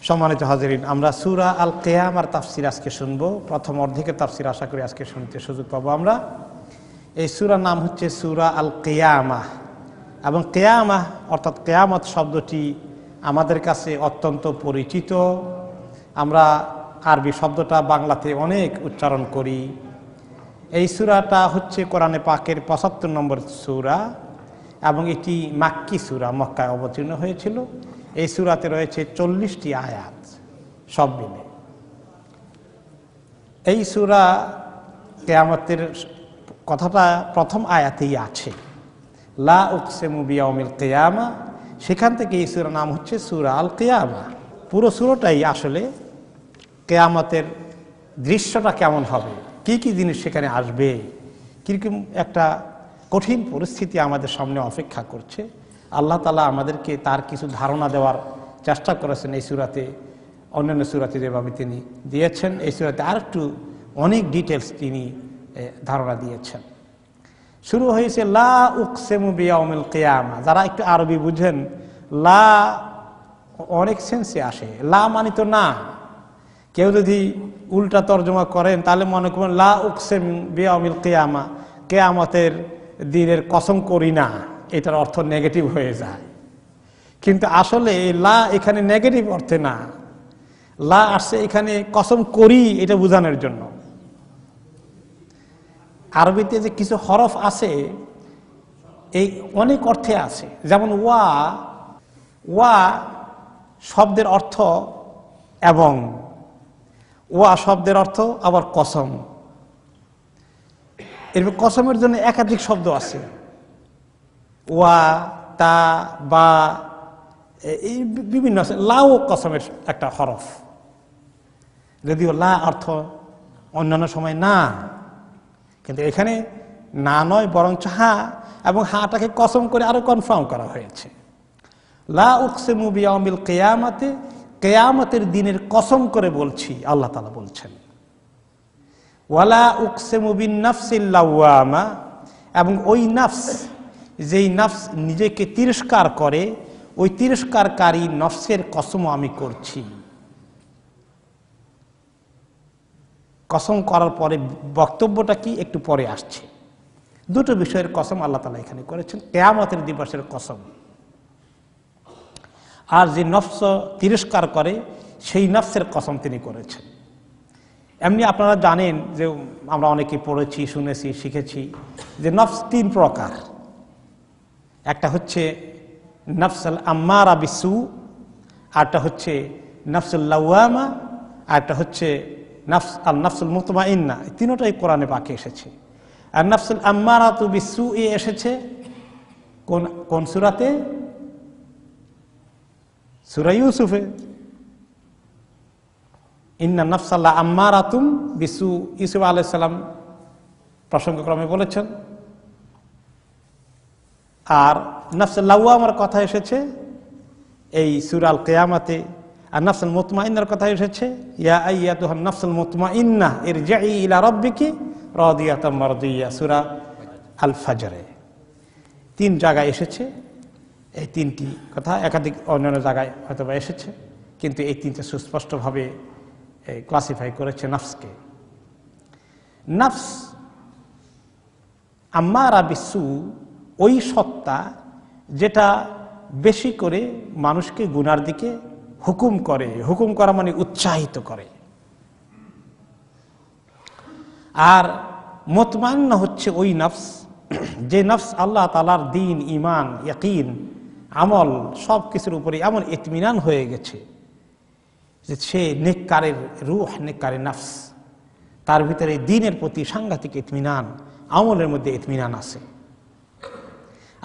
সম্মানিত হাজিরিন, আমরা সূরা আল কিয়ামার তাফসির আজকে শুনব। প্রথম অর্ধেকের তাফসির আশা করি আজকে শুনতে সুযোগ পাবো আমরা। এই সূরার নাম হচ্ছে সূরা আল কিয়ামা, এবং কিয়ামা অর্থাৎ কিয়ামত শব্দটি আমাদের কাছে অত্যন্ত পরিচিত। আমরা আরবি শব্দটা বাংলাতে অনেক উচ্চারণ করি। এই সূরাটা হচ্ছে কোরআনে পাকের ৭৫ নম্বর সূরা, এবং এটি মাক্কি সূরা, মক্কায় অবতীর্ণ হয়েছিল। এই সূরাতে রয়েছে ৪০টি আয়াত সব মিলে। এই সূরা কিয়ামতের কথাটা প্রথম আয়াতেই আছে, লা উকসিমু বিয়াউমিল কিয়ামা। সেখান থেকে এই সূরার নাম হচ্ছে সূরা আল কিয়ামা। পুরো সূরাটাই আসলে কিয়ামতের দৃশ্যটা কেমন হবে, কি কি জিনিস সেখানে আসবে, কীরকম একটা কঠিন পরিস্থিতি আমাদের সামনে অপেক্ষা করছে, আল্লাহ তাআলা আমাদেরকে তার কিছু ধারণা দেওয়ার চেষ্টা করেছেন এই সূরাতে। অন্যান্য সূরাতে যেভাবে তিনি দিয়েছেন, এই সূরাতে আর একটু অনেক ডিটেলস তিনি ধারণা দিয়েছেন। শুরু হয়েছে লা উকসিমু বিয়াউমিল কিয়ামা। যারা একটু আরবি বুঝেন, লা অনেক সেন্সে আসে। লা মানে তো না। কেউ যদি উল্টা তর্জমা করেন তাহলে মনে করবেন লা উকসিম বিয়াউমিল কিয়ামা, কিয়ামতের দিনের কসম করি না, এটার অর্থ নেগেটিভ হয়ে যায়। কিন্তু আসলে লা এখানে নেগেটিভ অর্থে না, লা আসছে এখানে কসম করি এটা বোঝানোর জন্য। আরবিতে যে কিছু হরফ আছে এই অনেক অর্থে আছে, যেমন ওয়া। ওয়া শব্দের অর্থ এবং, ওয়া শব্দের অর্থ আবার কসম। এরপর কসমের জন্য একাধিক শব্দ আছে, ওয়া, তা, বা, এই বিভিন্ন আছে। লাও কসমের একটা হরফ, যদিও লা অর্থ অন্যান্য সময় না, কিন্তু এখানে না নয় বরঞ্চ হা, এবং হাটাকে কসম করে আরো কনফার্ম করা হয়েছে। লা উকসিমু বিয়াউমিল কিয়ামাতে, কিয়ামতের দিনের কসম করে বলছি, আল্লাহ তাআলা বলছেন। ওয়ালা উকসিমু বিন নাফসিল লাওয়ামা, এবং ওই নফস, যেই নফস নিজেকে তিরস্কার করে, ওই তিরস্কারকারী নফসের কসম আমি করছি। কসম করার পরে বক্তব্যটা কি একটু পরে আসছে। দুটো বিষয়ের কসম আল্লাহ তাআলা এখানে করেছেন, কিয়ামতের দিবসের কসম, আর যে নফস তিরস্কার করে সেই নফসের কসম তিনি করেছেন। এমনি আপনারা জানেন যে আমরা অনেকে পড়েছি, শুনেছি, শিখেছি যে নফস তিন প্রকার। একটা হচ্ছে নফসুল আম্মারা বিসু, আরটা হচ্ছে নফসুল লাওয়ামা, আরটা হচ্ছে নফসুল মুতমাইন্না। তিনটাই কোরআনে পাকে এসেছে। আর নফসুল আম্মারাতু বিসু এসেছে কোন সূরাতে? সূরা ইউসুফে। ইন্না নাফসাল্লাহ আম্মারাতুম বিসু, ইউসুফ আলাইহিস সালাম প্রসঙ্গক্রমে বলেছেন। আর নফসুল লাওয়ামার কথা এসেছে এই সূরা আল কিয়ামাতে। আর নফসুল মুতমাইন্নার কথা এসেছে ইয়া আইয়াতুহান নফসুল মুতমাইন্নাহ ইরজিই ইলা রাব্বিকি রাদিয়াতাম মারদিয়া, সূরা আল ফাজরে। তিন জায়গায় এসেছে এই তিনটি কথা, একাধিক অন্যান্য জায়গায় হয়তো বা এসেছে, কিন্তু এই তিনটা সুস্পষ্টভাবে ক্লাসিফাই করেছে নফসকে। নফস আম্মারা বিসু ওই সত্তা যেটা বেশি করে মানুষকে গুনার দিকে হুকুম করে। হুকুম করা মানে উৎসাহিত করে। আর মুতমাইন্না হচ্ছে ওই নফস, যে নফস আল্লাহ তাআলার দ্বীন, ঈমান, ইয়াকিন, আমল সব কিছুর উপরে এমন ইতমিনান হয়ে গেছে যে সে নেককারের রূহ, নেককারের নফস, তার ভিতরে দ্বীনের প্রতি সাংঘাতিক ইতমিনান, আমলের মধ্যে ইতমিনান আছে।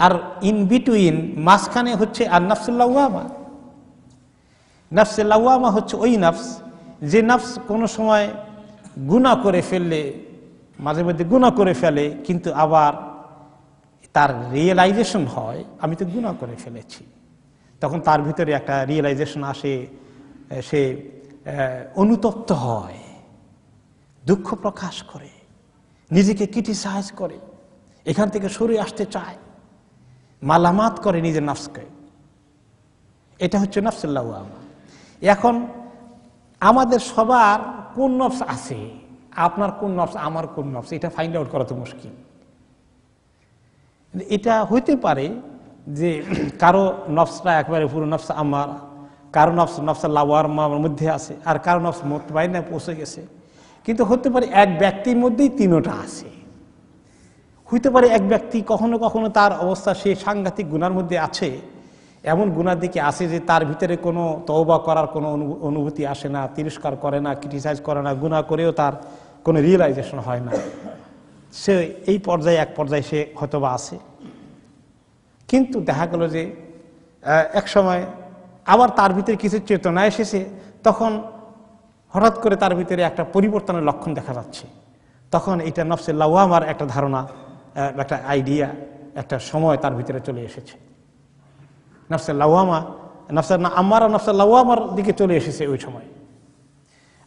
আর ইন বিটুইন, মাঝখানে হচ্ছে আর নফসুল লাওয়ামা। নফসুল লাওয়ামা হচ্ছে ওই নফস যে নফস কোনো সময় গুনাহ করে ফেললে, মাঝে মধ্যে গুনাহ করে ফেলে, কিন্তু আবার তার রিয়েলাইজেশন হয় আমি তো গুনাহ করে ফেলেছি। তখন তার ভিতরে একটা রিয়েলাইজেশন আসে, সে অনুতপ্ত হয়, দুঃখ প্রকাশ করে, নিজেকে ক্রিটিসাইজ করে, এখান থেকে সরে আসতে চায়, মালামাত করে নিজের নফসকে। এটা হচ্ছে নফসুল লাওয়ামা। এখন আমাদের সবার কোন নফস আছে, আপনার কোন নফস, আমার কোন নফস, এটা ফাইন্ড আউট করা তো মুশকিল। এটা হইতে পারে যে কারো নফসটা একবারে পুরো নফস আমার, কারো নফস লাওয়ামার মধ্যে আছে, আর কারো নফস মুতমাইন্নায় পৌঁছে গেছে। কিন্তু হতে পারে এক ব্যক্তির মধ্যেই তিনটা আছে। হইতে পারে এক ব্যক্তি কখনো কখনো তার অবস্থা সে সাংঘাতিক গুনার মধ্যে আছে, এমন গুনার দিকে আসে যে তার ভিতরে কোনো তওবা করার কোনো অনুভূতি আসে না, তিরস্কার করে না, ক্রিটিসাইজ করে না, গুনাহ করেও তার কোনো রিয়েলাইজেশন হয় না। সে এই পর্যায়ে এক পর্যায়ে সে হয়তোবা আছে। কিন্তু দেখা গেল যে এক সময় আবার তার ভিতরে কিছু চেতনা এসেছে, তখন হঠাৎ করে তার ভিতরে একটা পরিবর্তনের লক্ষণ দেখা যাচ্ছে। তখন এটা নফসে লাওয়ামার একটা ধারণা, একটা আইডিয়া, একটা সময় তার ভিতরে চলে এসেছে। নফসে লাওয়ামা, নফসে আম্মারা নফসে লাওয়ামার দিকে চলে এসেছে ওই সময়।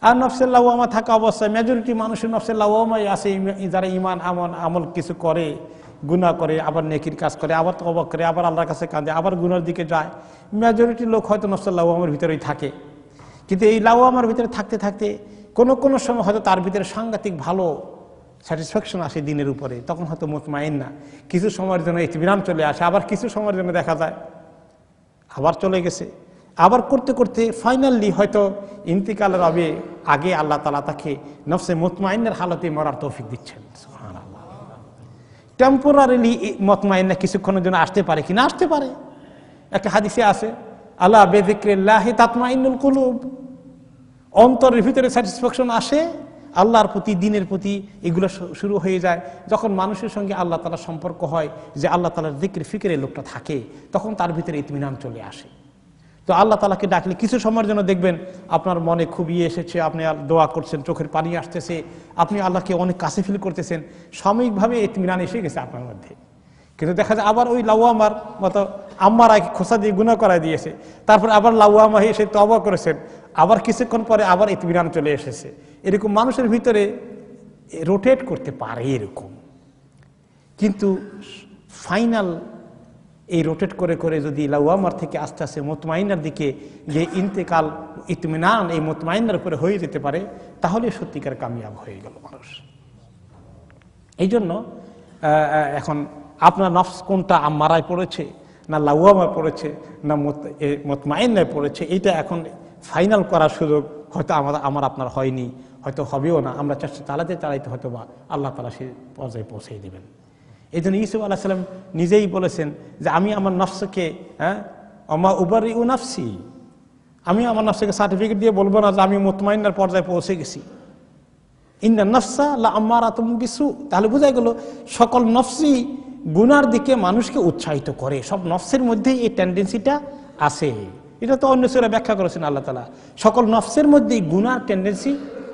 আর নফসে লাওয়ামা থাকা অবস্থায় মেজরিটি মানুষের নফসে লাওয়ামাই আছে, যারা ঈমান আমল কিছু করে, গুনাহ করে, আবার নেকির কাজ করে, আবার তওবা করে, আবার আল্লাহর কাছে কাঁদে, আবার গুনার দিকে যায়। মেজরিটি লোক হয়তো নফসে লাওয়ামার ভিতরেই থাকে। কিন্তু এই লাওয়ামার ভিতরে থাকতে থাকতে কোনো সময় হয়তো তার ভিতরে সাংঘাতিক ভালো স্যাটিসফ্যাকশন আসে দিনের উপরে, তখন হয়তো মুতমাইন্না। কিছু সময়ের জন্য ইতমিনান চলে আসে, আবার কিছু সময়ের জন্য দেখা যায় আবার চলে গেছে। আবার করতে করতে ফাইনালি হয়তো ইন্তিকালের আগে আল্লাহ তাআলা তাকে নফসে মুতমাইন্নার হালতে মরার তৌফিক দিচ্ছেন। সুবহানাল্লাহ। টেম্পোরারিলি মুতমাইন্না কিছুক্ষণের জন্য আসতে পারে কিনা, আসতে পারে। একটা হাদিসে আছে, আলা বিযিক্রিল্লাহি তাতমাইন্নুল কুলুব, অন্তরের ভিতরে স্যাটিসফ্যাকশন আসে আল্লাহর প্রতি, দিনের প্রতি, এগুলো শুরু হয়ে যায় যখন মানুষের সঙ্গে আল্লাহ তাআলার সম্পর্ক হয়, যে আল্লাহ তাআলার জিকির ফিকিরে লোকটা থাকে, তখন তার ভিতরে ইতমিনান চলে আসে। তো আল্লাহ তাআলাকে ডাকলে কিছু সময়ের জন্য দেখবেন আপনার মনে খুব এসেছে, আপনি দোয়া করছেন, চোখের পানি আসতেছে, আপনি আল্লাহকে অনেক কাছে ফিল করতেছেন, সাময়িকভাবে ইতমিনান এসে গেছে আপনার মধ্যে। কিন্তু দেখা যায় আবার ওই লাওয়ামার মতো আম্মারা খোসা দিয়ে গুনাহ করায় দিয়েছে, তারপর আবার লাওয়ামা এসে তওবা করেছেন, আবার কিছুক্ষণ পরে আবার ইতমিনান চলে এসেছে। এরকম মানুষের ভিতরে রোটেট করতে পারে এরকম। কিন্তু ফাইনাল এই রোটেট করে করে যদি লাওয়ামার থেকে আস্তে আস্তে মুতমাইন্নার দিকে যে ইন্তেকাল, ইতমিনান এই মুতমাইন্নার উপরে হয়ে যেতে পারে, তাহলে সত্যিকার কামিয়াব হয়ে গেল মানুষ। এই জন্য এখন আপনার নফস কোনটা, আম্মারায় পড়েছে না লাওয়ামায় পড়েছে না মুতমাইন্নায় পড়েছে, এইটা এখন ফাইনাল করার সুযোগ হয়তো আমার আপনার হয়নি, হয়তো হবেও না। আমরা চেষ্টা চালাইতে হয়তো বা আল্লাহ তাআলা সে পর্যায়ে পৌঁছে দেবেন। এই জন্য ইউসুফ আলাইহিস সালাম নিজেই বলেছেন যে আমি আমার নফসকে ওমা উবারিউ নাফসি, আমি আমার নফসকে সার্টিফিকেট দিয়ে বলবো না যে আমি মুতমাইন্নার পর্যায়ে পৌঁছে গেছি। ইন্নান নাফসা লাআম্মারাতুম বিসু, তাহলে বোঝা গেল সকল নফসই গুনার দিকে মানুষকে উৎসাহিত করে। সব নফসের মধ্যেই এই টেন্ডেন্সিটা আছে। এটা তো অন্য সূরা ব্যাখ্যা করেছেন আল্লাহ তাআলা, সকল নফসের মধ্যেই গুনার টেন্ডেন্সি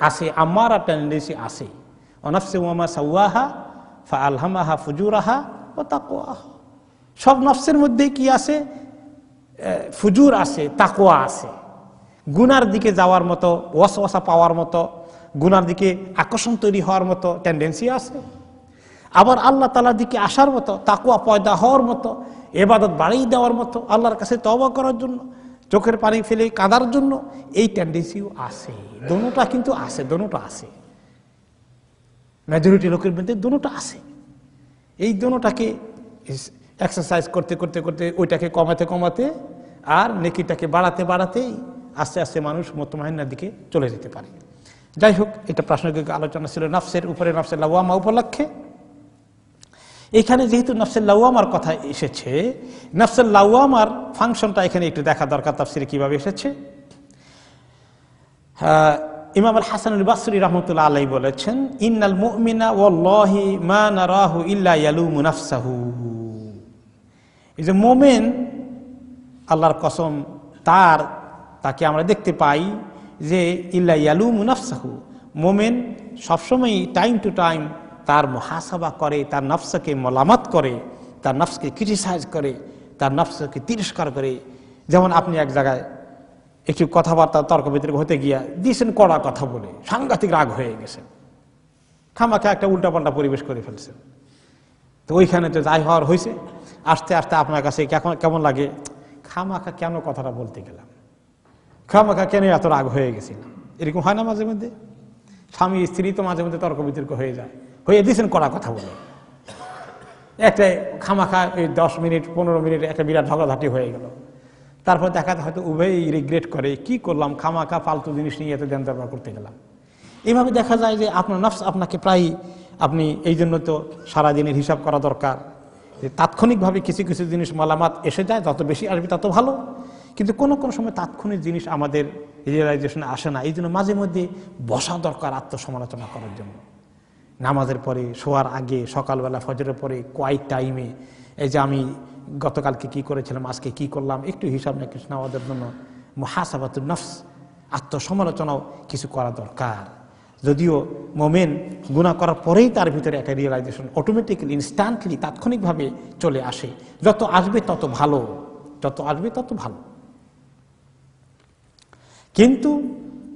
আছে, আম্মারা টেন্ডেন্সি আছে। ওয়ানাফসি ওয়ামা সাওয়াহা ফাআলহামাহা ফুজুরাহা ওয়া তাকওয়াহা, সব নফসের মধ্যেই কি আছে, ফুজুর আছে, তাকওয়া আছে। গুনার দিকে যাওয়ার মতো, ওয়াসওয়াসা পাওয়ার মতো, গুনার দিকে আকর্ষণ তৈরি হওয়ার মতো টেন্ডেন্সি আছে। আবার আল্লাহ তাআলার দিকে আসার মতো, তাকওয়া পয়দা হওয়ার মতো, ইবাদত বাড়িয়ে দেওয়ার মতো, আল্লাহর কাছে তওবা করার জন্য, চোখের পানি ফেলে কাঁদার জন্য এই টেন্ডেন্সিও আছে। দোনোটা কিন্তু আছে, দোনোটা আছে। মেজরিটি লোকের মধ্যে দোনোটা আছে। এই দোনোটাকে এক্সারসাইজ করতে করতে করতে, ওইটাকে কমাতে কমাতে আর নেকিটাকে বাড়াতে বাড়াতেই আস্তে আস্তে মানুষ মুতমাইন্নার দিকে চলে যেতে পারে। যাই হোক, এটা প্রাসঙ্গিক আলোচনা ছিল নফসের উপরে, নফসের লাওয়ামা উপলক্ষে। এখানে যেহেতু নফসের লাওয়ামার কথা এসেছে, নফসের লাওয়ামার ফাংশনটা এখানে একটু দেখা দরকার, তাফসীরে কিভাবে এসেছে। ইমাম আল হাসান আল বাসরি রাহমাতুল্লাহ আলাইহি বলেছেন, ইন্নাল মুমিনা ওয়াল্লাহি মা নারাহু ইল্লা ইয়ালুমু নাফসাহু। এই যে মুমিন, আল্লাহর কসম, তাকে আমরা দেখতে পাই যে ইল্লা ইয়ালুমু নাফসাহু, মুমিন সবসময় টাইম টু টাইম তার মুহাসাবা করে, তার নফসকে মালামাত করে, তার নফসকে ক্রিটিসাইজ করে, তার নফসকে তিরস্কার করে। যেমন আপনি এক জায়গায় একটু কথাবার্তা তর্ক বিতর্ক হতে গিয়া দিয়েছেন কড়া কথা বলে, সাংঘাতিক রাগ হয়ে গেছেন, খামাখা একটা উল্টাপাল্টা পরিবেশ করে ফেলছেন। তো ওইখানে তো যাই হওয়ার হয়েছে, আস্তে আস্তে আপনার কাছে কেমন লাগে, খামাখা কেন কথাটা বলতে গেলাম, খামাখা কেন এত রাগ হয়ে গেছিল? এরকম হয় না মাঝে মধ্যে? স্বামী স্ত্রী তো মাঝে মধ্যে তর্ক বিতর্ক হয়ে যায়, হয়ে দিয়েছেন কড়া কথা বলে, একটা খামাখা এই 10 মিনিট 15 মিনিট একটা বিরাট ঝগড়াঝাটি হয়ে গেল। তারপর দেখা যায় হয়তো উভয়ই রিগ্রেট করে, কি করলাম, খামাখা ফালতু জিনিস নিয়ে এত দেন দরবার করতে গেলাম। এইভাবে দেখা যায় যে আপনার নফস আপনাকে প্রায়, আপনি এই জন্য তো সারাদিনের হিসাব করা দরকার যে তাৎক্ষণিকভাবে কিছু কিছু জিনিস মালামাত এসে যায়, যত বেশি আসবে তত ভালো, কিন্তু কোনো কোনো সময় তাৎক্ষণিক জিনিস আমাদের রিয়েলাইজেশনে আসে না। এই জন্য মাঝে মধ্যে বসা দরকার আত্মসমালোচনা করার জন্য। নামাজের পরে, শোয়ার আগে, সকালবেলা ফজরের পরে, কোয়াইট টাইমে, এই যে আমি গতকালকে কি করেছিলাম, আজকে কি করলাম, একটু হিসাব নিকাশ নেওয়ার জন্য মুহাসাবাতুন নফস, আত্মসমালোচনাও কিছু করা দরকার। যদিও মোমেন গুনাহ করার পরেই তার ভিতরে একটা রিয়েলাইজেশন অটোমেটিক্যালি, ইনস্ট্যান্টলি, তাৎক্ষণিকভাবে চলে আসে, যত আসবে তত ভালো, যত আসবে তত ভালো। কিন্তু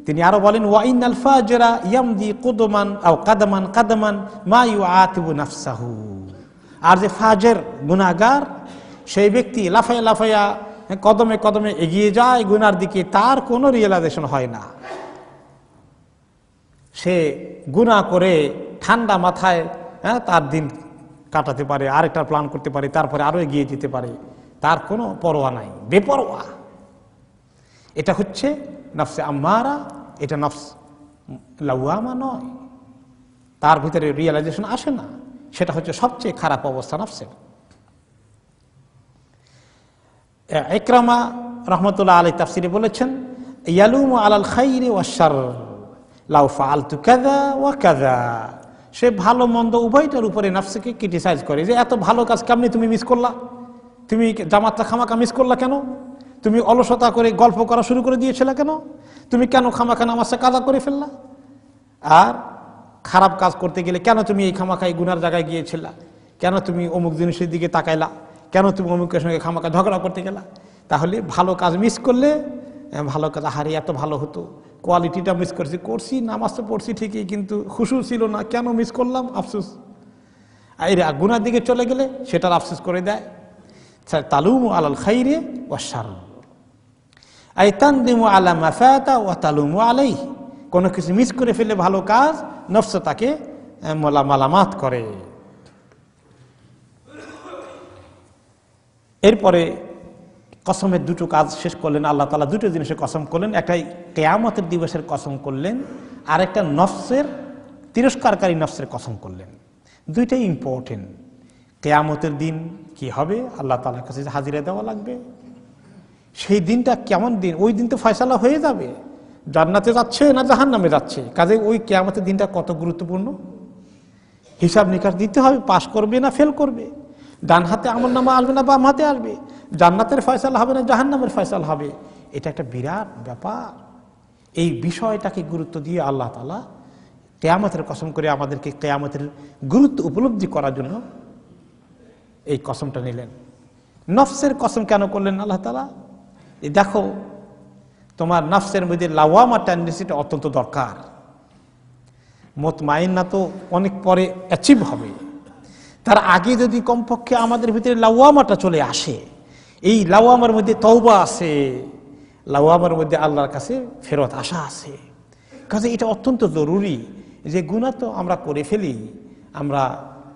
তিনি আরো বলেন, ওয়া ইন্নাল ফাজরা ইয়ামদি কুদমান আও কাদামান কাদামান মা ইউআতিবু নাফসাহু, আর যে ফাজের গুনাহগার, সেই ব্যক্তি লাফায়া লাফায়া কদমে কদমে এগিয়ে যায় গুনার দিকে, তার কোনো রিয়েলাইজেশন হয় না। সে গুনাহ করে ঠান্ডা মাথায় তার দিন কাটাতে পারে, আরেকটা প্ল্যান করতে পারে, তারপরে আরো এগিয়ে যেতে পারে, তার কোনো পরোয়া নাই, বেপরোয়া। এটা হচ্ছে নফসে আম্মারা, এটা নফস লাওয়ামা নয়, তার ভিতরে রিয়েলাইজেশন আসে না। সেটা হচ্ছে সবচেয়ে খারাপ অবস্থা নফসের। ইকরামা রহমতুল্লাহ আলাইহি তাফসিরে বলেছেন, ইয়ালুমু আলাল খাইরি ওয়াশ শার লাউ ফাআলতু কাযা ওয়া কাযা, সে ভালো মন্দ উভয়টার উপরে নফসকে ক্রিটিসাইজ করে, যে এত ভালো কাজ কেমনি তুমি মিস করলা, তুমি জামাতটা খামাকা মিস করলা কেন, তুমি অলসতা করে গল্প করা শুরু করে দিয়েছিলে কেন, তুমি কেন খামাখা নামাজটা কাজা করে ফেললা, আর খারাপ কাজ করতে গেলে কেন তুমি এই খামাখাই গুনার জায়গায় গিয়েছিলা, কেন তুমি অমুক জিনিসের দিকে তাকাইলা, কেন তুমি অমুকের সঙ্গে খামাখা ঝগড়া করতে গেলা। তাহলে ভালো কাজ মিস করলে, ভালো কাজ হারে এত ভালো হতো, কোয়ালিটিটা মিস করছি, নামাজ তো পড়ছি ঠিকই, কিন্তু খুশু ছিল না, কেন মিস করলাম, আফসোস। আর গুনার দিকে চলে গেলে সেটার আফসোস করে দেয়। তালুমু আলাল খাইরে ওয়া শার আই তানদিমু আলা মা ফাতা ওয়া তালুমু আলাইহি, কোনো কিছু মিস করে ফেলে ভালো কাজ, নফস তাকে মালামাত করে। এরপরে কসমের দুটো কাজ শেষ করলেন আল্লাহ তাআলা, দুটো জিনিসের কসম করলেন, একটা কিয়ামতের দিবসের কসম করলেন, আর একটা নফসের, তিরস্কারকারী নফসের কসম করলেন। দুইটাই ইম্পর্টেন্ট। কিয়ামতের দিন কি হবে, আল্লাহ তাআলার কাছে হাজিরা দেওয়া লাগবে। সেই দিনটা কেমন দিন, ওই দিন তো ফয়সালা হয়ে যাবে, জান্নাতে যাচ্ছে না জাহান্নামে যাচ্ছে। কাজে ওই কিয়ামতের দিনটা কত গুরুত্বপূর্ণ, হিসাব নিকাশ দিতে হবে, পাস করবে না ফেল করবে, ডান হাতে আমলনামা আসবে না বাম হাতে আসবে, জান্নাতের ফয়সালা হবে না জাহান্নামের ফয়সালা হবে। এটা একটা বিরাট ব্যাপার। এই বিষয়টাকে গুরুত্ব দিয়ে আল্লাহ তাআলা কিয়ামতের কসম করে আমাদেরকে কিয়ামতের গুরুত্ব উপলব্ধি করার জন্য এই কসমটা নিলেন। নফসের কসম কেন করলেন আল্লাহ তাআলা? এই দেখো, তোমার নফসের মধ্যে লাওয়ামা টেন্ডেন্সিটা অত্যন্ত দরকার। মুতমাইন্না তো অনেক পরে অ্যাচিভ হবে, তার আগে যদি কমপক্ষে আমাদের ভিতরে লাওয়ামাটা চলে আসে, এই লাওয়ামার মধ্যে তওবা আছে, লাওয়ামার মধ্যে আল্লাহর কাছে ফেরত আসা আছে। কাজে এটা অত্যন্ত জরুরি যে গুনাহ তো আমরা করে ফেলি। আমরা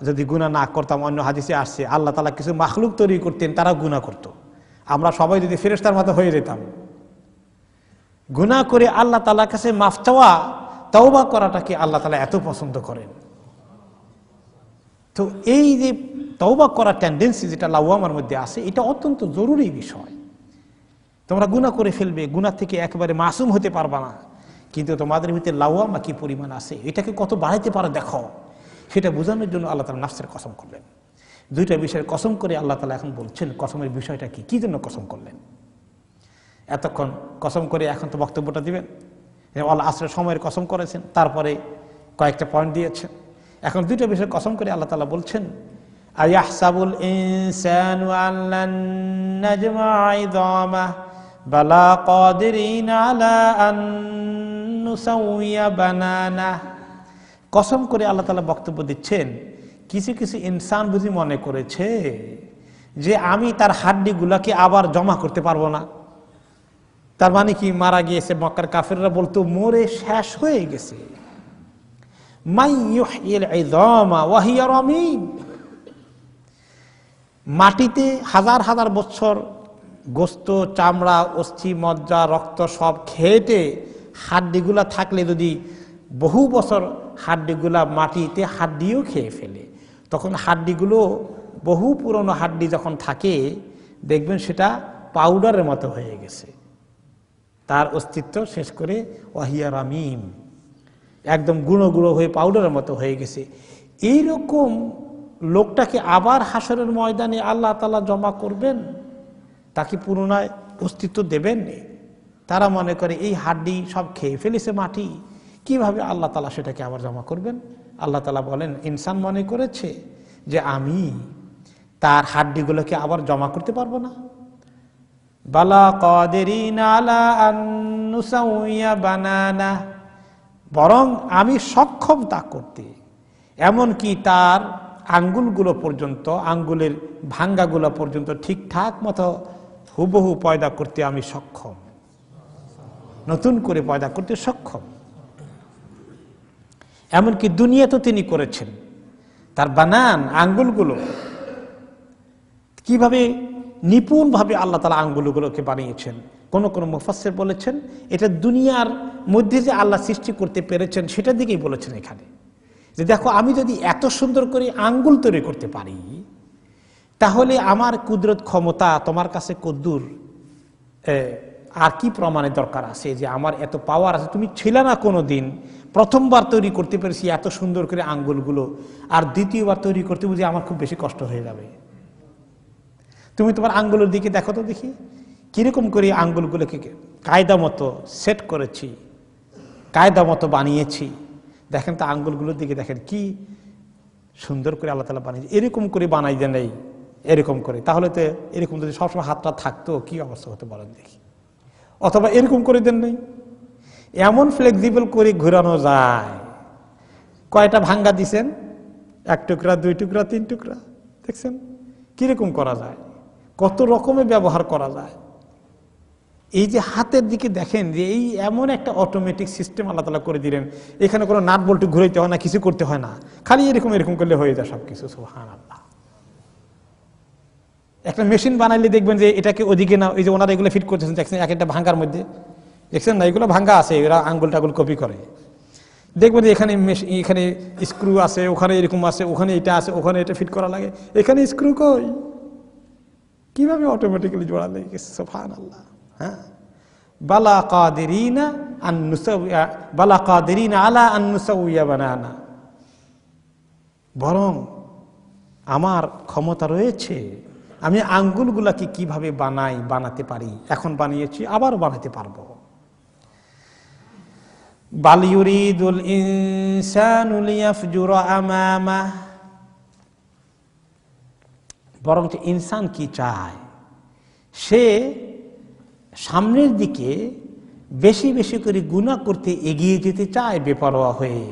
যদি গুনাহ না করতাম, অন্য হাদিসে আসছে আল্লাহ তাআলা কিছু মাখলুক তৈরি করতেন, তারা গুনাহ করত, আমরা সবাই যদি ফেরেশতার মতো হয়ে যেতাম। গুনাহ করে আল্লাহ তাআলার কাছে মাফ চাওয়া, তওবা করাটাকে আল্লাহ তাআলা এত পছন্দ করেন। তো এই যে তওবা করার টেন্ডেন্সি যেটা লাওয়ামার মধ্যে আছে, এটা অত্যন্ত জরুরি বিষয়। তোমরা গুনাহ করে ফেলবে, গুনাহ থেকে একেবারে মাসুম হতে পারবা না, কিন্তু তোমাদের ভিতরে লাওয়ামা কি পরিমাণ আছে, এটাকে কত বাড়াইতে পারো দেখো, সেটা বোঝানোর জন্য আল্লাহ তাআলা নফসের কসম করলেন। দুইটা বিষয়ের কসম করে আল্লাহ তাআলা এখন বলছেন কসমের বিষয়টা কি, কি জন্য কসম করলেন। এতক্ষণ কসম করে এখন তো বক্তব্যটা দিবেন, আল আসরের সময়ের কসম করেছেন, তারপরে কয়েকটা পয়েন্ট দিয়েছেন। এখন দুইটা বিষয়ের কসম করে আল্লাহ তাআলা বলছেন, আয়াহসাবুল ইনসানু আল্লান নাজমা'a ইযামাহ বালা কাদিরিন আলা আন নুসাউইয়া বানানা। কসম করে আল্লাহ তাআলা বক্তব্য দিচ্ছেন, কিছু কিছু ইনসান বুঝি মনে করেছে যে আমি তার হাড্ডিগুলোকে আবার জমা করতে পারবো না। তার মানে কি মারা গিয়েছে, মক্কার কাফেররা বলতো মরে শেষ হয়ে গেছে। মাই ইউহয়িল ইযামা ওয়া হিয়া রামীম, মাটিতে হাজার হাজার বছর গোস্ত, চামড়া, অস্থি, মজ্জা, রক্ত সব খেটে হাড্ডিগুলা থাকলে যদি বহু বছর হাড্ডিগুলা মাটিতে হাড্ডিও খেয়ে ফেলে, তখন হাড্ডিগুলো বহু পুরনো হাড্ডি যখন থাকে দেখবেন সেটা পাউডারের মতো হয়ে গেছে, তার অস্তিত্ব শেষ করে ওয়াহিয়া রামিম, একদম গুঁড়ো গুঁড়ো হয়ে পাউডারের মতো হয়ে গেছে। এইরকম লোকটাকে আবার হাসরের ময়দানে আল্লাহ তাআলা জমা করবেন, তাকে পুনরায় অস্তিত্ব দেবেন। তারা মনে করে এই হাড্ডি সব খেয়ে ফেলেছে মাটি, কিভাবে আল্লাহ তাআলা সেটাকে আবার জমা করবেন? আল্লাহ তাআলা বলেন, ইনসান মনে করেছে যে আমি তার হাড্ডিগুলোকে আবার জমা করতে পারবো না। বালা কাদিরিন আলা আন নুসাউইয়া বানানা, বরং আমি সক্ষম তা করতে, এমনকি তার আঙ্গুলগুলো পর্যন্ত, আঙ্গুলের ভাঙ্গাগুলো পর্যন্ত ঠিকঠাক মতো হুবহু পয়দা করতে আমি সক্ষম, নতুন করে পয়দা করতে সক্ষম। এমনকি দুনিয়া তো তিনি করেছেন, তার বানান আঙ্গুলগুলো কিভাবে নিপুণভাবে আল্লাহ তাআলা আঙ্গুলগুলোকে বানিয়েছেন। কোন কোন মুফাসসির বলেছেন এটা দুনিয়ার মধ্যে যে আল্লাহ সৃষ্টি করতে পেরেছেন সেটার দিকেই বলেছেন এখানে, যে দেখো আমি যদি এত সুন্দর করে আঙ্গুল তৈরি করতে পারি, তাহলে আমার কুদরত ক্ষমতা তোমার কাছে কদ্দুর, আর কি প্রমাণের দরকার আছে যে আমার এত পাওয়ার আছে? তুমি ছিলে না কোনো দিন, প্রথমবার তৈরি করতে পেরেছি এত সুন্দর করে আঙ্গুলগুলো, আর দ্বিতীয়বার তৈরি করতে বুঝি আমার খুব বেশি কষ্ট হয়ে যাবে। তুমি তোমার আঙ্গুলের দিকে দেখো তো দেখি, কিরকম করে আঙ্গুলগুলোকে কায়দা মতো সেট করেছি, কায়দা মতো বানিয়েছি। দেখেন তো আঙ্গুলগুলোর দিকে দেখেন কি সুন্দর করে আল্লাহ তাআলা বানিয়েছে। এরকম করে বানাই দেন এই, এরকম করে, তাহলে তো এরকম যদি সবসময় হাতটা থাকতো কি অবস্থা হতে বলেন দেখি। অথবা এরকম করে দেন নাই, এমন ফ্লেক্সিবল করে ঘোরানো যায়। কয়টা ভাঙ্গা দিছেন? 1 টুকরা, 2 টুকরা, 3 টুকরা, দেখছেন কিরকম করা যায়, কত রকমের ব্যবহার করা যায়। এই যে হাতের দিকে দেখেন যে এই এমন একটা অটোমেটিক সিস্টেম আল্লাহ তাআলা করে দিলেন, এখানে কোনো নাট বল্টু ঘুরাইতে হয় না, কিছু করতে হয় না, খালি এরকম এরকম করলে হয়ে যায় সবকিছু। সুবহানাল্লাহ। একটা মেশিন বানাইলে দেখবেন যে এটাকে ওদিকে না, এই যে ওনারা এগুলো ফিট করতেছেন দেখছেন এক একটা ভাঙ্গার মধ্যে, দেখছেন না এগুলো ভাঙ্গা আছে, এরা আঙ্গুল টাঙ্গুল কপি করে। দেখবেন যে এখানে এখানে স্ক্রু আছে, ওখানে এরকম আছে, ওখানে এটা আছে, ওখানে এটা ফিট করা লাগে, এখানে স্ক্রু কই, কিভাবে অটোমেটিক্যালি জোড়া লেগে গেছে। সুবহানাল্লাহ। হ্যাঁ, বালা কাদিরিনা আন নুসাউইয়া, বালা কাদিরিনা আলা আন নুসাউইয়া বানানা, বরং আমার ক্ষমতা রয়েছে, আমি আঙ্গুলগুলাকে কিভাবে বানাতে পারি, এখন বানিয়েছি আবার বানাতে পারবো। বাল ইউরিদুল ইনসানু লিয়াফজুরা আমামা, বরং ইনসান কি চায়, সে সামনের দিকে বেশি বেশি করে গুনাহ করতে এগিয়ে যেতে চায় বেপরোয়া হয়ে।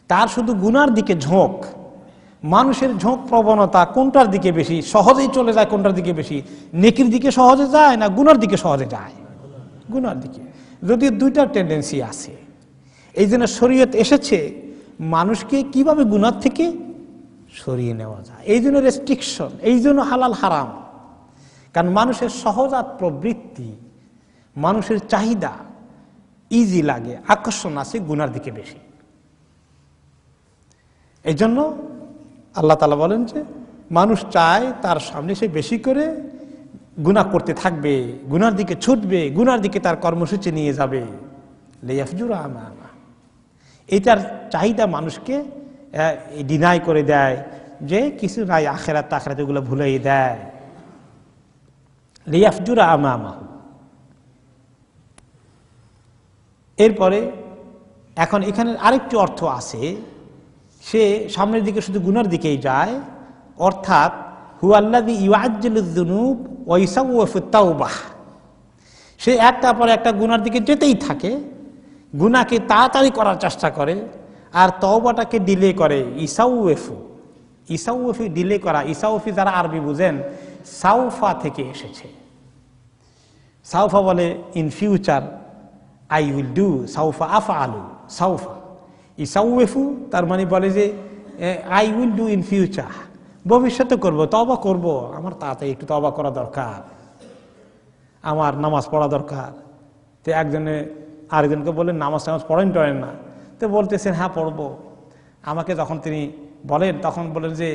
তার শুধু গুনার দিকে ঝোঁক, মানুষের ঝোঁক প্রবণতা কোনটার দিকে বেশি, সহজেই চলে যায় কোনটার দিকে বেশি, নেকির দিকে সহজে যায় না গুনার দিকে সহজে যায়? গুনার দিকে। যদি দুইটার টেন্ডেন্সি আছে, এই জন্য শরীয়ত এসেছে মানুষকে কিভাবে গুনার থেকে সরিয়ে নেওয়া যায়, এই জন্য রেস্ট্রিকশন, এই জন্য হালাল হারাম। কারণ মানুষের সহজাত প্রবৃত্তি, মানুষের চাহিদা ইজি লাগে, আকর্ষণ আছে গুনার দিকে বেশি। এই জন্য আল্লাহ তাআলা বলেন যে মানুষ চায় তার সামনে সে বেশি করে গুনাহ করতে থাকবে, গুনার দিকে ছুটবে, গুনার দিকে তার কর্মসূচি নিয়ে যাবে। লিয়াফজুরা আমামা, এটার চাহিদা মানুষকে ডিনাই করে দেয়, যে কিছু নাই, আখিরাত এগুলো ভুলেই দেয়। লিয়াফজুরা আমামা। এরপরে এখন এখানে আরেকটি অর্থ আছে, সে সামনের দিকে শুধু গুনার দিকেই যায়, অর্থাৎ হুয়াল্লাযী ইউআজ্জিলুয যুনুব ওয়া ইউসাউফুত তাওবাহ, সে একটা পর একটা গুনার দিকে যেতেই থাকে, গুনাহকে তাড়াতাড়ি করার চেষ্টা করে, আর তওবাটাকে ডিলে করে। ইসাউফু ডিলে করা, ইসাউফি যারা আরবি বুঝেন সাউফা থেকে এসেছে। সাউফা বলে in future I will do, সাউফা আফআলু, সাউফা ইসাউফু তার মানে বলে যে I will do in future, ভবিষ্যতে করব, তওবা করব, আমার তাড়াতাড়ি একটু তওবা করা দরকার, আমার নামাজ পড়া দরকার। তো একজনে আরেকজনকে বললেন নামাজ পড়েন না, তো বলতেছেন হ্যাঁ পড়বো। আমাকে যখন তিনি বলেন তখন বলেন যে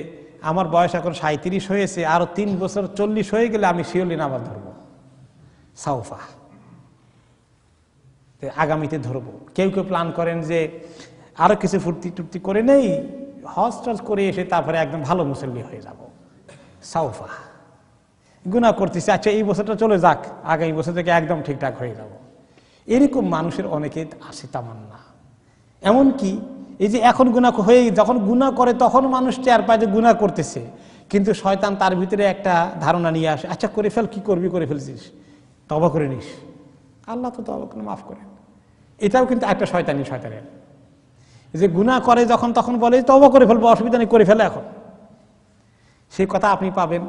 আমার বয়স এখন 37 হয়েছে, আরো 3 বছর 40 হয়ে গেলে আমি শিওরলি নামাজ ধরবো, সাউফা, আগামীতে ধরবো। কেউ কেউ প্ল্যান করেন যে আরো কিছু ফুর্তি টুর্তি করে নেই, হজ টজ করে এসে তারপরে একদম ভালো মুসল্লি হয়ে যাব, সাউফা। গুনাহ করতেছে, আচ্ছা এই বছরটা চলে যাক, আগামী বছর থেকে একদম ঠিকঠাক হয়ে যাব। এরকম মানুষের অনেকে আসে তামান্না। এমনকি এই যে এখন গুনাহ হয়ে, যখন গুনাহ করে তখন মানুষ টের পায় যে গুনাহ করতেছে, কিন্তু শয়তান তার ভিতরে একটা ধারণা নিয়ে আসে, আচ্ছা করে ফেল, কি করবি, করে ফেলছিস, তওবা করে নিস, আল্লাহ তো তওবা করে মাফ করেন। এটাও কিন্তু একটা শয়তানের যে গুনাহ করে যখন তখন বলে তওবা করে ফেলবো, অসুবিধা নেই, করে ফেলে। এখন সেই কথা আপনি পাবেন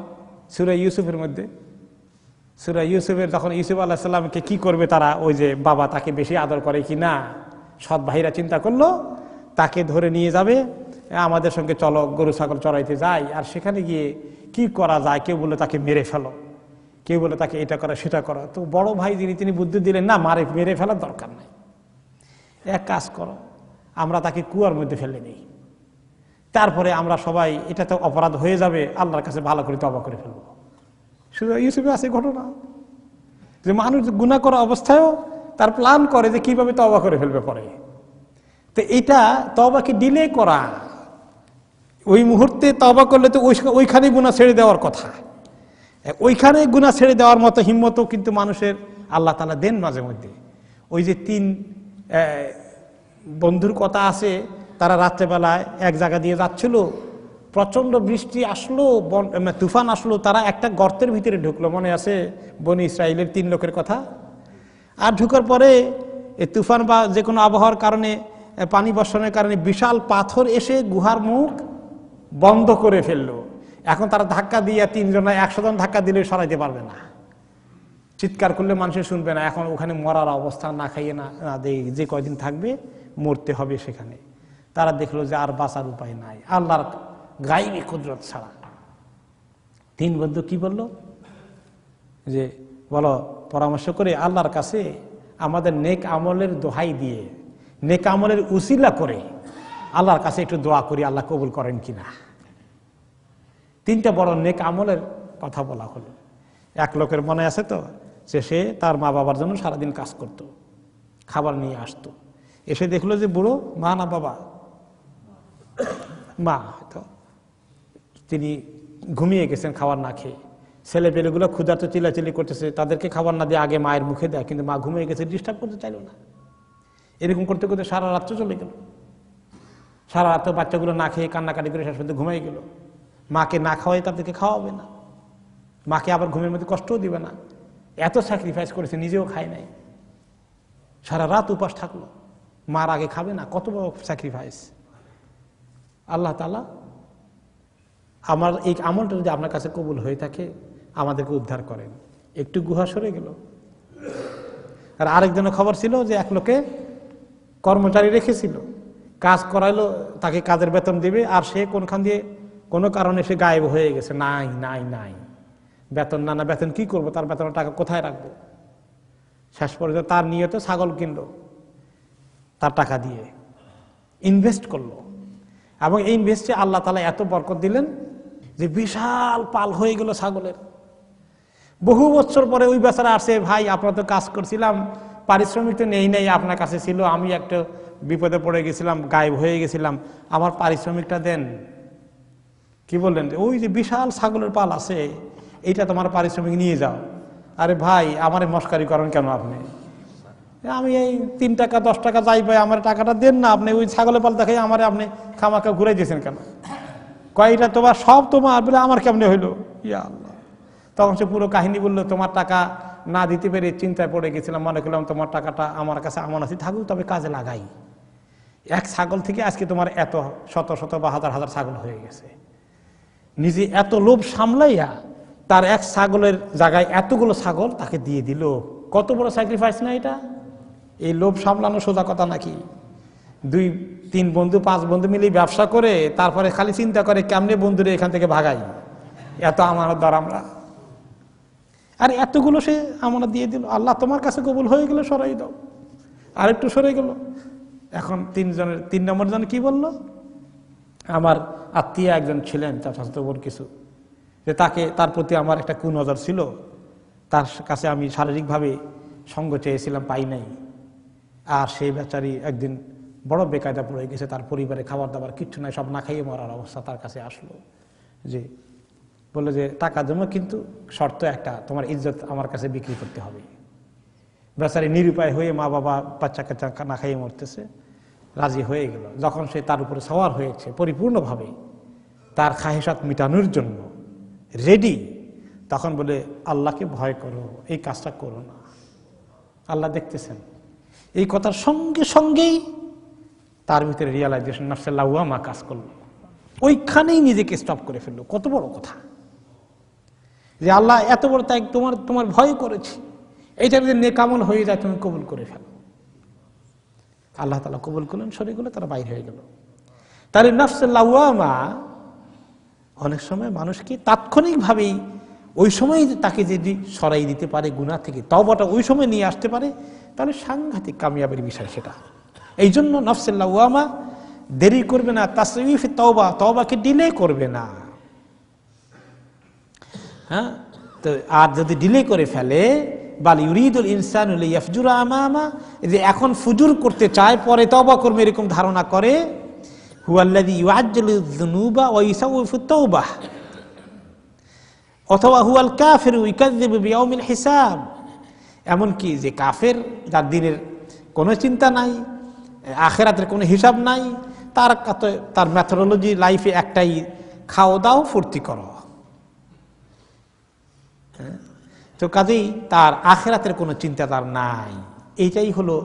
সূরা ইউসুফের মধ্যে। সূরা ইউসুফের যখন ইউসুফ আলাইহিস সালামকে কি করবে তারা, ওই যে বাবা তাকে বেশি আদর করে কি না, সৎ ভাইরা চিন্তা করলো তাকে ধরে নিয়ে যাবে, আমাদের সঙ্গে চলো গরু ছাগল চড়াইতে যাই, আর সেখানে গিয়ে কি করা যায়, কেউ বলে তাকে মেরে ফেলো, কেউ বলে তাকে এটা করা সেটা করা। তো বড় ভাই তিনি বুদ্ধি দিলেন, না মেরে ফেলার দরকার নাই, এক কাজ করো, আমরা তাকে কুয়ার মধ্যে ফেলে নেই, তারপরে আমরা সবাই, এটা তো অপরাধ হয়ে যাবে, আল্লাহর কাছে ভালো করে তওবা করে ফেলবো। শুধু ইউসুফে আছে ঘটনা যে মানুষ গুনাহ করা অবস্থায়ও তার প্ল্যান করে যে কিভাবে তওবা করে ফেলবে পরে। তো এটা তওবাকে ডিলে করা, ওই মুহূর্তে তওবা করলে তো ওইখানে গুনাহ ছেড়ে দেওয়ার কথা, ওইখানে গুনাহ ছেড়ে দেওয়ার মতো হিম্মতও কিন্তু মানুষের আল্লাহ তাআলা দেন মাঝে মধ্যে। ওই যে 3 বন্ধুর কথা আছে, তারা রাত্রেবেলায় এক জায়গা দিয়ে যাচ্ছিল, প্রচন্ড বৃষ্টি আসলো, তুফান আসলো, তারা একটা গর্তের ভিতরে ঢুকলো, মনে আছে বনি ইসরাইলের 3 লোকের কথা। আর ঢুকার পরে এই তুফান বা যে কোনো আবহাওয়ার কারণে, পানি বর্ষণের কারণে বিশাল পাথর এসে গুহার মুখ বন্ধ করে ফেললো। এখন তারা ধাক্কা দিয়ে 3 জন 100 জন ধাক্কা দিলে সরাইতে পারবে না, চিৎকার করলে মানুষের শুনবে না, এখন ওখানে মরার অবস্থা, না খাইয়ে না যে কয়দিন থাকবে মরতে হবে সেখানে। তারা দেখলো যে আর বাঁচার উপায় নাই আল্লাহর গায়বী কুদরত ছাড়া। 3 বন্ধু কি বলল যে বলো পরামর্শ করে আল্লাহর কাছে আমাদের নেক আমলের দোহাই দিয়ে, নেক আমলের উসিলা করে আল্লাহর কাছে একটু দোয়া করি, আল্লাহ কবুল করেন কিনা। 3টা বড় নেক আমলের কথা বলা হলো। এক লোকের মনে আছে তো যে সে তার মা বাবার জন্য সারাদিন কাজ করত, খাবার নিয়ে আসতো, এসে দেখলো যে বুড়ো মা না বাবা, মা হয়তো, তিনি ঘুমিয়ে গেছেন খাবার না খেয়ে। ছেলে পেলেগুলো ক্ষুধার্ত চিল্লাচিল্লি করতেছে, তাদেরকে খাবার না দিয়ে আগে মায়ের মুখে দেয়, কিন্তু মা ঘুমিয়ে গেছে, ডিস্টার্ব করতে চাইল না। এরকম করতে করতে সারা রাত্র চলে গেল। সারা রাত্র বাচ্চাগুলো না খেয়ে কান্নাকাটি করে শেষ পর্যন্ত ঘুমাই গেল। মাকে না খাওয়াই তাদেরকে খাওয়াবে না, মাকে আবার ঘুমের মধ্যে কষ্টও দিবে না। এত স্যাক্রিফাইস করেছে, নিজেও খায় নাই, সারা রাত উপাস থাকলো, মার আগে খাবে না। কত বড় স্যাক্রিফাইস! আল্লাহ তাআলা আমার এই আমলটা যদি আপনার কাছে কবুল হয়ে থাকে, আমাদেরকে উদ্ধার করেন। একটু গুহা সরে গেল। আর আরেকজনের খবর ছিল যে এক লোকে কর্মচারী রেখেছিল, কাজ করাইলো, তাকে কাজের বেতন দিবে, আর সে কোনখান দিয়ে কোনো কারণে সে গায়েব হয়ে গেছে, নাই নাই নাই, বেতন না বেতন কি করবো, তার বেতনের টাকা কোথায় রাখবো। শেষ পর্যন্ত তার নিয়ত ছাগল কিনলো, তার টাকা দিয়ে ইনভেস্ট করলো, এবং এই ইনভেস্টে আল্লাহ তাআলা এত বরকত দিলেন যে বিশাল পাল হয়ে গেল ছাগলের। বহু বছর পরে ওই বেচারা আসে, ভাই আপনার তো কাজ করছিলাম, পারিশ্রমিক তো নেই নেই, আপনার কাছে ছিল, আমি একটা বিপদে পড়ে গেছিলাম, গায়েব হয়ে গেছিলাম, আমার পারিশ্রমিকটা দেন। কি বললেন? ওই যে বিশাল ছাগলের পাল আছে, এইটা তোমার পারিশ্রমিক নিয়ে যাও। আরে ভাই আমার মস্কারি করেন কেন আপনি? আমি এই 3 টাকা 10 টাকা যাই পাই, আমার টাকাটা দেন না, আপনি ওই ছাগলের পাল দেখাই আমার আপনি খামাখা ঘুরাই দিয়েছেন কেন? কয়টা তোমার, সব তোমার, বলে আমার কেমনে হইলো? ইয়া আল্লাহ! তখন সে পুরো কাহিনী বললো, তোমার টাকা না দিতে পেরে চিন্তায় পড়ে গেছিলাম, মনে করলাম তোমার টাকাটা আমার কাছে আমানতি থাকুক, তবে কাজে লাগাই। এক ছাগল থেকে আজকে তোমার এত শত শত বা হাজার হাজার ছাগল হয়ে গেছে। নিজে এত লোভ সামলাইয়া তার এক ছাগলের জায়গায় এতগুলো ছাগল তাকে দিয়ে দিল। কত বড় স্যাক্রিফাইস না এটা? এই লোভ সামলানো সোজা কথা নাকি? 2-3 বন্ধু 5 বন্ধু মিলে ব্যবসা করে তারপরে খালি চিন্তা করে কেমনে বন্ধুরে এখান থেকে ভাগাই, এত আমানতদার আমরা। আর এতগুলো সে আমানত দিয়ে দিল, আল্লাহ তোমার কাছে কবুল হয়ে গেলে সরাই দাও, আর একটু সরে গেল। এখন 3 নম্বর জন কি বলল? আমার আত্মীয় একজন ছিলেন, তার স্বাস্থ্য কিছু, যে তার প্রতি আমার একটা কুনজর ছিল, তার কাছে আমি শারীরিকভাবে সঙ্গ চেয়েছিলাম, পাই নাই। আর সেই বেচারি একদিন বড় বেকায়দা পড়ে গেছে, তার পরিবারে খাবার দাবার কিচ্ছু নাই, সব না খাইয়ে মরার অবস্থা। তার কাছে আসলো, যে বললো যে টাকার জন্য কিন্তু শর্ত একটা, তোমার ইজ্জত আমার কাছে বিক্রি করতে হবে। বেচারি নিরুপায় হয়ে মা বাবা বাচ্চা কাচ্চা না খাইয়ে মরতেছে, রাজি হয়ে গেল। যখন সে তার উপরে সওয়ার হয়েছে পরিপূর্ণভাবে, তার খাহেসাত মিটানোর জন্য রেডি, তখন বলে আল্লাহকে ভয় করো, এই কাজটা করো না, আল্লাহ দেখতেছেন। এই কথার সঙ্গে সঙ্গেই তার ভিতরে রিয়ালাইজেশন, নাফসে লাওয়ামা কাজ করলো, ওইখানেই নিজেকে স্টপ করে ফেললো। কত বড় কথা যে আল্লাহ এত বড়, তাই তোমার ভয় করেছি, এইটা যদি নেকামল হয়ে যায় তুমি কবুল করে ফেলো। আল্লাহ তাআলা কবুল করলেন, সরে গেল, তারা বাইর হয়ে গেল। তাহলে নাফসে লাওয়ামা অনেক সময় মানুষকে তাৎক্ষণিকভাবেই ওই সময় তাকে যদি সরাই দিতে পারে গুনাহ থেকে, তওবাটা ওই সময় নিয়ে আসতে পারে, তাহলে সাংঘাতিক কামিয়াবের বিষয় সেটা। এই জন্য নাফসে লাওয়ামা দেরি করবে না, তাসরিফ তওবা, তওবাকে ডিলে করবে না। হ্যাঁ, তো আর যদি ডিলে করে ফেলে, বাল ইউরিদুল ইনসানু লিয়াফজুরা আমামা, যে এখন ফুজুর করতে চায় পরে তওবা করবে এরকম ধারণা করে, হুয়াল্লাযী ইউআজ্জিলুয যুনুবা ওয়া ইউসাউফুত তাওবাহ, অথবা হুয়াল কাফিরু ইউকাযযিবু বিয়াউমিল হিসাব। এমনকি যে কাফের, যার দিনের কোনো চিন্তা নাই, আখিরাতের কোনো হিসাব নাই, তার মেথোডোলজি লাইফে একটাই, খাও দাও ফুর্তি করো। তো কাজেই তার আখিরাতের কোনো চিন্তা তার নাই। এইটাই হলো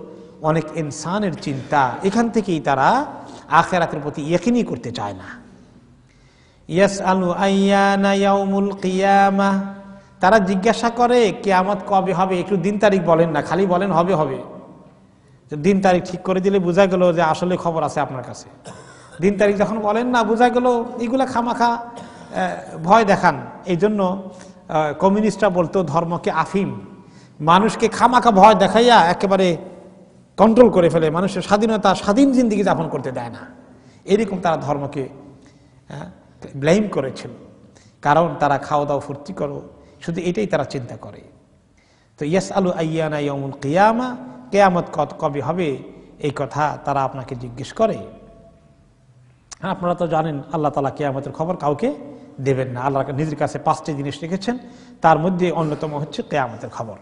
অনেক ইনসানের চিন্তা। এখান থেকেই তারা আখিরাতের প্রতি ইয়াকিনি করতে চায় না। ইয়াসআলু আইয়ানা ইয়াউমুল কিয়ামাহ, তারা জিজ্ঞাসা করে কিয়ামত কবে হবে, একটু দিন তারিখ বলেন না, খালি বলেন হবে হবে। দিন তারিখ ঠিক করে দিলে বোঝা গেল যে আসলে খবর আছে আপনার কাছে। দিন তারিখ যখন বলেন না, বোঝা গেল এগুলা খামাখা ভয় দেখান। এই জন্য কমিউনিস্টরা বলতো ধর্মকে আফিম, মানুষকে খামাখা ভয় দেখাইয়া একেবারে কন্ট্রোল করে ফেলে, মানুষের স্বাধীনতা, স্বাধীন জিন্দিগি যাপন করতে দেয় না। এরকম তারা ধর্মকে ব্লেম করেছিল, কারণ তারা খাওয়া দাওয়া ফুর্তি করো, শুধু এটাই তারা চিন্তা করে। তো ইয়াসআলু আইয়ানা ইয়াউমুল কিয়ামা, কিয়ামত কবে হবে এই কথা তারা আপনাকে জিজ্ঞেস করে। আপনারা তো জানেন আল্লাহ তাআলা কিয়ামতের খবর কাউকে দেবেন না। আল্লাহ নিজের কাছে 5টি জিনিস রেখেছেন, তার মধ্যে অন্যতম হচ্ছে কিয়ামতের খবর।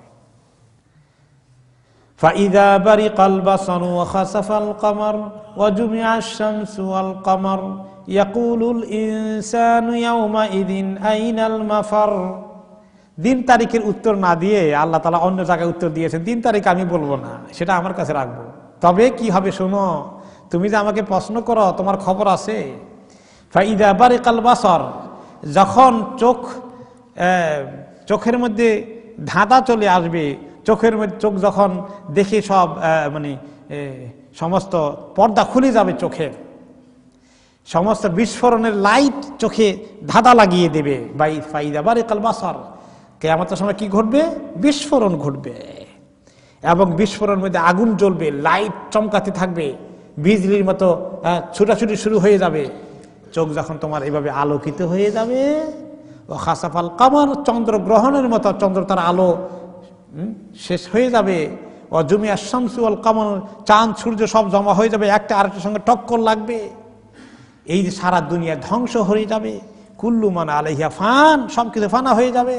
فَإِذَا بَرِقَ الْبَصَرُ وَخَسَفَ الْقَمَرُ وَجُمِعَ الشَّمْسُ وَالْقَمَرُ يَقُولُ الْإِنسَانُ يَوْمَئِذٍ أَيْنَ الْمَفَرُّ। দিন তারিখের উত্তর না দিয়ে আল্লাহ তাআলা অন্য জায়গায় উত্তর দিয়েছেন, দিন তারিখ আমি বলবো না, সেটা আমার কাছে রাখবো। তবে কি হবে শোনো, তুমি যে আমাকে প্রশ্ন করো তোমার খবর আছে। ফাইদা বারিকাল বাসর, যখন চোখের মধ্যে ধাঁধা চলে আসবে, চোখের মধ্যে চোখ যখন দেখে সব সমস্ত পর্দা খুলে যাবে, চোখের সমস্ত বিস্ফোরণের লাইট চোখে ধাঁধা লাগিয়ে দেবে। ফাইদা বারিকাল বাসর, কিয়ামতের সময় কি ঘটবে? বিস্ফোরণ ঘটবে, এবং বিস্ফোরণের মধ্যে আগুন জ্বলবে, লাইট চমকাতে থাকবে, বিজলির মতো ছুটাছুটি শুরু হয়ে যাবে। চোখ যখন তোমার এভাবে আলোকিত হয়ে যাবে, ও খাসাফাল কামার, চন্দ্রগ্রহণের মতো চন্দ্র তার আলো শেষ হয়ে যাবে। ও জুমিয়া শামসু আল কামার, চাঁদ সূর্য সব জমা হয়ে যাবে, একটা আরেকটার সঙ্গে টক্কর লাগবে। এই যে সারা দুনিয়া ধ্বংস হয়ে যাবে, কুল্লু মান আলাইহা ফান, সব কিছু ফানা হয়ে যাবে।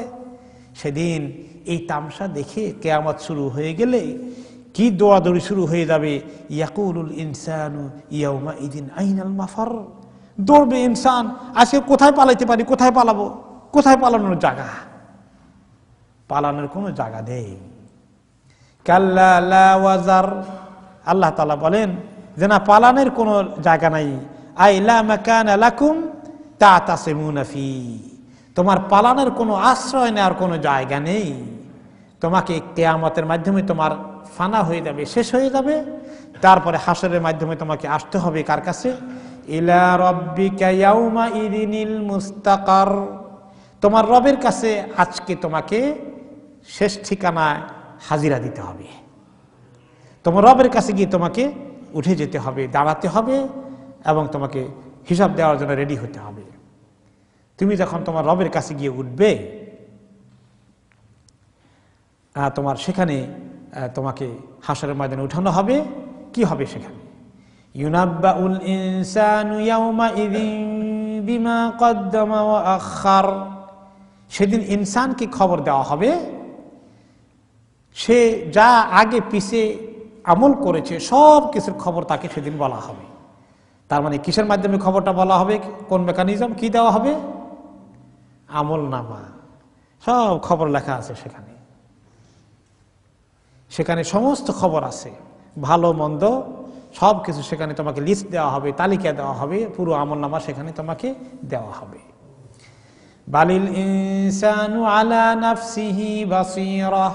সেদিন এই তামসা দেখে কিয়ামত শুরু হয়ে গেলে কি দৌড়াদৌড়ি শুরু হয়ে যাবে। ইয়াকুলুল ইনসানু ইয়াউমা ইদিন আইনাল মাফার, দৌড়বে ইনসান, আজকে কোথায় পালাইতে পারি, কোথায় পালাবো, কোথায় পালানোর জায়গা? পালানোর কোনো জায়গা নেই। কাল্লা লা ওয়াজার, আল্লাহ তাআলা বলেন যে না, পালানোর কোনো জায়গা নাই। আই লা মাকানা লাকুম তাতাসিমুনা ফি, তোমার পালানোর কোনো আশ্রয় নেওয়ার কোনো জায়গা নেই। তোমাকে কিয়ামতের মাধ্যমে তোমার ফানা হয়ে যাবে, শেষ হয়ে যাবে। তারপরে হাসরের মাধ্যমে তোমাকে আসতে হবে কার কাছে? ইলা রাব্বিকা ইয়াউমা ইদিনিল মুস্তাকার, তোমার রবের কাছে আজকে তোমাকে শেষ ঠিকানায় হাজিরা দিতে হবে। তোমার রবের কাছে গিয়ে তোমাকে উঠে যেতে হবে, দাঁড়াতে হবে এবং তোমাকে হিসাব দেওয়ার জন্য রেডি হতে হবে। তুমি যখন তোমার রবের কাছে গিয়ে উঠবে, তোমার সেখানে তোমাকে হাসরের ময়দানে উঠানো হবে। কি হবে সেখানে? ইউনাব্বাউল ইনসানু ইয়াউমা ইযিন বিমা কদ্দামা ওয়া আখার, সেদিন ইনসানকে খবর দেওয়া হবে সে যা আগে পিছে আমল করেছে সব কিছুর খবর তাকে সেদিন বলা হবে। তার মানে কিসের মাধ্যমে খবরটা বলা হবে? কোন মেকানিজম? কি দেওয়া হবে? আমল নামা, সব খবর লেখা আছে সেখানে। সেখানে সমস্ত খবর আছে, ভালো মন্দ সব কিছু সেখানে তোমাকে লিস্ট দেওয়া হবে, তালিকা দেওয়া হবে, পুরো আমল নামা সেখানে তোমাকে দেওয়া হবে। বালিল ইনসানু আলা নাফসিহি বাসীরা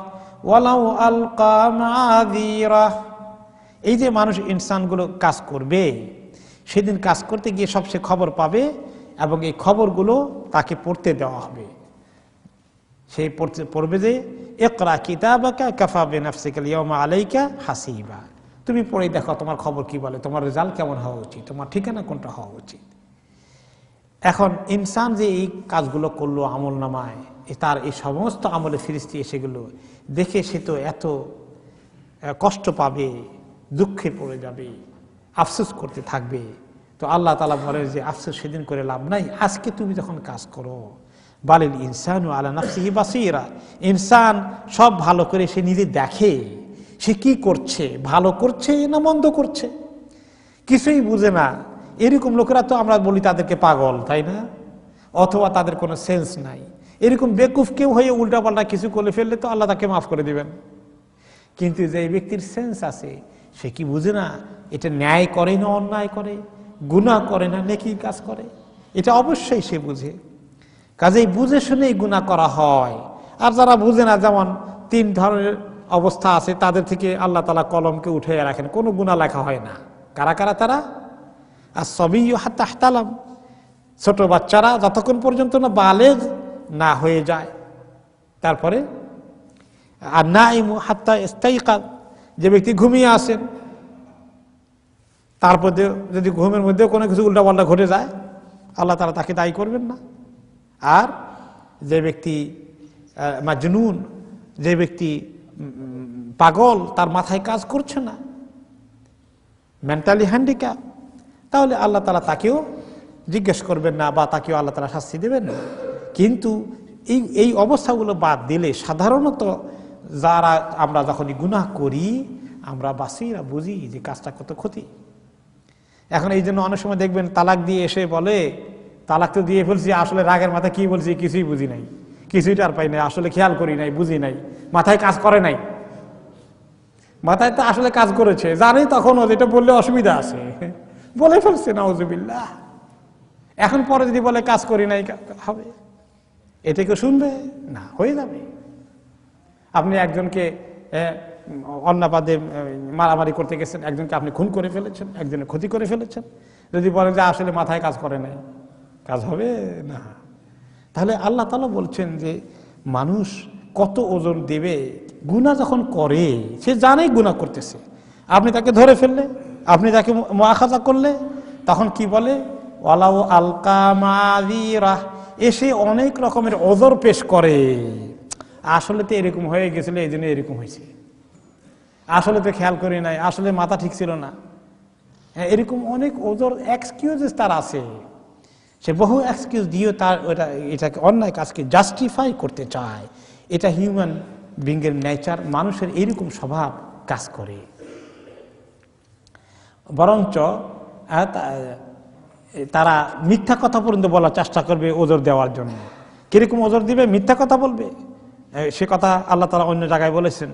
ওয়ালাউ আলকা মাযীরা, এই যে মানুষ ইনসানগুলো কাজ করবে, সেদিন কাজ করতে গিয়ে সব সে খবর পাবে এবং এই খবরগুলো তাকে পড়তে দেওয়া হবে। সেই পড়বে যে ইকরা কিতাবাকা কাফা বিনাফসিকা আল-ইয়াওমা আলাইকা হাসিবা, তুমি পড়ে দেখো তোমার খবর কি বলে, তোমার রেজাল্ট কেমন হওয়া উচিত, তোমার ঠিকানা কোনটা হওয়া উচিত। এখন ইনসান যে এই কাজগুলো করলো আমল নামায়, তার এই সমস্ত আমলে ফিরিস্তি এসেগুলো দেখে সে তো এত কষ্ট পাবে, দুঃখে পড়ে যাবে, আফসোস করতে থাকবে। তো আল্লাহ তাআলা বলে যে আফসোস সেদিন করে লাভ নাই, আজকে তুমি যখন কাজ করো। বালিল ইনসানু আলা নাফসিহি বাসীরা, ইনসান সব ভালো করে সে নিজে দেখে সে কি করছে, ভালো করছে না মন্দ করছে, কিছুই বুঝে না। এরকম লোকেরা তো আমরা বলি তাদেরকে পাগল, তাই না? অথবা তাদের কোনো সেন্স নাই। এরকম বেকুফ কেউ হয়ে উল্টাপাল্টা কিছু করে ফেললে তো আল্লাহ তাকে মাফ করে দিবেন। কিন্তু যে ব্যক্তির সেন্স আছে সে কি বুঝে না এটা ন্যায় করে না অন্যায় করে, গুনাহ করে না নেকির কাজ করে? এটা অবশ্যই সে বুঝে। কাজেই বুঝে শুনেই গুনাহ করা হয়। আর যারা বুঝে না, যেমন 3 ধরনের অবস্থা আছে, তাদের থেকে আল্লাহ তাআলা কলমকে উঠে রাখেন, কোনো গুনাহ লেখা হয় না। কারা কারা তারা? as-sabiyyu hatta ihtalam, ছোট বাচ্চারা যতক্ষণ পর্যন্ত না বালেগ না হয়ে যায়। তারপরে আর-নাইমু হাত্তা ইস্তাইকাদ, যে ব্যক্তি ঘুমিয়ে আছেন, তারপর যদি ঘুমের মধ্যে কোনো কিছু উল্টাপাল্টা ঘটে যায় আল্লাহ তাআলা তাকে দায়ী করবেন না। আর যে ব্যক্তি মাজনুন, যে ব্যক্তি পাগল, তার মাথায় কাজ করছে না, মেন্টালি হ্যান্ডিক্যাপ, তাহলে আল্লাহ তাআলা তাকেও জিজ্ঞেস করবেন না বা তাকেও আল্লাহ তাআলা শাস্তি দেবেন না। কিন্তু এই অবস্থাগুলো বাদ দিলে সাধারণত যারা আমরা যখনই গুনাহ করি আমরা বাসীরা বুঝি যে কাজটা কত ক্ষতি। এখন এই জন্য অনেক সময় দেখবেন তালাক দিয়ে এসে বলে তালাক তো দিয়ে ফেলছি, আসলে রাগের মাথায় কি বলছি কিছুই বুঝি নাই, কিছুই টার পাই নাই, আসলে খেয়াল করি নাই, বুঝি নাই, মাথায় কাজ করে নাই। মাথায় তো আসলে কাজ করেছে, জানি তখনও যেটা বললে অসুবিধা আছে, বলে ফেলছে নাউজুবিল্লাহ। এখন পরে যদি বলে কাজ করি নাই হবে, এটা কেউ শুনবে না, হয়ে যাবে। আপনি একজনকে অন্যাপাদে মারামারি করতে গেছেন, একজনকে আপনি খুন করে ফেলেছেন, একজনের ক্ষতি করে ফেলেছেন, যদি বলেন যে আসলে মাথায় কাজ করে নাই, কাজ হবে না। তাহলে আল্লাহ তাআলা বলছেন যে মানুষ কত ওজন দেবে। গুনাহ যখন করে সে জানেই গুনাহ করতেছে, আপনি তাকে ধরে ফেললে, আপনি তাকে মুআখাযা করলে, তখন কি বলে? ওয়ালাউ আলকা মাযীরা, এসে অনেক রকমের ওযর পেশ করে। আসলে তো এরকম হয়ে গেছিল, এই জন্য এরকম হয়েছে, আসলে তো খেয়াল করি নাই, আসলে মাথা ঠিক ছিল না। এরকম অনেক ওযর এক্সকিউজেস তার আছে। সে বহু এক্সকিউজ দিয়ে তার এটাকে অন্যায় কাজকে জাস্টিফাই করতে চায়। এটা হিউম্যান বিংয়ের নেচার, মানুষের এরকম স্বভাব কাজ করে। বরঞ্চ তারা মিথ্যা কথা পর্যন্ত বলার চেষ্টা করবে ওজর দেওয়ার জন্য। কিরকম ওজর দিবে? মিথ্যা কথা বলবে। সে কথা আল্লাহ তাআলা অন্য জায়গায় বলেছেন,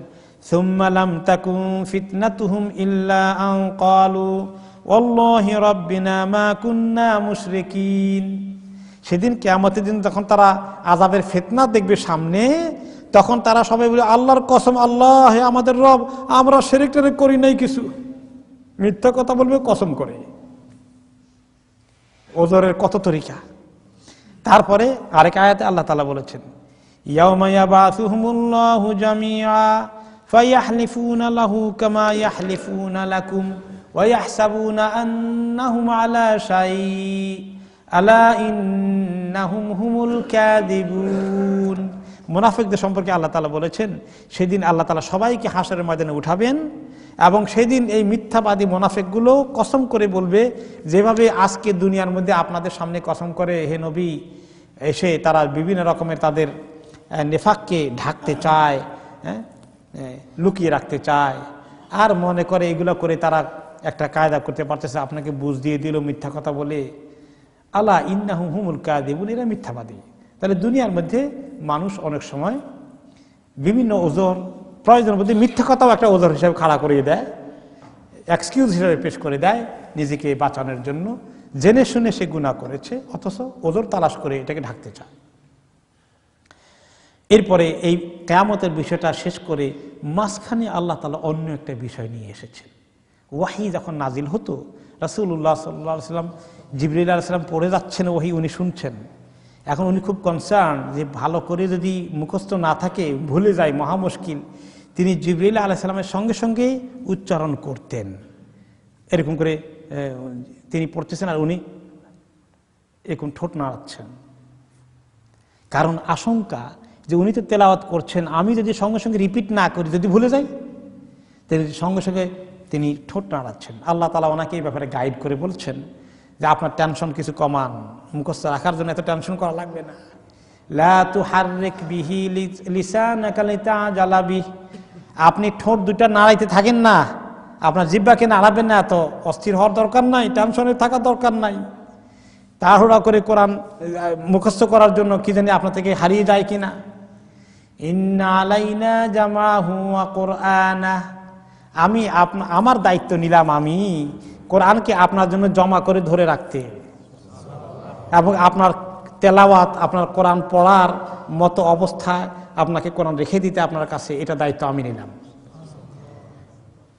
সুম্মা লাম তাকুন ফিতনাতুহুম ইল্লা আন ক্বালু ওয়াল্লাহি রাব্বিনা মা কুন্না মুশরিকিন। সেদিন কিয়ামতের দিন যখন তারা আযাবের ফিতনা দেখবে সামনে, তখন তারা সবাই বলে আল্লাহর কসম, আল্লাহ হে আমাদের রব, আমরা শিরক টিরক করি নাই কিছু। মিথ্যা কথা বলবে কসম করে। ওজরের কত তরিকা। তারপরে আরেক আয়াতে আল্লাহ তাআলা বলেছেন, ইয়াউমা ইয়াবাসুহুমুল্লাহু জামিআ ফায়াহলিফুনা লাহু কামা ইয়াহলিফুনা লাকুম ওয়া ইয়াহসাবুনা আন্নাহুম আলা শাই আলা ইন্নাহুম হুমুল কাযিবুন। মুনাফিকদের সম্পর্কে আল্লাহ তাআলা বলেছেন, সেদিন আল্লাহ তাআলা সবাইকে হাসরের ময়দানে উঠাবেন এবং সেদিন এই মিথ্যাবাদী মুনাফিকগুলো কসম করে বলবে, যেভাবে আজকে দুনিয়ার মধ্যে আপনাদের সামনে কসম করে হে নবী, এসে তারা বিভিন্ন রকমের তাদের নেফাককে ঢাকতে চায়, লুকিয়ে রাখতে চায়, আর মনে করে এগুলো করে তারা একটা কায়দা করতে পারতেছে, আপনাকে বুঝ দিয়ে দিল মিথ্যা কথা বলে। আলা ইন্নাহুম হুমুল কাযিবুন, এরা মিথ্যাবাদী। তাহলে দুনিয়ার মধ্যে মানুষ অনেক সময় বিভিন্ন ওজর, প্রয়োজনের মধ্যে মিথ্যা কথাও একটা ওজর হিসেবে খাড়া করিয়ে দেয়, এক্সকিউজ হিসেবে পেশ করে দেয় নিজেকে বাঁচানোর জন্য। জেনে শুনে সে গুনাহ করেছে, অথচ ওজর তালাশ করে এটাকে ঢাকতে চায়। এরপরে এই কিয়ামতের বিষয়টা শেষ করে মাঝখানে আল্লাহ তাআলা অন্য একটা বিষয় নিয়ে এসেছেন। ওয়াহি যখন নাজিল হতো, রাসূলুল্লাহ সাল্লাল্লাহু আলাইহি ওয়াসাল্লাম জিবরিল আলাইহিস সালাম পড়ে যাচ্ছেন ওয়াহি, উনি শুনছেন। এখন উনি খুব কনসার্ন যে ভালো করে যদি মুখস্থ না থাকে, ভুলে যায়, মহা মুশকিল। তিনি জিবরিল আলাইহিস সালামের সঙ্গে সঙ্গে উচ্চারণ করতেন, এরকম করে তিনি পড়তেছেন আর উনি এরকম ঠোঁট নাড়াচ্ছেন। কারণ আশঙ্কা যে উনি তো তেলাওয়াত করছেন, আমি যদি সঙ্গে সঙ্গে রিপিট না করি, যদি ভুলে যাই, তাহলে সঙ্গে সঙ্গে তিনি ঠোঁট নাড়াচ্ছেন। আল্লাহ তাআলা ওনাকে এই ব্যাপারে গাইড করে বলছেন যে আপনার টেনশন কিছু কমান, মুখস্থ রাখার জন্য এত টেনশন করা লাগবে না। লা তুহাররিক বিহি লিসানাকা লিতাজালা বিহি, আপনি ঠোঁট দুটা নাড়াইতে থাকেন না, আপনার জিহ্বাকে নাড়াবেন না, এত অস্থির হওয়ার দরকার নাই, টেনশনে থাকার দরকার নাই। তাড়াহুড়া করে কোরআন মুখস্থ করার জন্য কি জানি আপনার থেকে হারিয়ে যায় কিনা। ইন্না আলাইনা জামাহু ওয়া কুরআনা, আমি আমার দায়িত্ব নিলাম আমি কোরআনকে আপনার জন্য জমা করে ধরে রাখতে, এবং আপনার তেলাওয়াত, আপনার কোরআন পড়ার মতো অবস্থায় আপনাকে কোরআন রেখে দিতে আপনার কাছে, এটা দায়িত্ব আমি নিলাম।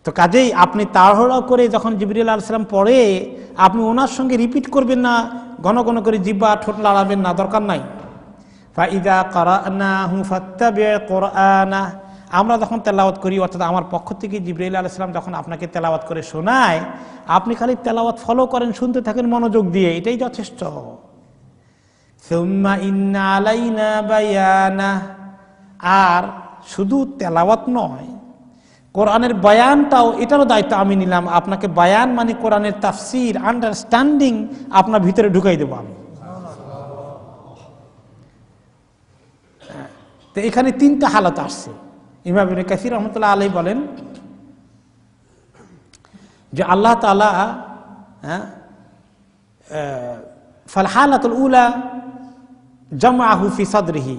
তো কাজেই আপনি তাড়াহুড়া করে যখন জিবরিল আলাইহিস সালাম পড়ে, আপনি ওনার সঙ্গে রিপিট করবেন না, ঘন ঘন করে জিহ্বা ঠোঁট লাড়াবেন না, দরকার নাই। ফাইদা কারানাহু ফাত্তাবি কুরআনা, আমরা যখন তেলাওয়াত করি, অর্থাৎ আমার পক্ষ থেকে জিবরাইল আলাইহিস সালাম যখন আপনাকে তেলাওয়াত করে শোনায়, আপনি খালি তেলাওয়াত ফলো করেন, শুনতে থাকেন মনোযোগ দিয়ে, এটাই যথেষ্ট। সুম্মা ইন্না আলাইনা বায়ানা, আর শুধু তেলাওয়াত নয়, কোরআনের বয়ানটাও, এটারও দায়িত্ব আমি নিলাম। আপনাকে বয়ান মানে কোরআনের তাফসীর, আন্ডারস্ট্যান্ডিং আপনার ভিতরে ঢুকাই দেবো আমি। তো এখানে তিনটা হালত আসছে। ইমাম ইবনে কাসির রাহমাতুল্লাহ আলাইহি বলেন যে আল্লাহ তাআলা ফাল হালাতুল উলা জামাহু ফি সাদরিহি,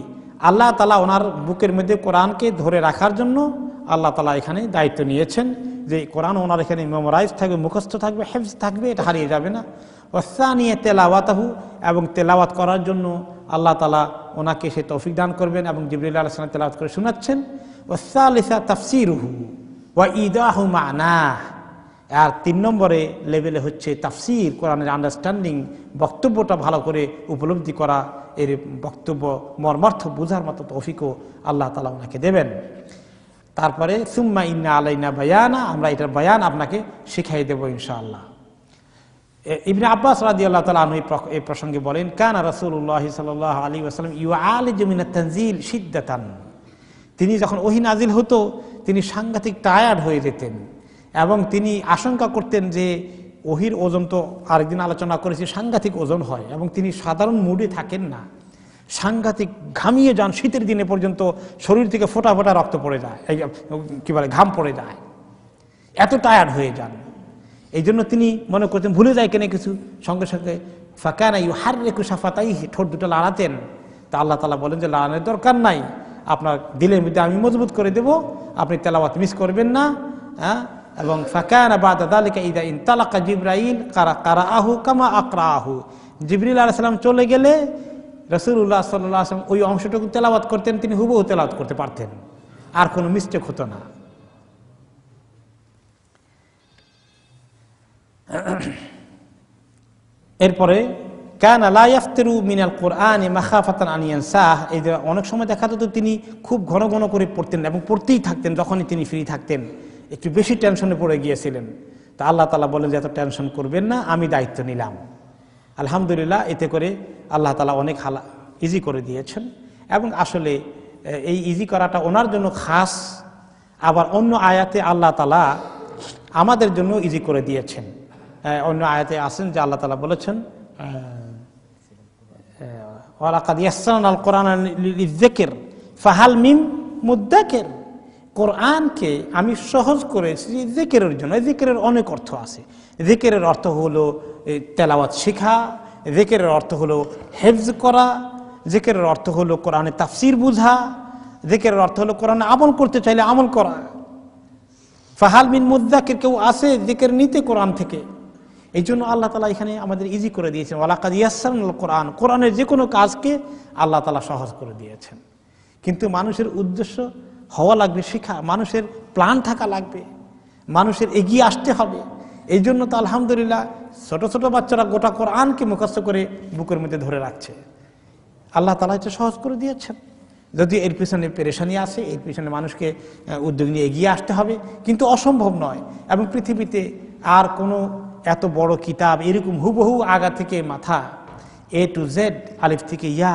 আল্লাহ তাআলা ওনার বুকের মধ্যে কোরআনকে ধরে রাখার জন্য আল্লাহ তাআলা এখানে দায়িত্ব নিয়েছেন যে কোরআন ওনার এখানে মেমোরাইজ থাকবে, মুখস্থ থাকবে, হেফজ থাকবে, এটা হারিয়ে যাবে না। ওয়াসানিয়া তেলাওয়াতাহু, এবং তেলাওয়াত করার জন্য আল্লাহ তাআলা ওনাকে সে তৌফিক দান করবেন এবং জিবরিল আলাইহিস সালাম তেলাওয়াত করে শোনাচ্ছেন। ওয়াসালিসা তাফসীরুহু ওয়া ইদাহু মা'নাহ, আর 3 নম্বরে লেভেলে হচ্ছে তাফসীর, কোরআনের আন্ডারস্ট্যান্ডিং, বক্তব্যটা ভালো করে উপলব্ধি করা, এর বক্তব্য মর্মার্থ বোঝার মতো তৌফিকও আল্লাহ তাআলা ওনাকে দেবেন। তারপরে সুম্মা ইন্না আলাইনা বায়ানা, আমরা এটার বয়ান আপনাকে শিখাই দেব ইনশাআল্লাহ। ইবনে আব্বাস রাদিয়াল্লাহু তাআলা আনহু এই প্রসঙ্গে বলেন, কানা রাসূলুল্লাহ সাল্লাল্লাহু আলাইহি ওয়াসাল্লাম ইউআলিজু মিনাত তানজিল শিদ্দাতান, তিনি যখন ওহী নাজিল হতো তিনি সাংঘাতিক টায়ার্ড হয়ে যেতেন এবং তিনি আশঙ্কা করতেন যে ওহীর ওজন তো আরেকদিন আলোচনা করেছি সাংঘাতিক ওজন হয়, এবং তিনি সাধারণ মুডে থাকেন না, সাংঘাতিক ঘামিয়ে যান, শীতের দিনে পর্যন্ত শরীর থেকে ফোঁটা ফোঁটা রক্ত পড়ে যায়, কি বলে ঘাম পড়ে যায়, এত টায়ার্ড হয়ে যান। এই জন্য তিনি মনে করতেন ভুলে যায় কেন কিছু, সঙ্গে সঙ্গে ফাকানা ইউহাররিকু শাফাতাইহি, ঠোঁট দুটো লাড়াতেন। তা আল্লাহ তাআলা বলেন যে লাড়ানোর দরকার নাই, আপনার দিলের মধ্যে আমি মজবুত করে দেব, আপনি তেলাওয়াত মিস করবেন না। এবং ফাকানা বাদা যালিকা ইযা ইনতালাকা জিবরাইল কারাআহু কামা আকরাআহু, জিবরিল আলাইহিস সালাম চলে গেলে রাসূলুল্লাহ সাল্লাল্লাহু আলাইহি ওয়াসাল্লাম ওই অংশটুকু তেলাওয়াত করতেন, তিনি হুবহু তেলাওয়াত করতে পারতেন, আর কোনো মিস্টেক হতো না। এরপরে কানা লা ইয়াফতিরু মিনাল কুরআনি মাখাফাতান আন ইয়ানসাহ, এই যে অনেক সময় দেখা যেত তিনি খুব ঘন ঘন করে পড়তেন এবং পড়তেই থাকতেন, যখনই তিনি ফ্রি থাকতেন। একটু বেশি টেনশনে পড়ে গিয়েছিলেন, তা আল্লাহ তাআলা বলেন যে এত টেনশন করবেন না, আমি দায়িত্ব নিলাম। আলহামদুলিল্লাহ, এতে করে আল্লাহ তাআলা অনেক ইজি করে দিয়েছেন। এবং আসলে এই ইজি করাটা ওনার জন্য খাস, আবার অন্য আয়াতে আল্লাহ তাআলা আমাদের জন্য ইজি করে দিয়েছেন। অন্য আয়াতে আছেন যে আল্লাহ তাআলা বলেছেন ওয়ালাকাদ ইয়াসসারনাল কুরআনা লিযিকর ফাহাল মিন মুদ্দাকির, কোরআনকে আমি সহজ করেছি জিকিরের জন্য। জিকিরের অনেক অর্থ আছে। জিকিরের অর্থ হলো তেলাওয়াত শেখা, জিকিরের অর্থ হলো হেফজ করা, জিকিরের অর্থ হলো কোরআনের তাফসীর বোঝা, জিকিরের অর্থ হলো কোরআনে আমল করতে চাইলে আমল করা। ফাহাল মিন মুদ্দাকির, কেউ আছে জিকির নিতে কোরআন থেকে। এই জন্য আল্লাহ তাআলা এখানে আমাদের ইজি করে দিয়েছেন। ওয়ালাকাদ ইয়াসসারনাল কুরআন, কোরআনের যে কোনো কাজকে আল্লাহ তাআলা সহজ করে দিয়েছেন। কিন্তু মানুষের উদ্দেশ্য হওয়া লাগবে শিখা, মানুষের প্ল্যান থাকা লাগবে, মানুষের এগিয়ে আসতে হবে। এই জন্য তো আলহামদুলিল্লাহ ছোট ছোট বাচ্চারা গোটা কোরআনকে মুখস্থ করে বুকের মধ্যে ধরে রাখছে। আল্লাহ তাআলা এটা সহজ করে দিয়েছেন। যদি এর পিছনে পেরেশানি আছে, এর পিছনে মানুষকে উদ্যোগ নিয়ে এগিয়ে আসতে হবে, কিন্তু অসম্ভব নয়। এবং পৃথিবীতে আর কোনো এত বড় কিতাব এরকম হুবহু আগা থেকে মাথা এ টু জেড, আলিফ থেকে ইয়া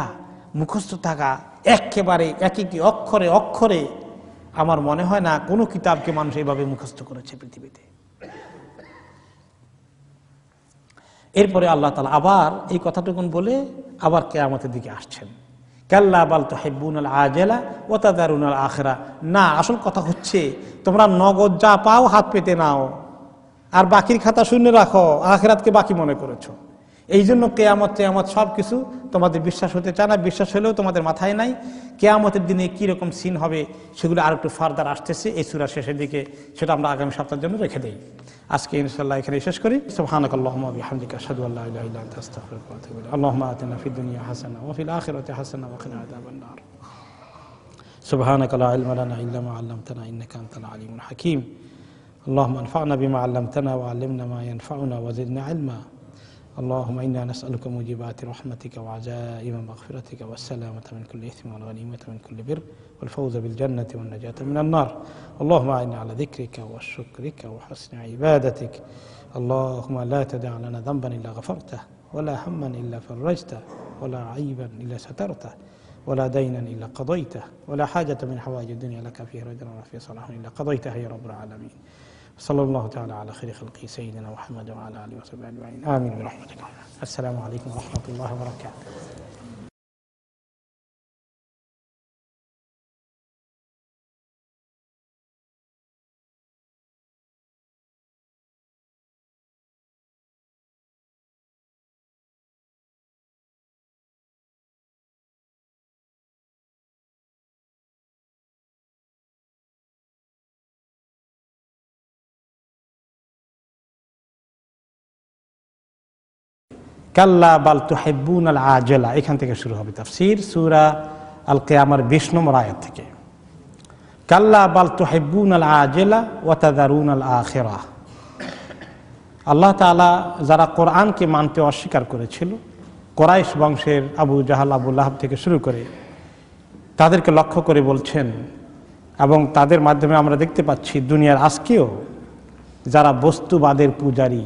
মুখস্থ থাকা একেবারে এক একটি অক্ষরে অক্ষরে, আমার মনে হয় না কোনো কিতাবকে মানুষ এইভাবে মুখস্থ করেছে পৃথিবীতে। এরপরে আল্লাহ তাআলা আবার এই কথাটুকুন বলে আবার কিয়ামতের দিকে আসছেন। কাল্লা বাল তুহিব্বুনাল আজালা ওয়া তাযারুনাল আখিরা, না, আসল কথা হচ্ছে তোমরা নগদ যা পাও হাত পেতে নাও, আর বাকির খাতা শূন্য রাখো, আখিরাতকে বাকি মনে করেছো। এই জন্য কিয়ামত সব কিছু তোমাদের বিশ্বাস হতে চায় না, বিশ্বাস হলেও তোমাদের মাথায় নাই। কিয়ামতের দিনে কীরকম সিন হবে সেগুলো আর একটু ফার্দার আসতেছে এই সূরার শেষের দিকে, সেটা আমরা আগামী সপ্তাহের জন্য রেখে দেই। আজকে ইনশাআল্লাহ এখানে শেষ করি। সুবহানাকাল্লাহুম্মা ওয়া বিহামদিকা আশহাদু আল্লা ইলাহা ইল্লা আনতা আস্তাগফিরুকা ওয়া আতুবু ইলাইক। আল্লাহুম্মা আতিনা ফিদ দুনিয়া হাসানা ওয়া ফিল আখিরাতি হাসানা ওয়া কিনা আযাবান নার। সুবহানাকা লা ইলমা লানা ইল্লা মা 'আল্লামতানা ইন্নাকা আনতাল আলিমুল হাকীম। اللهم انفعنا بما علمتنا وعلمنا ما ينفعنا وزدنا علما. اللهم إنا نسألك موجبات رحمتك وعزائم مغفرتك والسلامة من كل إثم والغنيمة من كل بر والفوز بالجنة والنجاة من النار. اللهم أعنا على ذكرك وشكرك وحسن عبادتك. اللهم لا تدع لنا ذنبا إلا غفرته ولا هما إلا فرجته ولا عيبا إلا سترته ولا دينا إلا قضيته ولا حاجة من حوائج الدنيا لك فيها رضا ولا فيها صلاح إلا قضيتها يا رب العالمين. صلى الله تعالى على خير خلقه سيدنا محمد وعلى آله وصحبه أجمعين. آمين برحمتك. السلام عليكم ورحمة الله وبركاته. কাল্লা বাল তুহিব্বুনাল আজালা, এখান থেকে শুরু হবে তাফসীর সূরা আল কিয়ামার 20 নম্বর আয়াত থেকে। কাল্লা বাল তুহিব্বুনাল আজালা ওয়া তাযারুনাল আখিরাহ। আল্লাহ তাআলা যারা কোরআনকে মানতে অস্বীকার করেছিল, কুরাইশ বংশের আবু জাহাল, আবু লাহাব থেকে শুরু করে তাদেরকে লক্ষ্য করে বলছেন, এবং তাদের মাধ্যমে আমরা দেখতে পাচ্ছি দুনিয়ার আজকেও যারা বস্তুবাদের পূজারী,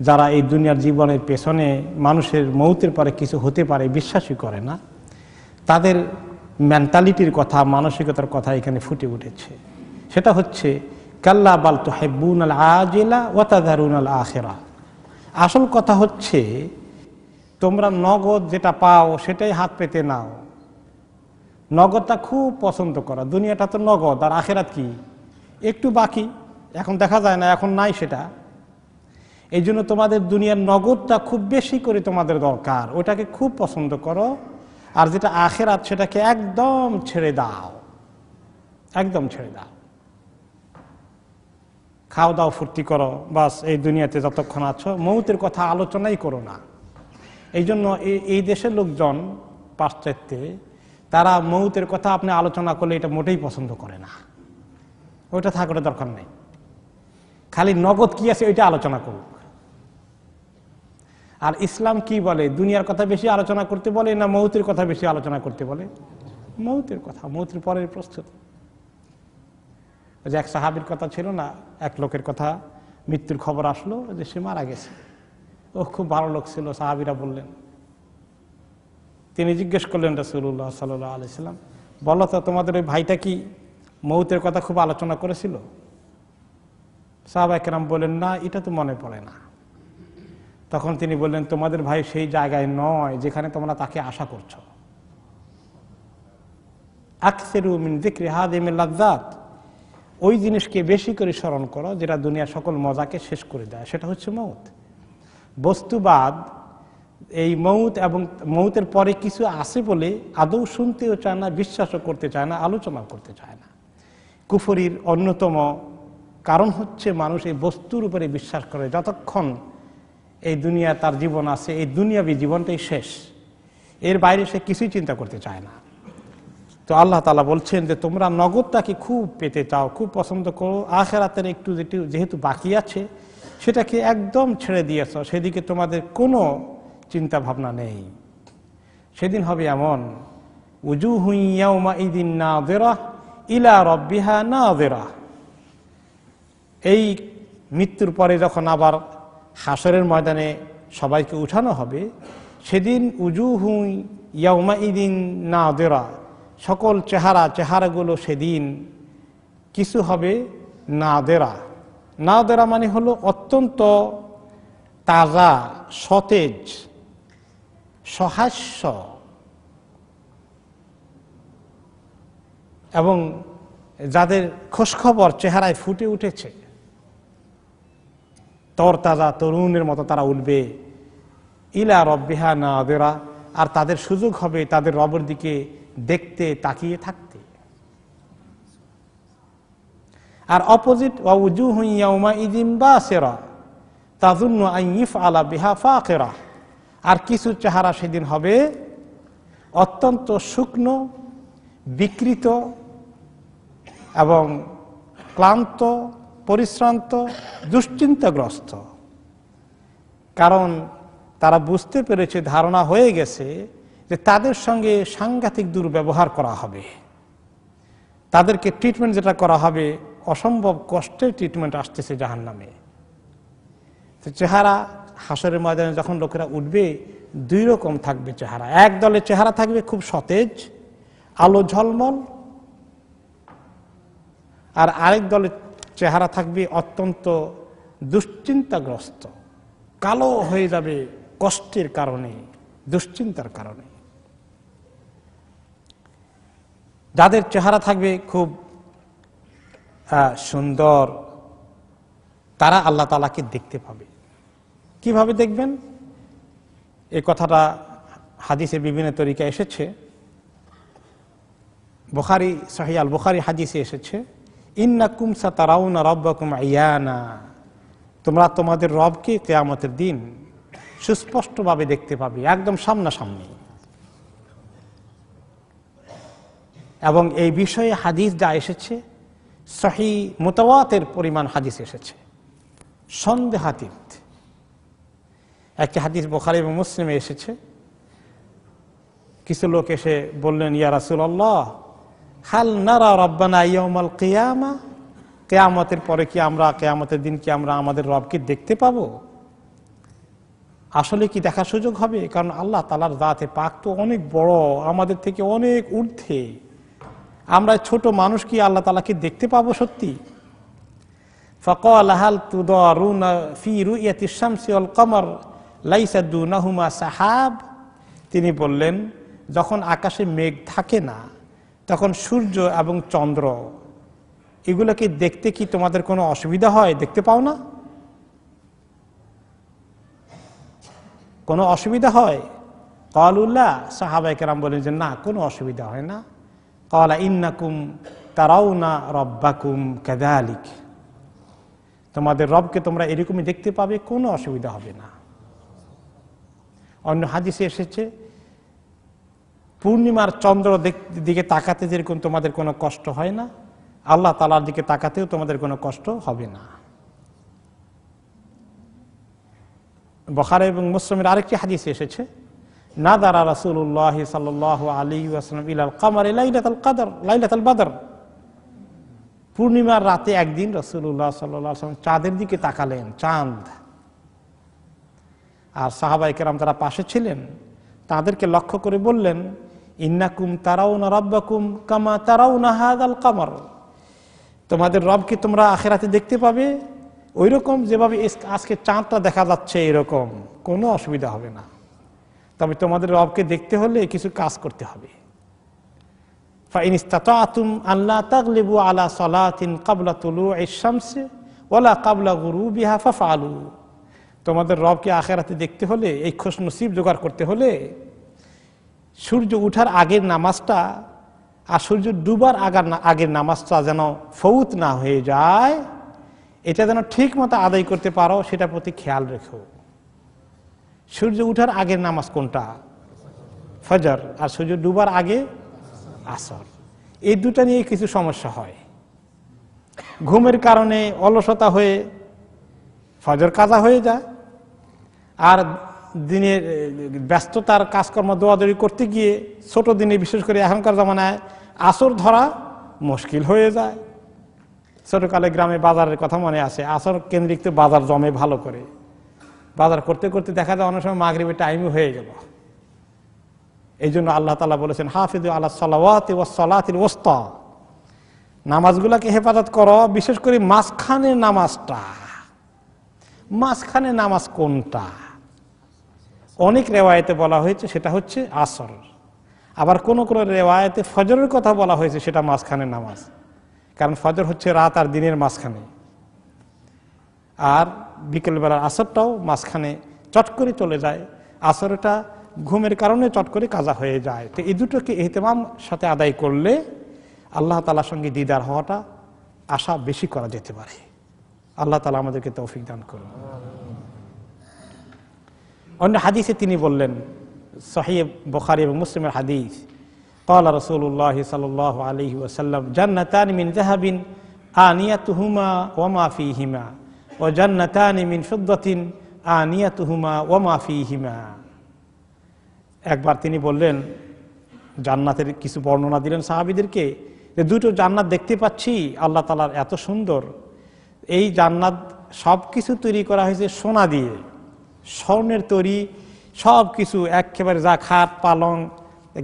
যারা এই দুনিয়ার জীবনের পেছনে মানুষের মৌতের পরে কিছু হতে পারে বিশ্বাসই করে না, তাদের মেন্টালিটির কথা, মানসিকতার কথা এখানে ফুটে উঠেছে। সেটা হচ্ছে কাল্লা বাল তুহিব্বুনাল আজিলা ওয়া তাযারুনাল আখিরাহ। আসল কথা হচ্ছে তোমরা নগদ যেটা পাও সেটাই হাত পেতে নাও, নগদটা খুব পছন্দ করো। দুনিয়াটা তো নগদ, আর আখিরাত কি একটু বাকি, এখন দেখা যায় না, এখন নাই সেটা। এই জন্য তোমাদের দুনিয়ার নগদটা খুব বেশি করে তোমাদের দরকার, ওটাকে খুব পছন্দ করো। আর যেটা আখিরাত সেটাকে একদম ছেড়ে দাও, একদম ছেড়ে দাও। খাও দাও, ফুর্তি করো, বাস এই দুনিয়াতে যতক্ষণ আছো, মৌতের কথা আলোচনাই করো না। এই জন্য এই দেশের লোকজন পাশ্চাত্যে, তারা মৌতের কথা আপনি আলোচনা করলে এটা মোটেই পছন্দ করে না, ওইটা থাকার দরকার নেই, খালি নগদ কি আছে ওইটা আলোচনা করুক। আর ইসলাম কি বলে, দুনিয়ার কথা বেশি আলোচনা করতে বলে না মৌতের কথা বেশি আলোচনা করতে বলে? মৌতের কথা, মৌতের পরের প্রস্তুতি। যে এক সাহাবীর কথা ছিল না, এক লোকের কথা, মৃত্যুর খবর আসলো যে সে মারা গেছে, ও খুব ভালো লোক ছিল, সাহাবীরা বললেন। তিনি জিজ্ঞেস করলেন রাসূলুল্লাহ সাল্লাল্লাহু আলাইহি সাল্লাম, বলো তো তোমাদের ওই ভাইটা কি মৌতের কথা খুব আলোচনা করেছিল? সাহাবায়ে কেরাম বললেন, না এটা তো মনে পড়ে না। তখন তিনি বললেন, তোমাদের ভাই সেই জায়গায় নয় যেখানে তোমরা তাকে আশা করছো। আকসিরু মিন যিকরি হাদিমিল লাযযাত, ওই জিনিসকে বেশি করে স্মরণ করো যেটা দুনিয়ার সকল মজাকে শেষ করে দেয়, সেটা হচ্ছে মৌত। বস্তুবাদ এই মৌত এবং মৌতের পরে কিছু আছে বলে আদৌ শুনতেও চায় না, বিশ্বাসও করতে চায় না, আলোচনা করতে চায় না। কুফরির অন্যতম কারণ হচ্ছে মানুষ এই বস্তুর উপরে বিশ্বাস করে, যতক্ষণ এই দুনিয়া তার জীবন আছে, এই দুনিয়াবী জীবনটাই শেষ, এর বাইরে সে কিছুই চিন্তা করতে চায় না। তো আল্লাহ তাআলা বলছেন যে তোমরা নগদটাকে খুব পেতে চাও, খুব পছন্দ করো, আখিরাতের একটু যেহেতু বাকি আছে সেটাকে একদম ছেড়ে দিয়েছ, সেদিকে তোমাদের কোনো চিন্তা ভাবনা নেই। সেদিন হবে এমন, উজুহু ইয়াউমাইযিন নাযিরা ইলা রাব্বিহা নাযিরা। এই মৃত্যুর পরে যখন আবার হাসরের ময়দানে সবাইকে উঠানো হবে, সেদিন উজুহু ইয়াউমাইযিন নাযিরা, সকল চেহারাগুলো সেদিন কিছু হবে নাযিরা। নাযিরা মানে হলো অত্যন্ত তাজা, সতেজ, সহাস্য এবং যাদের খোঁজখবর চেহারায় ফুটে উঠেছে, তরতাজা তরুণের মতো তারা উঠবে। ইলা রব্বিহা নাযিরা, আর তাদের সুযোগ হবে তাদের রবের দিকে দেখতে, তাকিয়ে থাকতে। আর অপোজিট, ওয়া উজুহু ইয়াউমাইযিন বাসিরা তাযুন্নু আন ইফআলা বিহা ফাকিরা। আর কিছু চেহারা সেদিন হবে অত্যন্ত শুকনো, বিকৃত এবং ক্লান্ত, পরিশ্রান্ত, দুশ্চিন্তাগ্রস্ত। কারণ তারা বুঝতে পেরেছে, ধারণা হয়ে গেছে যে তাদের সঙ্গে সাংঘাতিক দুর্ব্যবহার করা হবে, তাদেরকে ট্রিটমেন্ট যেটা করা হবে অসম্ভব কষ্টের ট্রিটমেন্ট আসতেছে জাহান্নামে। তো চেহারা হাসরের ময়দানে যখন লোকেরা উঠবে, দুই রকম থাকবে চেহারা। এক দলের চেহারা থাকবে খুব সতেজ, আলো ঝলমল, আর আরেক দলের চেহারা থাকবে অত্যন্ত দুশ্চিন্তাগ্রস্ত, কালো হয়ে যাবে কষ্টের কারণে, দুশ্চিন্তার কারণে। যাদের চেহারা থাকবে খুব সুন্দর, তারা আল্লাহ তাআলাকে দেখতে পাবে। কিভাবে দেখবেন? এই কথাটা হাদিসে বিভিন্ন তরিকা এসেছে। বুখারী, সহিহ আল বুখারী হাদিসে এসেছে, ইন্নাকুম সাতারাউনা রাব্বাকুম আয়ানা, তোমরা তোমাদের রবকে কিয়ামতের দিন সুস্পষ্টভাবে দেখতে পাবে, একদম সামনাসামনি। এবং এই বিষয়ে হাদিস যা এসেছে, সহিহ মুতাওয়াতির পরিমাণ হাদিস এসেছে, সন্দেহাতীত। একটি হাদিস বুখারী এবং মুসলিমে এসেছে, কিছু লোক এসে বললেন, ইয়া রাসূলুল্লাহ, হাল নারা রাব্বানা ইয়াউমাল কিয়ামা, কিয়ামতের পরে কি আমরা, কিয়ামতের দিন কি আমরা আমাদের রবকে দেখতে পাবো? আসলে কি দেখার সুযোগ হবে? কারণ আল্লাহ তাআলার জাতে পাক তো অনেক বড়, আমাদের থেকে অনেক ঊর্ধ্বে। আমরা ছোট মানুষ কি আল্লাহ তাআলাকে দেখতে পাবো সত্যি? ফাকালা হাল তুদারুনা ফি রুয়াতিশ শামসি ওয়াল কমর লাইসা দুনাহুমা সাহাব। তিনি বললেন, যখন আকাশে মেঘ থাকে না, তখন সূর্য এবং চন্দ্র এগুলোকে দেখতে কি তোমাদের কোনো অসুবিধা হয়? দেখতে পাও না? কোনো অসুবিধা হয়? ক্বালুল্লাহ, সাহাবায়ে কেরাম বলেন যে না, কোনো অসুবিধা হয় না। ক্বালা ইন্নাকুম তারাউনা রাব্বাকুম কাযালিক, তোমাদের রবকে তোমরা এরকমই দেখতে পাবে, কোনো অসুবিধা হবে না। অন্য হাদিসে এসেছে, পূর্ণিমার চন্দ্র দিকে তাকাতে যেরকম তোমাদের কোনো কষ্ট হয় না, আল্লাহ তাআলার দিকে তাকাতেও তোমাদের কোনো কষ্ট হবে না। বুখারী এবং মুসলিমের আরেকটি হাদিসে এসেছে, নাদারা রাসূলুল্লাহ সাল্লাল্লাহু আলাইহি ওয়াসাল্লাম ইলাল কামারি লাইলাতুল বদর। পূর্ণিমার রাতে একদিন রাসূলুল্লাহ সাল্লাল্লাহু আলাইহি ওয়াসাল্লাম চাঁদের দিকে তাকালেন, চাঁদ। আর সাহাবায়ে কেরাম তারা পাশে ছিলেন, তাদেরকে লক্ষ্য করে বললেন, ইন্নাকুম তারাউনা রাব্বাকুম কামা তারাউনা হাযাল কামার। তোমাদের রবকে তোমরা আখিরাতে দেখতে পাবে ওইরকম যেভাবে আজকে চাঁদটা দেখা যাচ্ছে, এরকম কোনো অসুবিধা হবে না। তবে তোমাদের রবকে দেখতে হলে কিছু কাজ করতে হবে। ফাইন ইসতাতাতুম আল্লা তাগলিবু আলা সালাতিন ক্বাবলা তুলুইশ শামসি ওয়ালা ক্বাবলা গুরুবিহা ফাফআলু। তোমাদের রবকে আখিরাতে দেখতে হলে, এই খুশনসিব জোগাড় করতে হলে, সূর্য উঠার আগের নামাজটা আর সূর্য ডুবার আগের নামাজটা যেন ফৌত না হয়ে যায়, এটা যেন ঠিক মতো আদায় করতে পারো, সেটার প্রতি খেয়াল রেখো। সূর্য উঠার আগের নামাজ কোনটা? ফজর। আর সূর্য ডুবার আগে আসর। এই দুটা নিয়ে কিছু সমস্যা হয়। ঘুমের কারণে অলসতা হয়ে ফজর কাজা হয়ে যায়, আর দিনের ব্যস্ততার কাজকর্ম দৌড়াদৌড়ি করতে গিয়ে ছোট দিনে, বিশেষ করে এখনকার জামানায়, আসর ধরা মুশকিল হয়ে যায়। ছোটকালে গ্রামে বাজারের কথা মনে আছে, আসর কেন্দ্রিক তো বাজার জমে ভালো করে। বাজার করতে করতে দেখা যায় অনেক সময় মাগরিবের টাইমও হয়ে গেল। এই জন্য আল্লাহ তাআলা বলেছেন, হাফিজু আলা সালাওয়াতি ওয়াস সালাতিল ওয়াসতা, নামাজগুলোকে হেফাজত করো, বিশেষ করে মাঝখানের নামাজটা। মাঝখানে নামাজ কোনটা? অনেক রেওয়ায়েতে বলা হয়েছে সেটা হচ্ছে আসর, আবার কোন কোন রেওয়ায়েতে ফজরের কথা বলা হয়েছে সেটা মাঝখানের নামাজ। কারণ ফজর হচ্ছে রাত আর দিনের মাঝখানে, আর বিকেলবেলার আসরটাও মাঝখানে চট করে চলে যায়। আসরটা ঘুমের কারণে চট করে কাজা হয়ে যায়। তো এই দুটোকে ইহতিমাম সাথে আদায় করলে আল্লাহ তাআলার সঙ্গে দিদার হওয়াটা আশা বেশি করা যেতে পারে। আল্লাহ তাআলা আমাদেরকে তৌফিক দান করুন। অন্য হাদিসে তিনি বললেন, সহিহ বুখারী এবং মুসলিমের হাদিস, ক্বালা রাসূলুল্লাহ সাল্লাল্লাহু আলাইহি ওয়াসাল্লাম, জান্নাতানি মিন যাহাবিন আনিয়াতুহুমা ওয়া মা ফীহিমা ওয়া জান্নাতানি মিন ফিদ্দাতিন আনিয়াতুহুমা ওয়া মা ফীহিমা। একবার তিনি বললেন, জান্নাতের কিছু বর্ণনা দিলেন সাহাবীদেরকে, যে দুটো জান্নাত দেখতে পাচ্ছি আল্লাহ তাআলার এত সুন্দর। এই জান্নাত সব কিছু তৈরি করা হয়েছে সোনা দিয়ে, স্বর্ণের তৈরি সব কিছু, একেবারে যা খাট পালং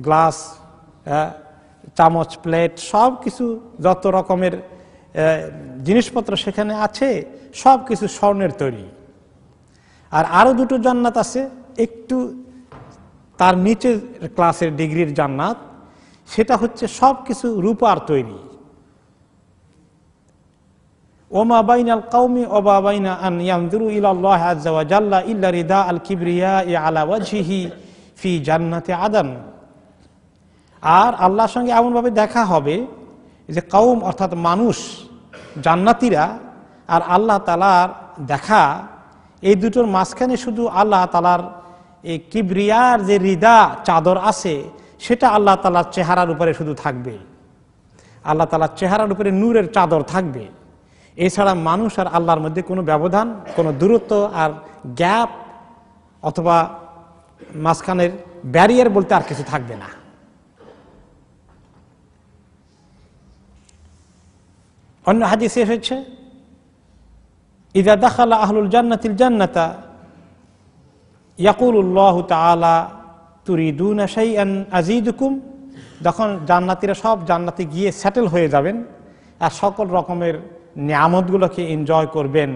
গ্লাস চামচ প্লেট সব কিছু, যত রকমের জিনিসপত্র সেখানে আছে সব কিছু স্বর্ণের তৈরি। আর আরো দুটো জান্নাত আছে একটু তার নিচে ক্লাসের ডিগ্রির জান্নাত, সেটা হচ্ছে সব কিছু রূপার তৈরি। ওমা বাইনাল কওমি ওয়া বাইনা আন ইয়ানজুরু ইলাল্লাহ আযজা ওয়া জাল্লা ইল্লা রিদা আল কিবরিয়া আলা ওয়াজহিহি ফি জান্নাতি আদন। আর আল্লাহর সঙ্গে এমনভাবে দেখা হবে যে কওম অর্থাৎ মানুষ, জান্নাতীরা আর আল্লাহ তাআলার দেখা, এই দুটোর মাঝখানে শুধু আল্লাহ তাআলার এই কিবরিয়ার যে রিদা চাদর আছে সেটা আল্লাহ তাআলার চেহারার উপরে শুধু থাকবে। আল্লাহ তাআলার চেহারার উপরে নূরের চাদর থাকবে। এছাড়া মানুষ আর আল্লাহর মধ্যে কোনো ব্যবধান, কোনো দূরত্ব আর গ্যাপ অথবা মাঝখানের ব্যারিয়ার বলতে আর কিছু থাকবে না। অন্য হাদিসে এসেছে, ইযা দাখালা আহলুল জান্নাতিল জান্নাতা ইয়াকুলুল্লাহু তাআলা তুরিদুনা শাইআন আযীদুকুম। যখন জান্নাতীরা সব জান্নাতে গিয়ে সেটেল হয়ে যাবেন আর সকল রকমের নিয়ামতগুলোকে এনজয় করবেন,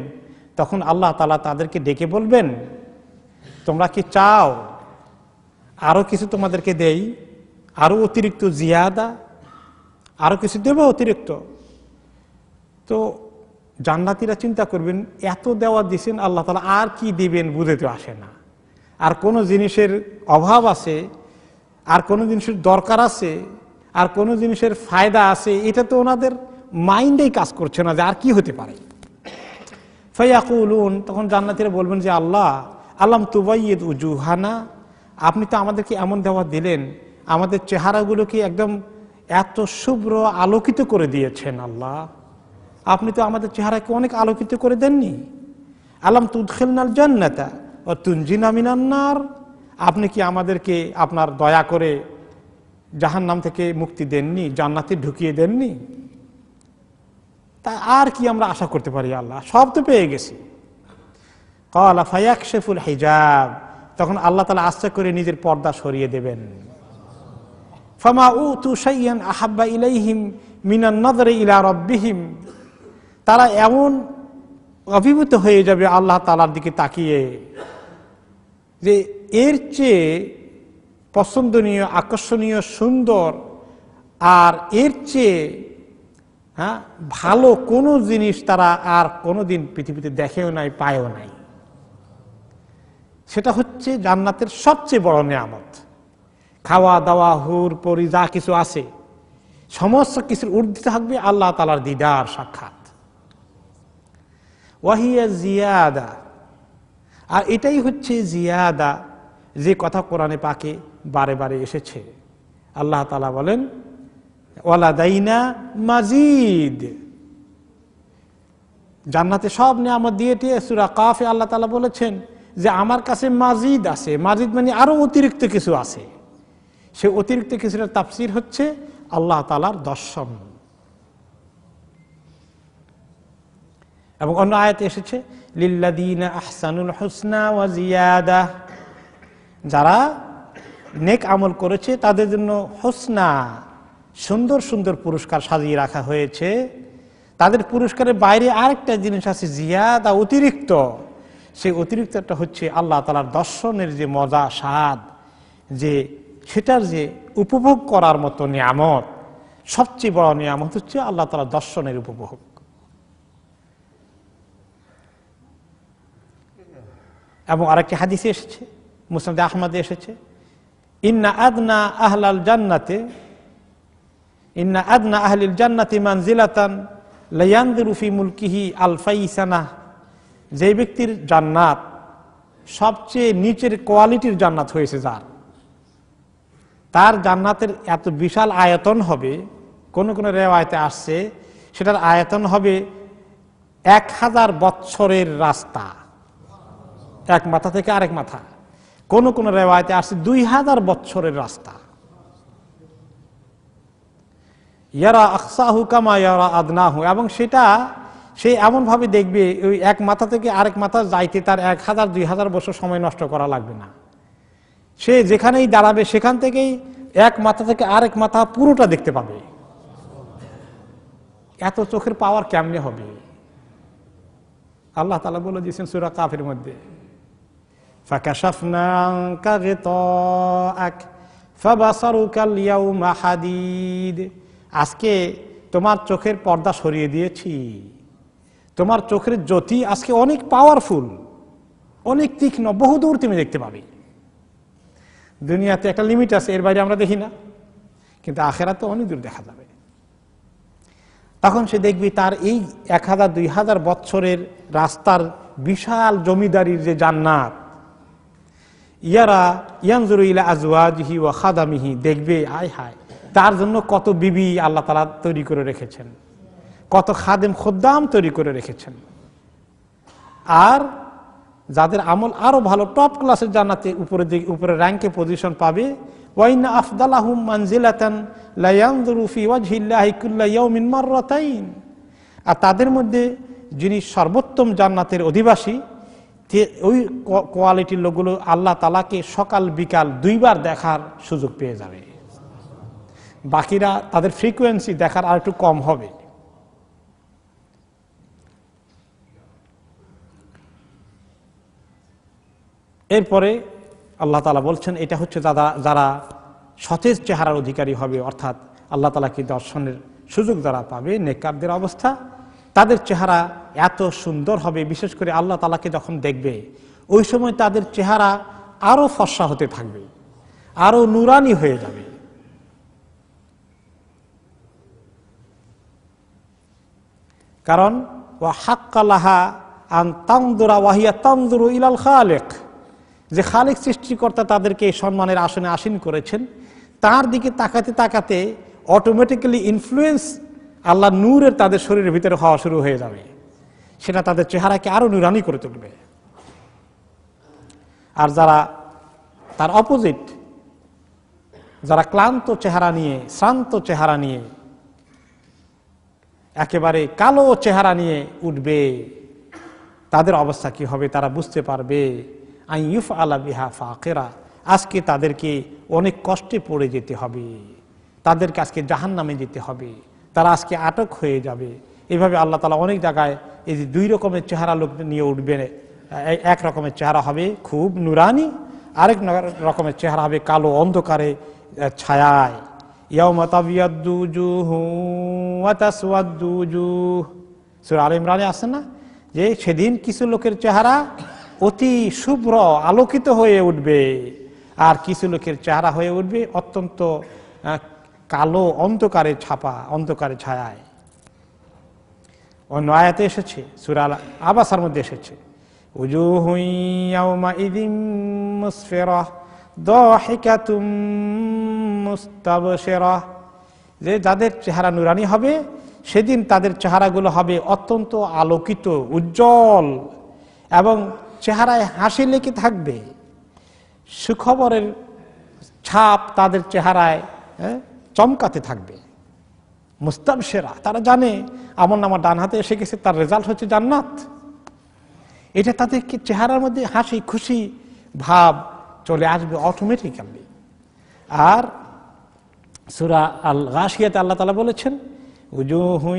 তখন আল্লাহ তাআলা তাদেরকে ডেকে বলবেন, তোমরা কি চাও আরো কিছু তোমাদেরকে দেই, আরো অতিরিক্ত জিয়াদা, আরো কিছু দেব অতিরিক্ত? তো জান্নাতীরা চিন্তা করবেন, এত দেওয়া দিয়েছেন আল্লাহ তাআলা, আর কি দিবেন বুঝতে আসে না। আর কোনো জিনিসের অভাব আছে, আর কোনো জিনিসের দরকার আছে, আর কোনো জিনিসের ফায়দা আছে, এটা তো ওনাদের মাইন্ডেই কাজ করছে না যে আর কি হতে পারে। ফায়াকুলুন, তখন জান্নাতীরা বলবেন যে আল্লাহ আলাম তুবাইয়িদ উজুহানা, আপনি তো আমাদেরকে এমন দেওয়া দিলেন আমাদের চেহারাগুলোকে একদম এত শুভ্র আলোকিত করে দিয়েছেন আল্লাহ। আপনি তো আমাদের চেহারাকে অনেক আলোকিত করে দেননি। আলাম তুদখিলনাল জান্নাতা ওয়া তুনজিনা মিনান নার, আপনি কি আমাদেরকে আপনার দয়া করে জাহান্নাম থেকে মুক্তি দেননি, জান্নাতে ঢুকিয়ে দেননি? তা আর কি আমরা আশা করতে পারি আল্লাহ, সব তো পেয়ে গেছি। ক্বালা ফায়াকশিফুল হিজাব, তখন আল্লাহ তাআলা আস্তে করে নিজের পর্দা সরিয়ে দেবেন। ফামা উতু শাইয়ান আহাব্বা ইলাইহিম মিনান নাযরি ইলা রাব্বিহিম, তারা এমন অভিভূত হয়ে যাবে আল্লাহ তাআলার দিকে তাকিয়ে যে এর চেয়ে পছন্দনীয়, আকর্ষণীয়, সুন্দর আর এর চেয়ে ভালো কোনো জিনিস তারা আর কোনোদিন পৃথিবীতে দেখেও নাই, পায়ও নাই। সেটা হচ্ছে জান্নাতের সবচেয়ে বড় নিয়ামত। খাওয়া দাওয়া, হুর পরি যা কিছু আছে সমস্ত কিছুর ঊর্ধ্বে থাকবে আল্লাহ তাআলার দিদার, সাক্ষাৎ। ওয়াহিয়া জিয়াদা, আর এটাই হচ্ছে জিয়াদা, যে কথা কোরআনে পাকে বারে বারে এসেছে। আল্লাহ তাআলা বলেন ওয়ালাদাইনা মাজিদ, জান্নাতে সব নিয়ামত দিয়ে সূরা কাফে আল্লাহ তাআলা বলেছেন যে আমার কাছে মাজিদ আছে। মাজিদ মানে আরো অতিরিক্ত কিছু আছে। সে অতিরিক্ত কিছুটার তাফসীর হচ্ছে আল্লাহ তাআলার দর্শন। এবং অন্য আয়াতে এসেছে লিল্লাযীনা আহসানুল হুসনা ওয়া জিয়াদা, যারা নেক আমল করেছে তাদের জন্য হুসনা, সুন্দর সুন্দর পুরস্কার সাজিয়ে রাখা হয়েছে। তাদের পুরস্কারের বাইরে আরেকটা জিনিস আছে জিয়াদা, অতিরিক্ত। সেই অতিরিক্তটা হচ্ছে আল্লাহ তাআলার দর্শনের যে মজা, স্বাদ, যে সেটার যে উপভোগ করার মতো নিয়ামত, সবচেয়ে বড় নিয়ামত হচ্ছে আল্লাহ তাআলার দর্শনের উপভোগ। এবং আরেকটি হাদিসে এসেছে, মুসনাদে আহমদে এসেছে, ইন্না আদনা আহলিল জান্নাতি মানজিলাতান লা ইয়ানযুরু ফি মুলকিহি আলফাই সানাহ, যে ব্যক্তির জান্নাত সবচেয়ে নিচের কোয়ালিটির জান্নাত হয়েছে, যার তার জান্নাতের এত বিশাল আয়তন হবে, কোন কোন রিওয়ায়াতে আসছে সেটার আয়তন হবে 1000 বৎসরের রাস্তা, এক মাথা থেকে আরেক মাথা। কোন কোন রিওয়ায়াতে আসছে 2000 বৎসরের রাস্তা। ইয়ারা আকসাহু কামা ইয়ারা আদনাহু, এবং সেটা সে এমন ভাবে দেখবে ওই এক মাথা থেকে আরেক মাথা যাইতে তার 1000-2000 বছর সময় নষ্ট করা লাগবে না। সে যেখানেই দাঁড়াবে সেখান থেকেই এক মাথা থেকে আরেক মাথা পুরোটা দেখতে পাবে। এত চোখের পাওয়ার কেমনে হবে? আল্লাহ তাআলা বলে দিয়েছেন সূরা কাফের মধ্যে, ফাকাশাফনা আনকা গিতাআক ফাবাসারুকাল ইয়াউমা হাদীদ, আজকে তোমার চোখের পর্দা সরিয়ে দিয়েছি, তোমার চোখের জ্যোতি আজকে অনেক পাওয়ারফুল, অনেক তীক্ষ্ণ, বহুদূর তুমি দেখতে পাবে। দুনিয়াতে একটা লিমিট আছে, এর বাইরে আমরা দেখি না, কিন্তু আখিরাতে অনেক দূর দেখা যাবে। তখন সে দেখবি তার এই 1000-2000 বৎসরের রাস্তার বিশাল জমিদারির যে জান্নাত, ইয়ারা ইয়ানজুরু ইলা আজওয়াজিহি ওয়া খাদামিহি, দেখবে আয় হায় তার জন্য কত বিবি আল্লাহ তাআলা তৈরি করে রেখেছেন, কত খাদেম খোদ্দাম তৈরি করে রেখেছেন। আর যাদের আমল আরো ভালো, টপ ক্লাসের জান্নাতে উপরে র্যাঙ্কে পজিশন পাবে, ওয়াইনা আফদালাহুম মানজিলাতান লা ইয়ানজুরু ফি ওয়াজহিল্লাহি কুল্লা ইয়াউমিন মাররাতাইন, আর তাদের মধ্যে যিনি সর্বোত্তম জান্নাতের অধিবাসী, ওই কোয়ালিটির লোকগুলো আল্লাহ তাআলাকে সকাল বিকাল 2 বার দেখার সুযোগ পেয়ে যাবে। বাকিরা তাদের ফ্রিকোয়েন্সি দেখার আর একটু কম হবে। এরপরে আল্লাহ তাআলা বলছেন এটা হচ্ছে যারা সতেজ চেহারার অধিকারী হবে, অর্থাৎ আল্লাহ তাআলাকে দর্শনের সুযোগ যারা পাবে, নেককারদের অবস্থা, তাদের চেহারা এত সুন্দর হবে, বিশেষ করে আল্লাহ তাআলাকে যখন দেখবে ওই সময় তাদের চেহারা আরো ফর্সা হতে থাকবে, আরো নুরানি হয়ে যাবে। কারণ ওয়া হাক্কা লাহা আন তানজুরা ওয়া হিয়া তানজুরু ইলাল খালিক, যে খালিক সৃষ্টিকর্তা তাদেরকে সম্মানের আসনে আসীন করেছেন, তার দিকে তাকাতে তাকাতে অটোমেটিক্যালি ইনফ্লুয়েন্স আল্লাহ নূরের তাদের শরীরের ভিতরে হওয়া শুরু হয়ে যাবে, সেটা তাদের চেহারাকে আরো নুরানি করে তুলবে। আর যারা তার অপোজিট, যারা ক্লান্ত চেহারা নিয়ে, শ্রান্ত চেহারা নিয়ে, একেবারে কালো চেহারা নিয়ে উঠবে, তাদের অবস্থা কি হবে তারা বুঝতে পারবে। আইয়ুফ আলা বিহা ফাকিরা, আজকে তাদেরকে অনেক কষ্টে পড়ে যেতে হবে, তাদেরকে আজকে জাহান্নামে যেতে হবে, তারা আজকে আটক হয়ে যাবে। এইভাবে আল্লাহ তাআলা অনেক জায়গায় এই যে দুই রকমের চেহারা লোক নিয়ে উঠবে। এক রকমের চেহারা হবে খুব নুরানি, আরেক রকমের চেহারা হবে কালো অন্ধকারে ছায়ায়। ইয়াউমা তাবিয়াদ্দু উজুহু ওয়া তাসওয়াদ্দু উজুহ, সূরা আলে ইমরানে আছে না, যে সেদিন কিছু লোকের চেহারা অতি শুভ্র আলোকিত হয়ে উঠবে, আর কিছু লোকের চেহারা হয়ে উঠবে অত্যন্ত কালো অন্ধকারে ছাপা, অন্ধকারে ছায়ায়। অন্য আয়াতে এসেছে, সূরা আবাসার মধ্যে এসেছে, উজুহু ইয়াউমাইযিন মুসফিরাহ দাহিকাতুম মুস্তাবশিরাহ, যে যাদের চেহারা নুরানি হবে সেদিন তাদের চেহারাগুলো হবে অত্যন্ত আলোকিত, উজ্জ্বল, এবং চেহারায় হাসি লেগে থাকবে। সুখবরের ছাপ তাদের চেহারায় চমকাতে থাকবে। মুস্তাবশিরা, তারা জানে আমলনামা ডান হাতে এসে গেছে, তার রেজাল্ট হচ্ছে জান্নাত। এটা তাদেরকে চেহারার মধ্যে হাসি খুশি ভাব চলে আসবে অটোমেটিক্যালি। আর সূরা আল গাশিয়াতে আল্লাহ তাআলা বলেছেন, উজুহু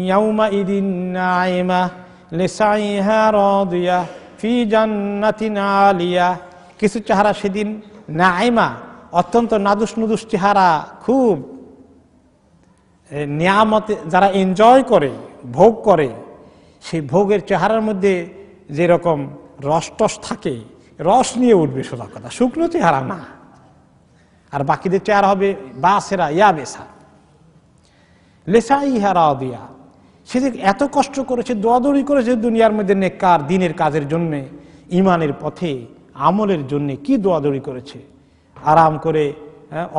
ইয়াউমাইযিন নাঈমা লিসাইহা রাদিয়া ফি জান্নাতিন আলিয়া, কিছু চেহারা সেদিন নাঈমা, অত্যন্ত নাদুস নুদুস চেহারা, খুব নিয়ামতে যারা এনজয় করে, ভোগ করে, সেই ভোগের চেহারার মধ্যে যেরকম রস টস থাকে, রস নিয়ে উঠবে, সোজা কথা, শুকনো চেহারা না। আর বাকিদের চেহারা হবে বাসেরা ইয়াবেসা। লেসাইহা রাদিয়া, সে যে এত কষ্ট করেছে, দৌড়াদৌড়ি করেছে দুনিয়ার মধ্যে নেককার দিনের কাজের জন্যে, ইমানের পথে আমলের জন্যে কি দৌড়াদৌড়ি করেছে। আরাম করে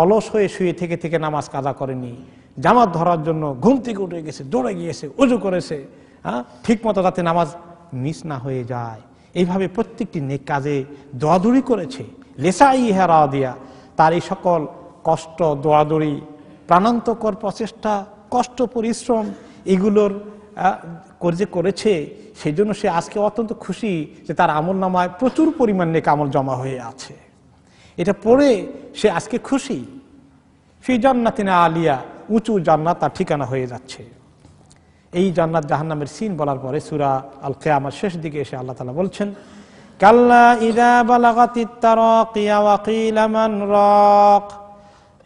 অলস হয়ে শুয়ে থেকে থেকে নামাজ কাজা করেনি, জামাত ধরার জন্য ঘুম থেকে উঠে গেছে, দৌড়ে গিয়েছে, উজু করেছে, ঠিক মতো যাতে নামাজ মিস না হয়ে যায়, এইভাবে প্রত্যেকটি নেক কাজে দৌড়াদৌড়ি করেছে। লেসাইহা রাদিয়া, তার এই সকল কষ্ট, দৌড়াদৌড়ি, প্রাণান্তকর প্রচেষ্টা, কষ্ট পরিশ্রম, এগুলোর যে করেছে, সেই জন্য সে আজকে অত্যন্ত খুশি যে তার আমল নামায় প্রচুর পরিমাণ নেক আমল জমা হয়ে আছে। এটা পড়ে সে আজকে খুশি। ফি জান্নাতিন আলিয়া, উঁচু জান্নাত তার ঠিকানা হয়ে যাচ্ছে। এই জান্নাত জাহান্নামের সিন বলার পরে সূরা আল কিয়ামার শেষ দিকে এসে আল্লাহ তাআলা বলছেন, কাল্লা ইযা বালাগাতিত তারাকিয়া ওয়া কিলা মান রাক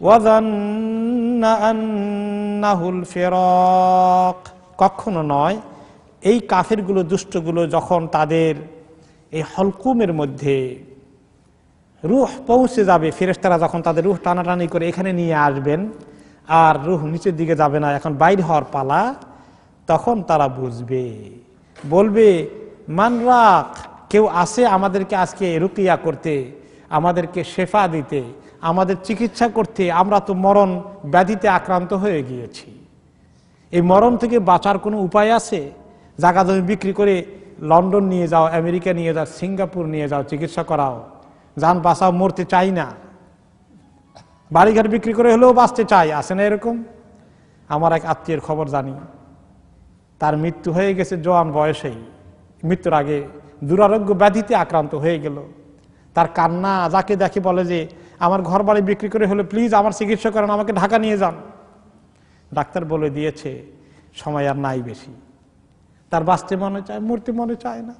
ওয়া যান্না আন্নাহুল ফিরাক, কখনো নয়, এই কাফেরগুলো, দুষ্টগুলো যখন তাদের এই হলকুমের মধ্যে রূহ পৌঁছে যাবে, ফেরেশতারা যখন তাদের রূহ টানাটানি করে এখানে নিয়ে আসবেন, আর রূহ নিচের দিকে যাবে না, এখন বাইর হওয়ার পালা, তখন তারা বুঝবে, বলবে মান রাক, কেউ আসে আমাদেরকে আজকে রুকিয়া করতে, আমাদেরকে শেফা দিতে, আমাদের চিকিৎসা করতে, আমরা তো মরণ ব্যাধিতে আক্রান্ত হয়ে গিয়েছি। এই মরণ থেকে বাঁচার কোনো উপায় আছে? জায়গা জমি বিক্রি করে লন্ডন নিয়ে যাও, আমেরিকা নিয়ে যাও, সিঙ্গাপুর নিয়ে যাও, চিকিৎসা করাও, যান বাঁচাও, মরতে চাই না, বাড়িঘর বিক্রি করে হলেও বাঁচতে চাই, আসে না এরকম? আমার এক আত্মীয়ের খবর জানি, তার মৃত্যু হয়ে গেছে জওয়ান বয়সেই, মৃত্যুর আগে দুরারোগ্য ব্যাধিতে আক্রান্ত হয়ে গেল। তার কান্না, যাকে দেখে বলে যে আমার ঘর বাড়ি বিক্রি করে হলে প্লিজ আমার চিকিৎসা করেন, আমাকে ঢাকা নিয়ে যান। ডাক্তার বলে দিয়েছে সময় আর নাই বেশি, তার বাঁচতে মনে চায়, মরতে মনে চায় না।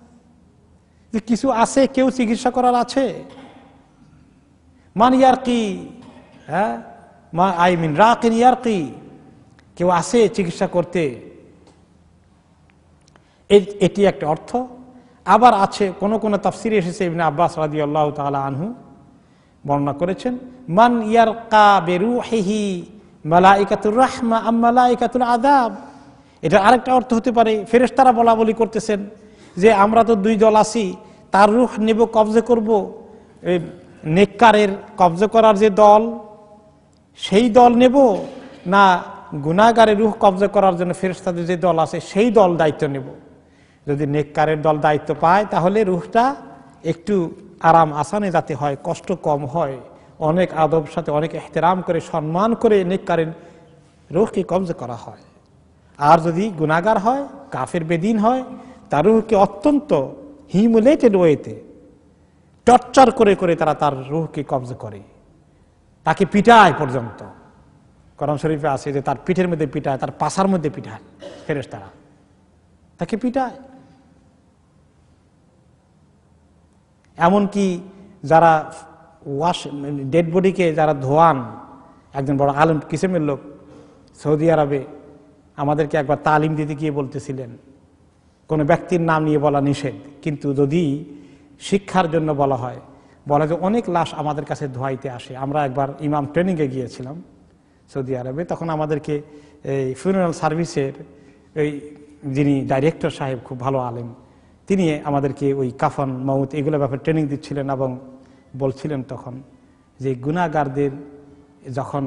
যে কিছু আছে, কেউ চিকিৎসা করার আছে? মান ইয়ারকি, হ্যাঁ, আই মিন রাকিন ইয়ারকি, কেউ আছে চিকিৎসা করতে? এটি একটা অর্থ। আবার আছে কোন কোন তাফসিরে এসেছে, ইবনে আব্বাস রাদিয়াল্লাহু তাআলা আনহু বর্ণনা করেছেন, মান ইয়ারকা বিরূহিহি মালাইকাতুর রাহমা আম মালাইকাতুল আযাব। এটা আরেকটা অর্থ হতে পারে, ফেরেশতারা বলা বলি করতেছেন যে আমরা তো দুই দল আছি, তার রূহ নেব, কবজা করব, নেককারের কবজা করার যে দল, সেই দল নেব, না গুনাহগারের রূহ কবজা করার জন্য ফেরেশতাদের যে দল আছে সেই দল দায়িত্ব নেব? যদি নেককারের দল দায়িত্ব পায় তাহলে রূহটা একটু আরাম আসানে যাতে হয়, কষ্ট কম হয়, অনেক আদব সাথে অনেক এহতেরাম করে সম্মান করে নেককারের রূহকে কবজা করা হয়। আর যদি গুনাহগার হয়, কাফের বেদিন হয়, তার রূহকে অত্যন্ত হিউমিলেটেড ওয়েতে টর্চার করে করে তারা তার রূহকে কবজা করে, তাকে পিটায় পর্যন্ত। কোরআন শরীফে আছে যে তার পিঠের মধ্যে পিটায়, তার পাছার মধ্যে পিটায় ফেরেশতারা, তাকে পিটায়। এমনকি যারা ডেড বডিকে যারা ধোয়ান, একজন বড় আলেম কিসেমের লোক সৌদি আরবে আমাদেরকে একবার তালিম দিতে গিয়ে বলতেছিলেন, কোনো ব্যক্তির নাম নিয়ে বলা নিষেধ, কিন্তু যদি শিক্ষার জন্য বলা হয়, বলা যে অনেক লাশ আমাদের কাছে ধোয়াইতে আসে। আমরা একবার ইমাম ট্রেনিংয়ে গিয়েছিলাম সৌদি আরবে, তখন আমাদেরকে এই ফিউনারাল সার্ভিসের ওই যিনি ডাইরেক্টর সাহেব, খুব ভালো আলেম, তিনি আমাদেরকে ওই কাফন মাউত এগুলো ব্যাপারে ট্রেনিং দিচ্ছিলেন এবং বলছিলেন তখন যে গুনাহগারদের যখন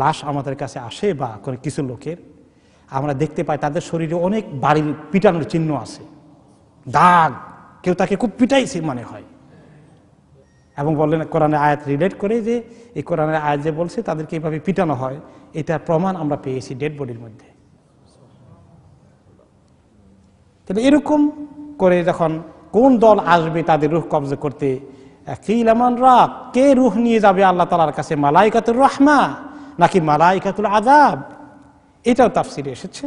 লাশ আমাদের কাছে আসে বা কোনো কিছু লোকের, আমরা দেখতে পাই তাদের শরীরে অনেক বাড়ির পিটানোর চিহ্ন আছে, দাগ, কেউ তাকে খুব পিটাইছে মনে হয়। এবং বললেন কোরআনের আয়াত রিলেট করে যে এই কোরআনের আয়াত যে বলছে তাদেরকে এইভাবে পিটানো হয়, এটার প্রমাণ আমরা পেয়েছি ডেড বডির মধ্যে। তাহলে এরকম করে যখন কোন দল আসবে তাদের রূহ কবজা করতে, কিলামান রাক, কে রূহ নিয়ে যাবে আল্লাহ তাআলার কাছে, মালাইকাতুর রাহমা নাকি মালাইকাতুল আযাব, এটাও তাফসিরে এসেছে।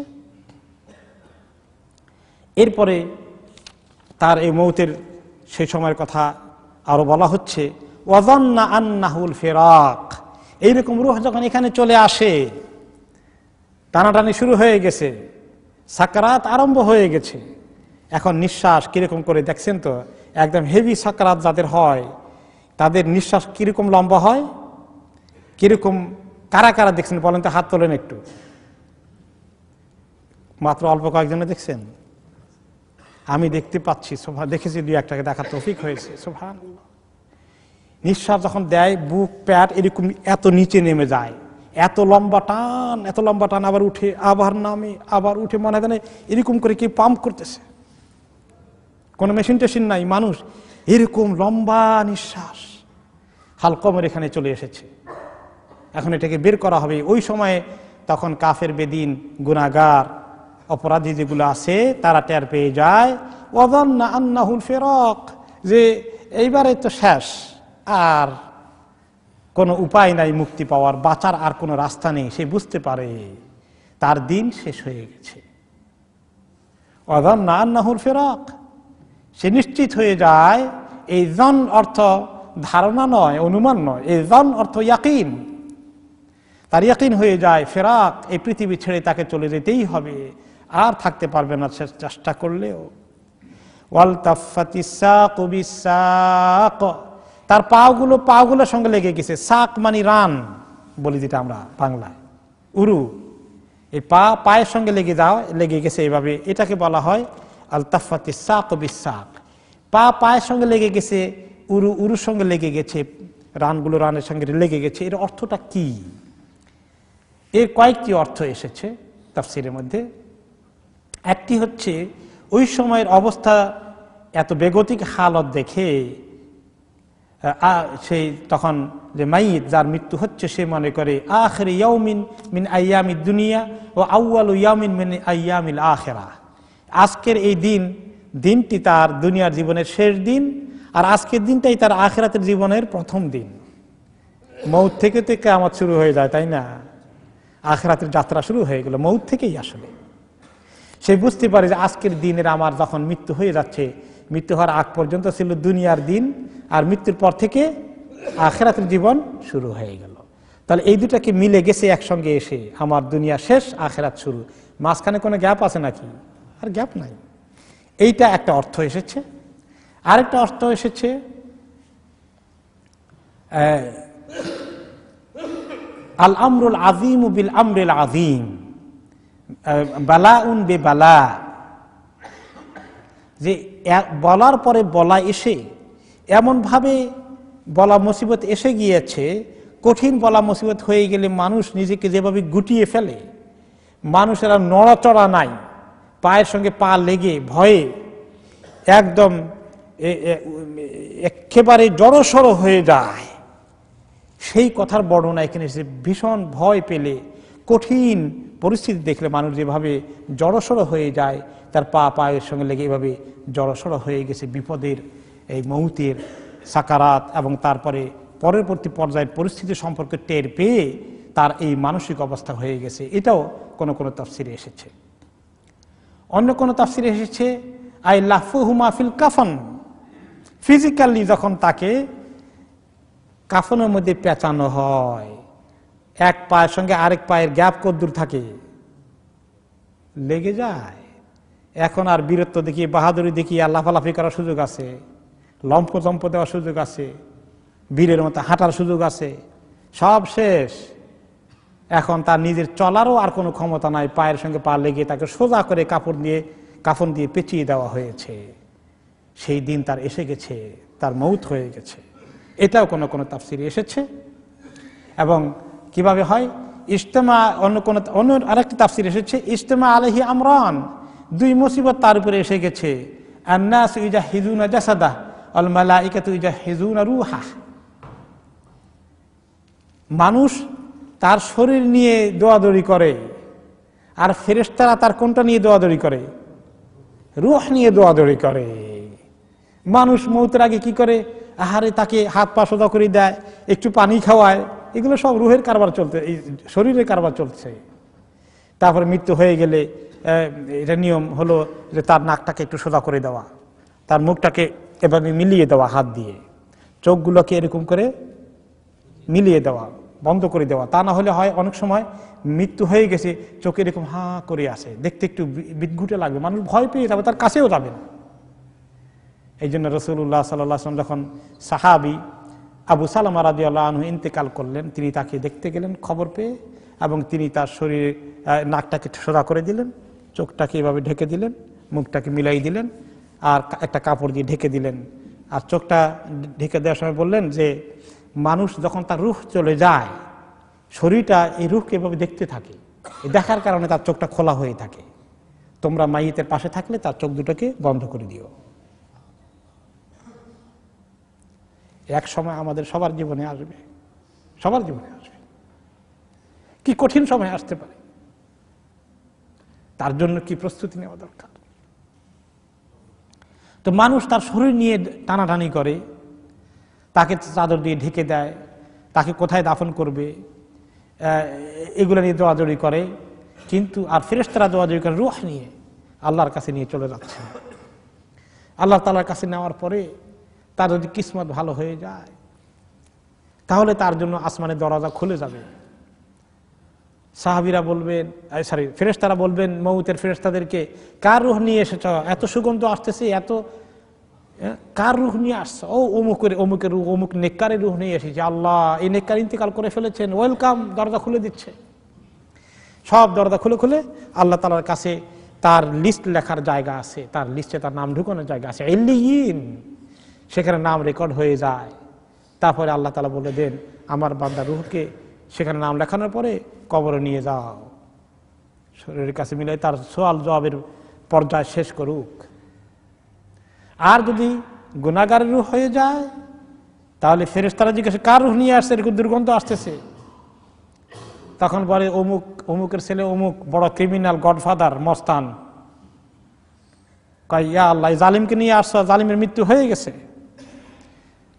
এরপরে তার এই মৌতের সেই সময়ের কথা আরো বলা হচ্ছে, ওয়াযান্না আন্নাহুল ফিরাক। এইরকম রূহ যখন এখানে চলে আসে, টানাটানি শুরু হয়ে গেছে, সাকরাত আরম্ভ হয়ে গেছে, এখন নিঃশ্বাস কিরকম করে দেখছেন তো, একদম হেভি সাকরাত যাদের হয় তাদের নিঃশ্বাস কিরকম লম্বা হয়, কিরকম, কারা কারা দেখছেন বলেন তো, হাত তোলেন একটু। মাত্র অল্প কয়েকজনে দেখছেন? আমি দেখতে পাচ্ছি, দেখেছি, দুই একটাকে দেখার তৌফিক হয়েছে। সুবহানাল্লাহ। নিঃশ্বাস যখন দেয় বুক প্যাট এরকম এত নিচে নেমে যায়, এত লম্বা টান, এত লম্বা টান, আবার উঠে, আবার নামে, আবার উঠে, মনে হয় এরকম করে কি পাম্প করতেছে, কোনো মেশিন টেশিন নাই, মানুষ এরকম লম্বা নিঃশ্বাস। হালকমের এখানে চলে এসেছে, এখন এটাকে বের করা হবে। ওই সময়ে তখন কাফের বেদিন গুনাহগার অপরাধী যেগুলো আছে তারা টের পেয়ে যায়, ওয়াযান্না আন্নাহুল ফিরাক, যে এইবারে তো শেষ, আর কোনো উপায় নাই মুক্তি পাওয়ার, বাঁচার আর কোনো রাস্তা নেই। সে বুঝতে পারে তার দিন শেষ হয়ে গেছে। ওয়াযান্না আন্নাহুল ফিরাক, সে নিশ্চিত হয়ে যায়। এই জন অর্থ ধারণা নয়, অনুমান নয়, এই জন অর্থ ইয়াকিন। তার ইয়াকিন হয়ে যায় ফিরাক, এই পৃথিবী ছেড়ে তাকে চলে যেতেই হবে, আর থাকতে পারবে না চেষ্টা করলেও। ওয়ালতাফাতিস সাকু বিসাক, তার পাগুলোর সঙ্গে লেগে গেছে। সাক মানে রান বলি যেটা আমরা বাংলায়, উরু, এই পায়ের সঙ্গে লেগে গেছে এইভাবে, এটাকে বলা হয় আলতাফাতিস সাকু বিসাক। পায়ের সঙ্গে লেগে গেছে, উরুর সঙ্গে লেগে গেছে, রানগুলো রানের সঙ্গে লেগে গেছে। এর অর্থটা কি? এর কয়েকটি অর্থ এসেছে তাফসীরের মধ্যে। একটি হচ্ছে ওই সময়ের অবস্থা এত বেগতিক হালত দেখে সেই তখন যে মাইয়িত, যার মৃত্যু হচ্ছে, সে মনে করে আখির ইয়াউমিন মিন আইয়ামিদ দুনিয়া ও আউয়ালু ইয়াউমিন মিন আইয়ামিল আখিরাহ, আজকের এই দিনটি তার দুনিয়ার জীবনের শেষ দিন, আর আজকের দিনটাই তার আখিরাতের জীবনের প্রথম দিন। মৌত থেকে তো কিয়ামত শুরু হয়ে যায়, তাই না? আখিরাতের যাত্রা শুরু হয়ে গেল মৌত থেকেই। আসলে সে বুঝতে পারে যে আজকের দিনের আমার যখন মৃত্যু হয়ে যাচ্ছে, মৃত্যু হওয়ার আগ পর্যন্ত ছিল দুনিয়ার দিন, আর মৃত্যুর পর থেকে আখিরাতের জীবন শুরু হয়ে গেল। তাহলে এই দুটাকে মিলে গেছে একসঙ্গে এসে, আমার দুনিয়া শেষ, আখিরাত শুরু। মাঝখানে কোনো গ্যাপ আছে নাকি? আর গ্যাপ নাই। এইটা একটা অর্থ এসেছে। আরেকটা অর্থ এসেছে আল আমরুল আযীম বিল আমরিল আযীম, বালাউন বে বালা, যে বলার পরে বলা এসে এমনভাবে বলা মুসিবত এসে গিয়েছে, কঠিন বলা মুসিবত হয়ে গেলে মানুষ নিজেকে যেভাবে গুটিয়ে ফেলে, মানুষেরা নড়াচড়া নাই, পায়ের সঙ্গে পা লেগে ভয়ে একদম একেবারে জড়সড় হয়ে যায়, সেই কথার বর্ণনা এখানে এসে ভীষণ ভয় পেলে, কঠিন পরিস্থিতি দেখলে মানুষ যেভাবে জড়সড় হয়ে যায়, তার পা পায়ের সঙ্গে লেগে এভাবে জড়সড় হয়ে গেছে বিপদের, এই মৌতের সাকারাত এবং তারপরে পরবর্তী পর্যায়ের পরিস্থিতি সম্পর্কে টের পেয়ে তার এই মানসিক অবস্থা হয়ে গেছে। এটাও কোনো কোনো তাফসিরে এসেছে। অন্য কোনো তাফসিরে এসেছে আই লাফুহু মাহফিল কাফন, ফিজিক্যালি যখন তাকে কাফনের মধ্যে পেঁচানো হয়, এক পায়ের সঙ্গে আরেক পায়ের গ্যাপ কদ্দূর থাকে, লেগে যায়। এখন আর বীরত্ব দেখিয়ে বাহাদুরি দেখিয়ে আর লাফালাফি করার সুযোগ আছে, লম্ফ জম্প দেওয়ার সুযোগ আছে, বীরের মতো হাঁটার সুযোগ আছে, সব শেষ। এখন তার নিজের চলারও আর কোনো ক্ষমতা নাই, পায়ের সঙ্গে পা লেগে তাকে সোজা করে কাফন দিয়ে পেঁচিয়ে দেওয়া হয়েছে। সেই দিন তার এসে গেছে, তার মৌত হয়ে গেছে। এটাও কোনো কোনো তাফসিরে এসেছে। এবং কিভাবে হয়, ইজতেমা, অন্য আরেকটি তাফসির এসেছে ইজতেমা আলাইহি আমরান, দুই মুসিবত তার উপরে এসে গেছে। আন্নাস ইজাহিজুনা জাসাদাহ ওয়াল মালাইকাতু ইজাহিজুনা রূহাহ, মানুষ তার শরীর নিয়ে দৌড়াদৌড়ি করে, আর ফেরেশতারা তার কোনটা নিয়ে দৌড়াদৌড়ি করে? রূহ নিয়ে দৌড়াদৌড়ি করে। মানুষ মৌতের আগে কি করে? আহারে তাকে হাত পা সোজা করে দেয়, একটু পানি খাওয়ায়, এগুলো সব রুহের কারবার চলতে, এই শরীরের কারবার চলছে। তারপরে মৃত্যু হয়ে গেলে এটা নিয়ম হলো যে তার নাকটাকে একটু সোজা করে দেওয়া, তার মুখটাকে এভাবে মিলিয়ে দেওয়া, হাত দিয়ে চোখগুলোকে এরকম করে মিলিয়ে দেওয়া, বন্ধ করে দেওয়া। তা না হলে হয় অনেক সময় মৃত্যু হয়ে গেছে, চোখে এরকম হাঁ করে আসে, দেখতে একটু বিদঘুটে লাগবে, মানুষ ভয় পেয়ে যাবে, তার কাছেও যাবে না। এই জন্য রাসূলুল্লাহ সাল্লাল্লাহু আলাইহি ওয়াসাল্লাম যখন সাহাবী আবু সালামা রাদিয়াল্লাহু আনহু ইন্তেকাল করলেন, তিনি তাকে দেখতে গেলেন খবর পেয়ে, এবং তিনি তার শরীরে নাকটাকে সোজা করে দিলেন, চোখটাকে এভাবে ঢেকে দিলেন, মুখটাকে মিলাই দিলেন, আর একটা কাপড় দিয়ে ঢেকে দিলেন। আর চোখটা ঢেকে দেওয়ার সময় বললেন যে মানুষ যখন তার রূহ চলে যায়, শরীরটা এই রূহকে এভাবে দেখতে থাকে, এই দেখার কারণে তার চোখটা খোলা হয়ে থাকে। তোমরা মাইয়িতের পাশে থাকলে তার চোখ দুটোকে বন্ধ করে দিও। এক সময় আমাদের সবার জীবনে আসবে, সবার জীবনে আসবে। কি কঠিন সময় আসতে পারে, তার জন্য কি প্রস্তুতি নেওয়া দরকার। তো মানুষ তার শরীর নিয়ে টানাটানি করে, তাকে চাদর দিয়ে ঢেকে দেয়, তাকে কোথায় দাফন করবে এগুলো নিয়ে দৌড়াদৌড়ি করে। কিন্তু আর ফেরেশতারা দৌড়াদৌড়ি করে রূহ নিয়ে আল্লাহর কাছে নিয়ে চলে যাচ্ছে। আল্লাহ তাআলার কাছে নেওয়ার পরে তার যদি কিসমত ভালো হয়ে যায়, তাহলে তার জন্য আসমানের দরজা খুলে যাবে। সাহাবীরা বলবেন, ফেরেশতারা বলবেন মউতের ফেরেশতাদেরকে, কার রূহ নিয়ে এসেছ? এত সুগন্ধ আসতেছে, এত কার রূহ নিয়ে আসছ? ও অমুকের রূহ, অমুক নেককারের রূহ নিয়ে এসেছে। আল্লাহ, এই নেককার ইন্তেকাল করে ফেলেছেন, ওয়েলকাম। দরজা খুলে দিচ্ছে, সব দরজা খুলে খুলে আল্লাহ তাআলার কাছে তার লিস্ট লেখার জায়গা আছে, তার লিস্টে তার নাম ঢুকানোর জায়গা আছে, ইল্লিয়িন, সেখানে নাম রেকর্ড হয়ে যায়। তারপরে আল্লাহ তাআলা বলে দেন, আমার বান্দা রূহকে সেখানে নাম লেখানোর পরে কবরে নিয়ে যাও, শরীরের কাছে মিলাই তার সওয়াল জবাবের পর্যায় শেষ করুক। আর যদি গুনাহগারের রূহ হয়ে যায়, তাহলে ফেরেশতারা জিজ্ঞাসা, কার রূহ নিয়ে আসছে, এরকম দুর্গন্ধ আসতেছে? তখন বলে অমুকের ছেলে অমুক বড় ক্রিমিনাল, গডফাদার, মস্তান। কয়, ইয়া আল্লাহ, জালিমকে নিয়ে আসছো, জালিমের মৃত্যু হয়ে গেছে,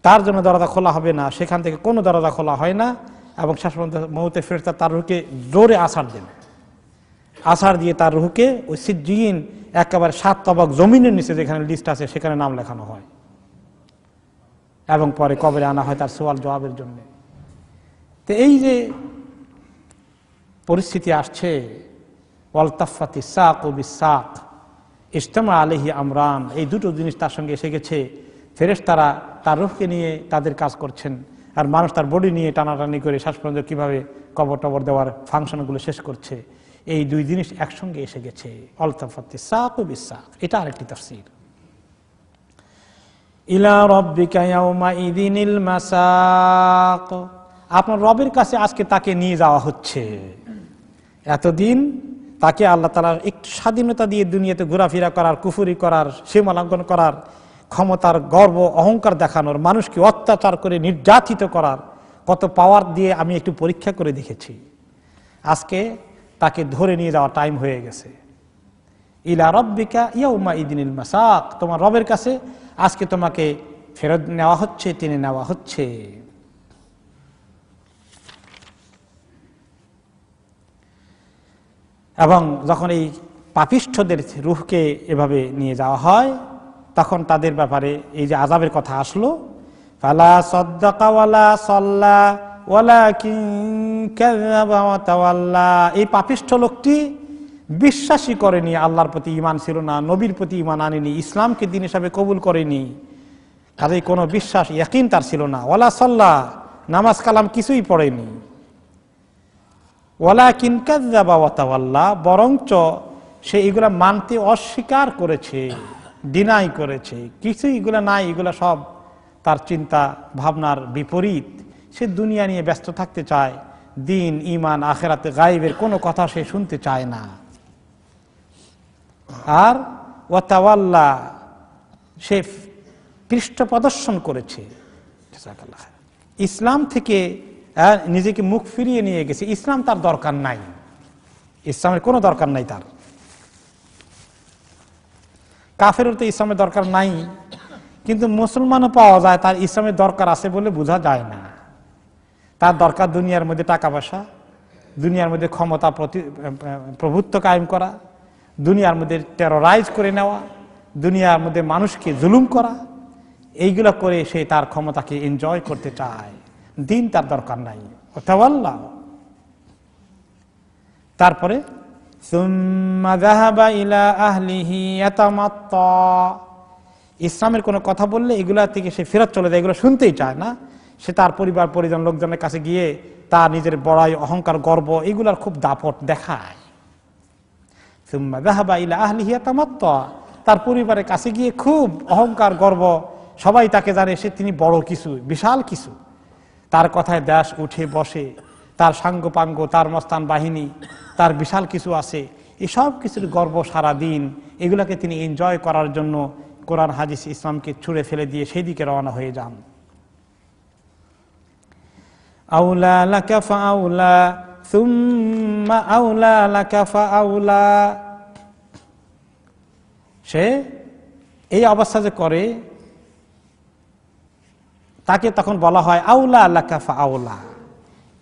তার জন্য দরজা খোলা হবে না। সেখান থেকে কোনো দরজা খোলা হয় না, এবং শেষ পর্যন্ত মউতের ফেরেশতা তার রূহকে জোরে আছাড় দেন। আছাড় দিয়ে তার রূহকে ওই সিজ্জিন, একেবারে 7 তবক জমিনের নিচে যেখানে লিস্ট আছে সেখানে নাম লেখানো হয়, এবং পরে কবরে আনা হয় তার সওয়াল জবাবের জন্য। তো এই যে পরিস্থিতি আসছে, ওয়ালতাফাতি সাকু বিসাক, ইজতামা আলাইহি আমরান, এই দুটো জিনিস তার সঙ্গে এসে গেছে। ফেরেশতারা তার রূহকে নিয়ে তাদের কাজ করছেন, আর মানুষ তার বডি নিয়ে টানাটানি করে শেষ পর্যন্ত কীভাবে কবর টবর দেওয়ার ফাংশনগুলো শেষ করছে। এই দুই জিনিস একসঙ্গে এসে গেছে, ওয়ালতাফাতি সাকু বিসাক। এটা আরেকটি তাফসীর। ইলা রাব্বিকা ইয়াউমা ইযিনিল মাসাক, আপনার রবের কাছে আজকে তাকে নিয়ে যাওয়া হচ্ছে। এতদিন তাকে আল্লাহ তাআলা একটু স্বাধীনতা দিয়ে দুনিয়াতে ঘোরাফেরা করার, কুফরি করার, সীমা লঙ্ঘন করার, ক্ষমতার গর্ব অহংকার দেখানোর, মানুষকে অত্যাচার করে নির্যাতিত করার কত পাওয়ার দিয়ে আমি একটু পরীক্ষা করে দেখেছি। আজকে তাকে ধরে নিয়ে যাওয়ার টাইম হয়ে গেছে। ইলা রব্বিকা ইয়াউমা ইদিনিল মাসাক, তোমার রবের কাছে আজকে তোমাকে ফেরত নেওয়া হচ্ছে, টেনে নেওয়া হচ্ছে। এবং যখন এই পাপিষ্ঠদের রূহকে এভাবে নিয়ে যাওয়া হয়, তখন তাদের ব্যাপারে এই যে আযাবের কথা আসলো, ফালা সাদ্দাকা ওয়ালা সাল্লা ওয়ালাকিন কাযাবা ওয়া তাওয়াল্লা, এই পাপিষ্ঠ লোকটি বিশ্বাসই করেনি, আল্লাহর প্রতি ঈমান ছিল না, নবীর প্রতি ঈমান আনেনি, ইসলামকে দিন হিসাবে কবুল করেনি, কাজেই কোনো বিশ্বাস ইয়াকিন তার ছিল না। ওয়ালা সাল্লা, নামাজ কালাম কিছুই পড়েনি। ওয়ালাকিন কাযাবা ওয়া তাওয়াল্লা, বরঞ্চ সে এগুলা মানতে অস্বীকার করেছে, ডিনাই করেছে, কিছুই এগুলা নাই, এগুলা সব তার চিন্তা ভাবনার বিপরীত। সে দুনিয়া নিয়ে ব্যস্ত থাকতে চায়, দিন, ঈমান, আখিরাতে, গায়েবের কোনো কথা সে শুনতে চায় না। আর ওয়া তাওয়াল্লা, সে পৃষ্ঠ প্রদর্শন করেছে, ইসলাম থেকে নিজেকে মুখ ফিরিয়ে নিয়ে গেছে। ইসলাম তার দরকার নাই, ইসলামের কোনো দরকার নাই তার। কাফেরও তো ইসলামের দরকার নাই, কিন্তু মুসলমানও পাওয়া যায় তার ইসলামের দরকার আছে বলে বোঝা যায় না। তার দরকার দুনিয়ার মধ্যে টাকা পয়সা, দুনিয়ার মধ্যে ক্ষমতা প্রভুত্ব কায়েম করা, দুনিয়ার মধ্যে টেরোরাইজ করে নেওয়া, দুনিয়ার মধ্যে মানুষকে জুলুম করা, এইগুলো করে সে তার ক্ষমতাকে এনজয় করতে চায়। দিন তার দরকার নাই। ওয়াতাওয়াল্লাহ, তারপরে সুম্মা যাহাবা ইলা আহলিহি ইয়াতামাত্তা, ইসলামের কোনো কথা বললে এগুলা থেকে সে ফেরত চলে যায়, এগুলো শুনতেই চায় না। সে তার পরিবার পরিজন লোকজনের কাছে গিয়ে তার নিজের বড়াই, অহংকার, গর্ব এগুলার খুব দাপট দেখায়। সুম্মা যাহাবা ইলা আহলিহি ইয়াতামাত্তা, তার পরিবারের কাছে গিয়ে খুব অহংকার, গর্ব, সবাই তাকে জানে সে তিনি বড় কিছু, বিশাল কিছু, তার কথায় দেশ উঠে বসে, তার সাঙ্গপাঙ্গ, তার মস্তান বাহিনী, তার বিশাল কিছু আছে। এই সব কিছুর গর্ব সারা দিন, এগুলাকে তিনি এনজয় করার জন্য কোরআন হাদিস ইসলামকে ছুঁড়ে ফেলে দিয়ে সেই দিকে রওনা হয়ে যান। আউলা লাকা ফাআউলা সুম্মা আউলা লাকা ফাআউলা, সে এই অবস্থা যে করে তাকে তখন বলা হয় আউলা লাকা ফাআউলা,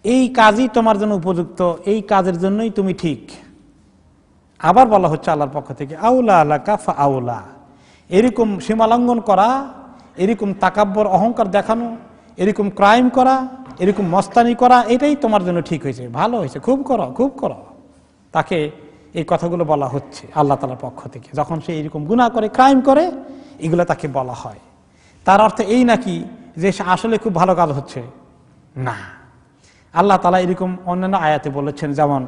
এই কাজই তোমার জন্য উপযুক্ত, এই কাজের জন্যই তুমি ঠিক। আবার বলা হচ্ছে আল্লাহর পক্ষ থেকে আউলা লাকা ফাআউলা, এরকম সীমালঙ্ঘন করা, এরকম তাকাব্বর অহংকার দেখানো, এরকম ক্রাইম করা, এরকম মস্তানি করা, এটাই তোমার জন্য ঠিক হয়েছে, ভালো হয়েছে, খুব করো, খুব করো। তাকে এই কথাগুলো বলা হচ্ছে আল্লাহ তাআলার পক্ষ থেকে। যখন সে এরকম গুনাহ করে, ক্রাইম করে, এগুলো তাকে বলা হয়। তার অর্থ এই নাকি যে সে আসলে খুব ভালো কাজ হচ্ছে না। আল্লাহ তাআলা এরকম অন্যান্য আয়াতে বলেছেন, যেমন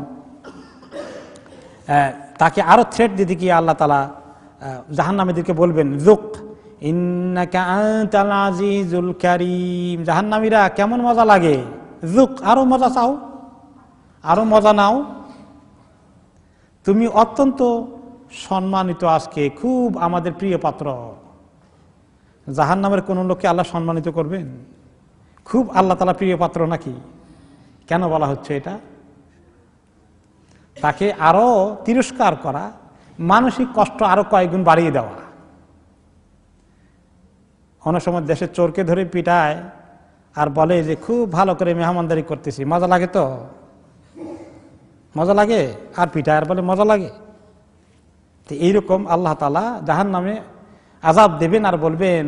তাকে আরো থ্রেট দিতে গিয়ে আল্লাহ তাআলা জাহান্নামীদেরকে বলবেন, যুক ইন্নাকা আনতাল আজিজুল কারীম, জাহান্নামীরা কেমন মজা লাগে, যুক, আরো মজা চাও, আরো মজা নাও, তুমি অত্যন্ত সম্মানিত, আজকে খুব আমাদের প্রিয় পাত্র। জাহান্নামের কোন লোককে আল্লাহ সম্মানিত করবেন? খুব আল্লাহ তাআলা প্রিয় পাত্র নাকি? কেন বলা হচ্ছে এটা? তাকে আরো তিরস্কার করা, মানসিক কষ্ট আরো কয়েকগুণ বাড়িয়ে দেওয়া। অনেক সময় দেশের চোরকে ধরে পিটায় আর বলে যে খুব ভালো করে মেহমানদারি করতেছি, মজা লাগে তো, মজা লাগে, আর পিটায় আর বলে মজা লাগে। তো এইরকম আল্লাহ তাআলা জাহান্নামে আযাব দেবেন আর বলবেন,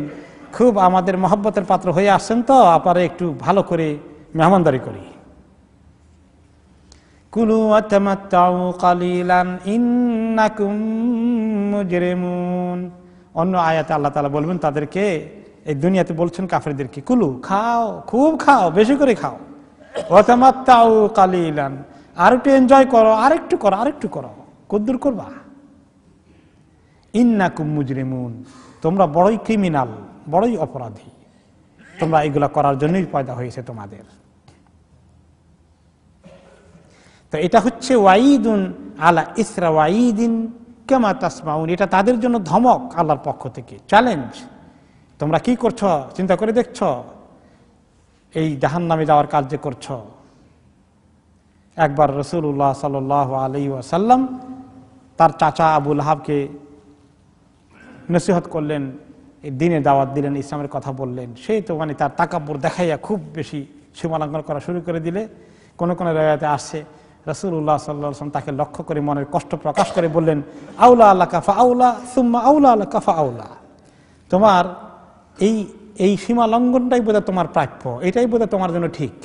খুব আমাদের মহব্বতের পাত্র হয়ে আসছেন তো, আপনারা একটু ভালো করে মেহমানদারি করি। কুলু ওয়া তামাত্তাউ কালিলান ইন্নাকুম মুজরিমুন। অন্য আয়াতে আল্লাহ তাআলা বলবেন তাদেরকে, এই দুনিয়াতে বলছেন কাফেরদেরকে, কুলু, খাও, খুব খাও, বেশি করে খাও, ওয়া তামাত্তাউ কালিলান, আর একটু এনজয় করো, আরেকটু করো, আরেকটু করো, কদ্দুর করবা, ইন্নাকুম মুজরিমুন, তোমরা বড়ই ক্রিমিনাল, বড়ই অপরাধী, তোমরা এগুলা করার জন্যই পয়দা হয়েছে তোমাদের। তো এটা হচ্ছে ওয়াইদুন আলা ইসরা ওয়াইদিন কামা তাসমাউন, এটা তাদের জন্য ধমক আল্লাহর পক্ষ থেকে, চ্যালেঞ্জ। তোমরা কি করছো, চিন্তা করে দেখছো এই জাহান্নামে যাওয়ার কাজ যে করছো। একবার রাসূলুল্লাহ সাল্লাল্লাহু আলাইহি ওয়াসাল্লাম তার চাচা আবু লাহাবকে নসিহত করলেন, এই দ্বীনে দাওয়াত দিলেন, ইসলামের কথা বললেন। সেই তো মানে তার তাকাব্বুর দেখাইয়া খুব বেশি সীমালঙ্ঘন করা শুরু করে দিলে। কোন কোন জায়গাতে আসছে রাসূলুল্লাহ সাল্লাল্লাহু আলাইহি ওয়াসাল্লাম তাকে লক্ষ্য করে মনের কষ্ট প্রকাশ করে বললেন, আউলা আলাকা ফা আউলা সুম্মা আউলা আলাকা ফা আউলা, তোমার এই সীমা লঙ্ঘনটাই বোধহয় তোমার প্রাপ্য, এটাই বোধহয় তোমার জন্য ঠিক,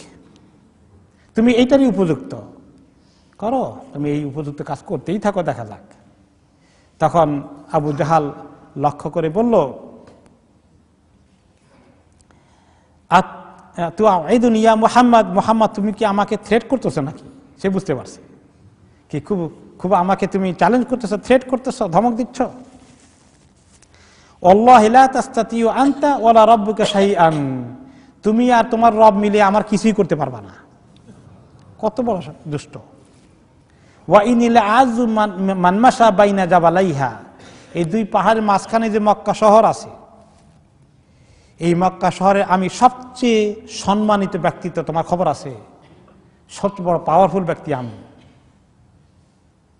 তুমি এইটারই উপযুক্ত, করো, তুমি এই উপযুক্ত কাজ করতেই থাকো, দেখা যাক। তখন আবু জাহাল লক্ষ্য করে বলল, ইয়া মুহাম্মদ, মুহাম্মদ তুমি কি আমাকে থ্রেট করতেছো নাকি? সে বুঝতে পারছে কি খুব খুব আমাকে তুমি চ্যালেঞ্জ করতেছো, থ্রেট করতেছো, ধমক দিচ্ছ। আল্লাহি লা তাস্তাতিউ আনতা ওয়ালা রাব্বুকা শাইআন, তুমি আর তোমার রব মিলে আমার কিছুই করতে পারবা না। কত বড় দুষ্ট। ওয়া ইনিল আযু মান মাশা বাইনা জাবালাইহা, এই দুই পাহাড়ের মাঝখানে যে মক্কা শহর আছে, এই মক্কা শহরে আমি সবচেয়ে সম্মানিত ব্যক্তিত্ব, তোমার খবর আছে, সবচেয়ে বড় পাওয়ারফুল ব্যক্তি আমি,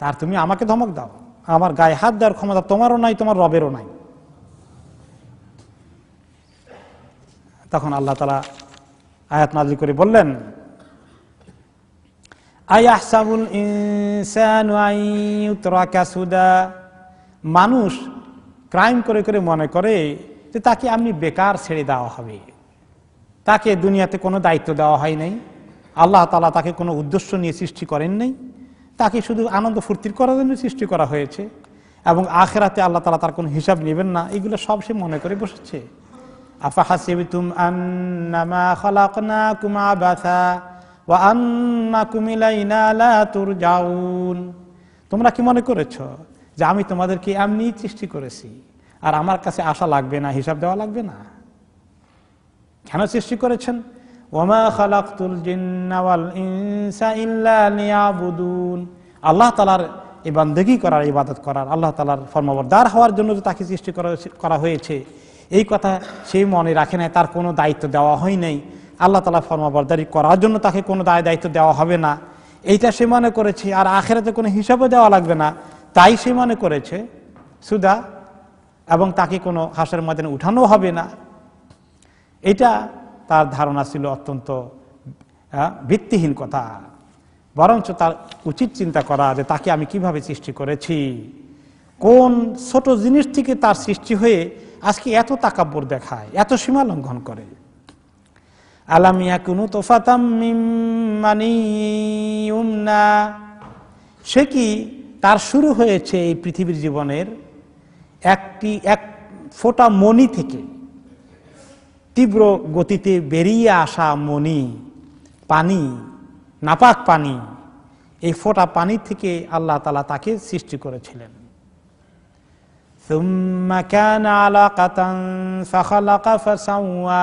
তার তুমি আমাকে ধমক দাও? আমার গায়ে হাত দেওয়ার ক্ষমতা তোমারও নাই, তোমার রবেরও নাই। তখন আল্লাহ তাআলা আয়াত নাযিল করে বললেন, আয়াহসাবুল ইনসানু আন ইউতরাকা সুদা, মানুষ ক্রাইম করে করে মনে করে যে তাকে আপনি বেকার ছেড়ে দেওয়া হবে, তাকে দুনিয়াতে কোনো দায়িত্ব দেওয়া হয় নাই, আল্লাহ তাআলা তাকে কোনো উদ্দেশ্য নিয়ে সৃষ্টি করেন নাই, তাকে শুধু আনন্দ ফুর্তির করার জন্য সৃষ্টি করা হয়েছে, এবং আখিরাতে আল্লাহ তাআলা তার কোনো হিসাব নেবেন না, এগুলো সব সে মনে করে বসেছে। আফাহাসিবতুম আন্নামা খালাকনাকুম আবাসা ওয়া আন্নাকুম ইলাইনা লা তুরজাউন, তোমরা কি মনে করেছো যে আমি তোমাদেরকে এমনি সৃষ্টি করেছি আর আমার কাছে আশা লাগবে না, হিসাব দেওয়া লাগবে না? কেন সৃষ্টি করেছেন? ওয়ামা খালাকতুল জিন্না ওয়াল ইনসা ইল্লা লিয়াবুদুন, আল্লাহ তাআলার বান্দেগী করার, ইবাদত করার, আল্লাহ তাআলার ফরমাবরদার হওয়ার জন্য যে তাকে সৃষ্টি করা হয়েছে, এই কথা সেই মনে রাখে নাই, তার কোনো দায়িত্ব দেওয়া হয় নাই, আল্লাহ তাআলার ফরমাবরদারি করার জন্য তাকে কোনো দায়িত্ব দেওয়া হবে না, এইটা সে মনে করেছে। আর আখিরাতে কোনো হিসাবও দেওয়া লাগবে না, তাই সে মনে করেছে সুদা, এবং তাকে কোনো হাসরের ময়দানে উঠানো হবে না। এটা তার ধারণা ছিল অত্যন্ত ভিত্তিহীন কথা। বরঞ্চ তার উচিত চিন্তা করা যে তাকে আমি কিভাবে সৃষ্টি করেছি, কোন ছোট জিনিস থেকে তার সৃষ্টি হয়ে আজকে এত তাকাব্বুর দেখায়, এত সীমা লঙ্ঘন করে। আলাম ইয়াকুনু তুফাতাম মিন মানি ইউমনা, সে কি তার শুরু হয়েছে এই পৃথিবীর জীবনের এক ফোঁটা মনি থেকে, তীব্র গতিতে বেরিয়ে আসা মনি, পানি, নাপাক পানি, এই ফোঁটা পানি থেকে আল্লাহ তাআলা তাকে সৃষ্টি করেছিলেন। সুম্মা কানা আলাকাতান ফাখালাকা ফাসাওয়া,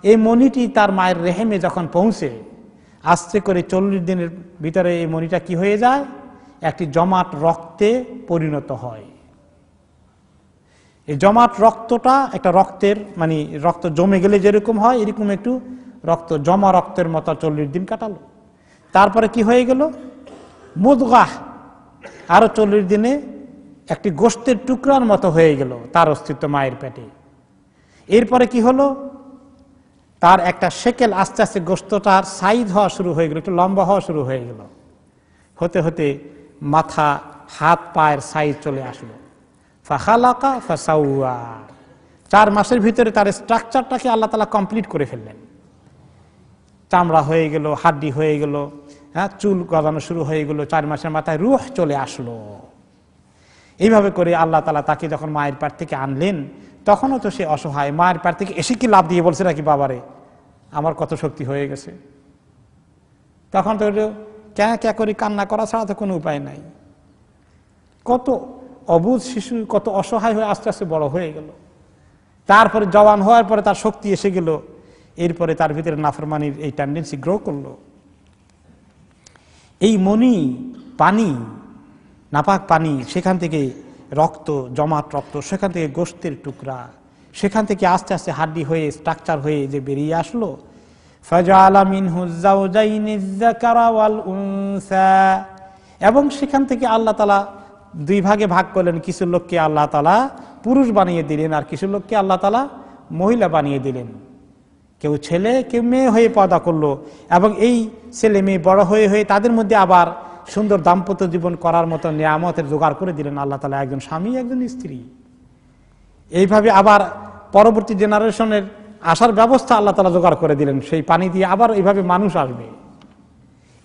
এই মনিটি তার মায়ের রেহেমে যখন পৌঁছে, আস্তে করে 40 দিনের ভিতরে এই মনিটা কি হয়ে যায়? একটি জমাট রক্তে পরিণত হয়। এই জমাট রক্তটা একটা রক্তের মানে রক্ত জমে গেলে যেরকম হয়, এরকম একটু রক্ত জমা রক্তের মতো 40 দিন কাটালো। তারপরে কি হয়ে গেল? মুদগাহ, আরো 40 দিনে একটি গোশতের টুকরার মতো হয়ে গেল তার অস্তিত্ব মায়ের পেটে। এরপরে কি হলো? তার একটা সেকেল, আস্তে আস্তে গোশতটার সাইজ হওয়া শুরু হয়ে গেল, একটু লম্বা হওয়া শুরু হয়ে গেল, হতে হতে মাথা, হাত, পায়ের সাইজ চলে আসলো। ফাখালাকা ফাসাওয়া, 4 মাসের ভিতরে তার স্ট্রাকচারটাকে আল্লাহ তাআলা কমপ্লিট করে ফেললেন। চামড়া হয়ে গেল, হাড্ডি হয়ে গেল, চুল গজানো শুরু হয়ে গেল, 4 মাসের মাথায় রূহ চলে আসলো। এইভাবে করে আল্লাহ তাআলা তাকে যখন মায়ের পেট থেকে আনলেন, তখনও তো সে অসহায়। মায়ের পেট থেকে এসে কি লাভ দিয়ে বলছে নাকি, বাবারে আমার কত শক্তি হয়ে গেছে? তখন তো ক্যাঁ ক্যাঁ করে কান্না করা ছাড়া তো কোনো উপায় নাই। কত অবুঝ শিশু, কত অসহায় হয়ে আস্তে আস্তে বড় হয়ে গেল। তারপরে জওয়ান হওয়ার পরে তার শক্তি এসে গেল, এরপরে তার ভিতরে নাফরমানির এই টেন্ডেন্সি গ্রো করলো। এই মনি পানি, নাপাক পানি, সেখান থেকে রক্ত, জমাট রক্ত, সেখান থেকে গোশতের টুকরা, সেখান থেকে আস্তে আস্তে হাড্ডি হয়ে স্ট্রাকচার হয়ে যে বেরিয়ে আসলো, ফাজআলা মিনহু যাওজাইনি যাকারা ওয়াল উনসা, এবং সেখান থেকে আল্লাহ তাআলা দুই ভাগে ভাগ করলেন। কিছু লোককে আল্লাহ তাআলা পুরুষ বানিয়ে দিলেন, আর কিছু লোককে আল্লাহ তাআলা মহিলা বানিয়ে দিলেন। কেউ ছেলে কেউ মেয়ে হয়ে পয়দা করলো, এবং এই ছেলে মেয়ে বড় হয়ে হয়ে তাদের মধ্যে আবার সুন্দর দাম্পত্য জীবন করার মতো নিয়ামতের জোগাড় করে দিলেন আল্লাহ তাআলা, একজন স্বামী একজন স্ত্রী। এইভাবে আবার পরবর্তী জেনারেশনের আসার ব্যবস্থা আল্লাহ তাআলা জোগাড় করে দিলেন, সেই পানি দিয়ে আবার এইভাবে মানুষ আসবে।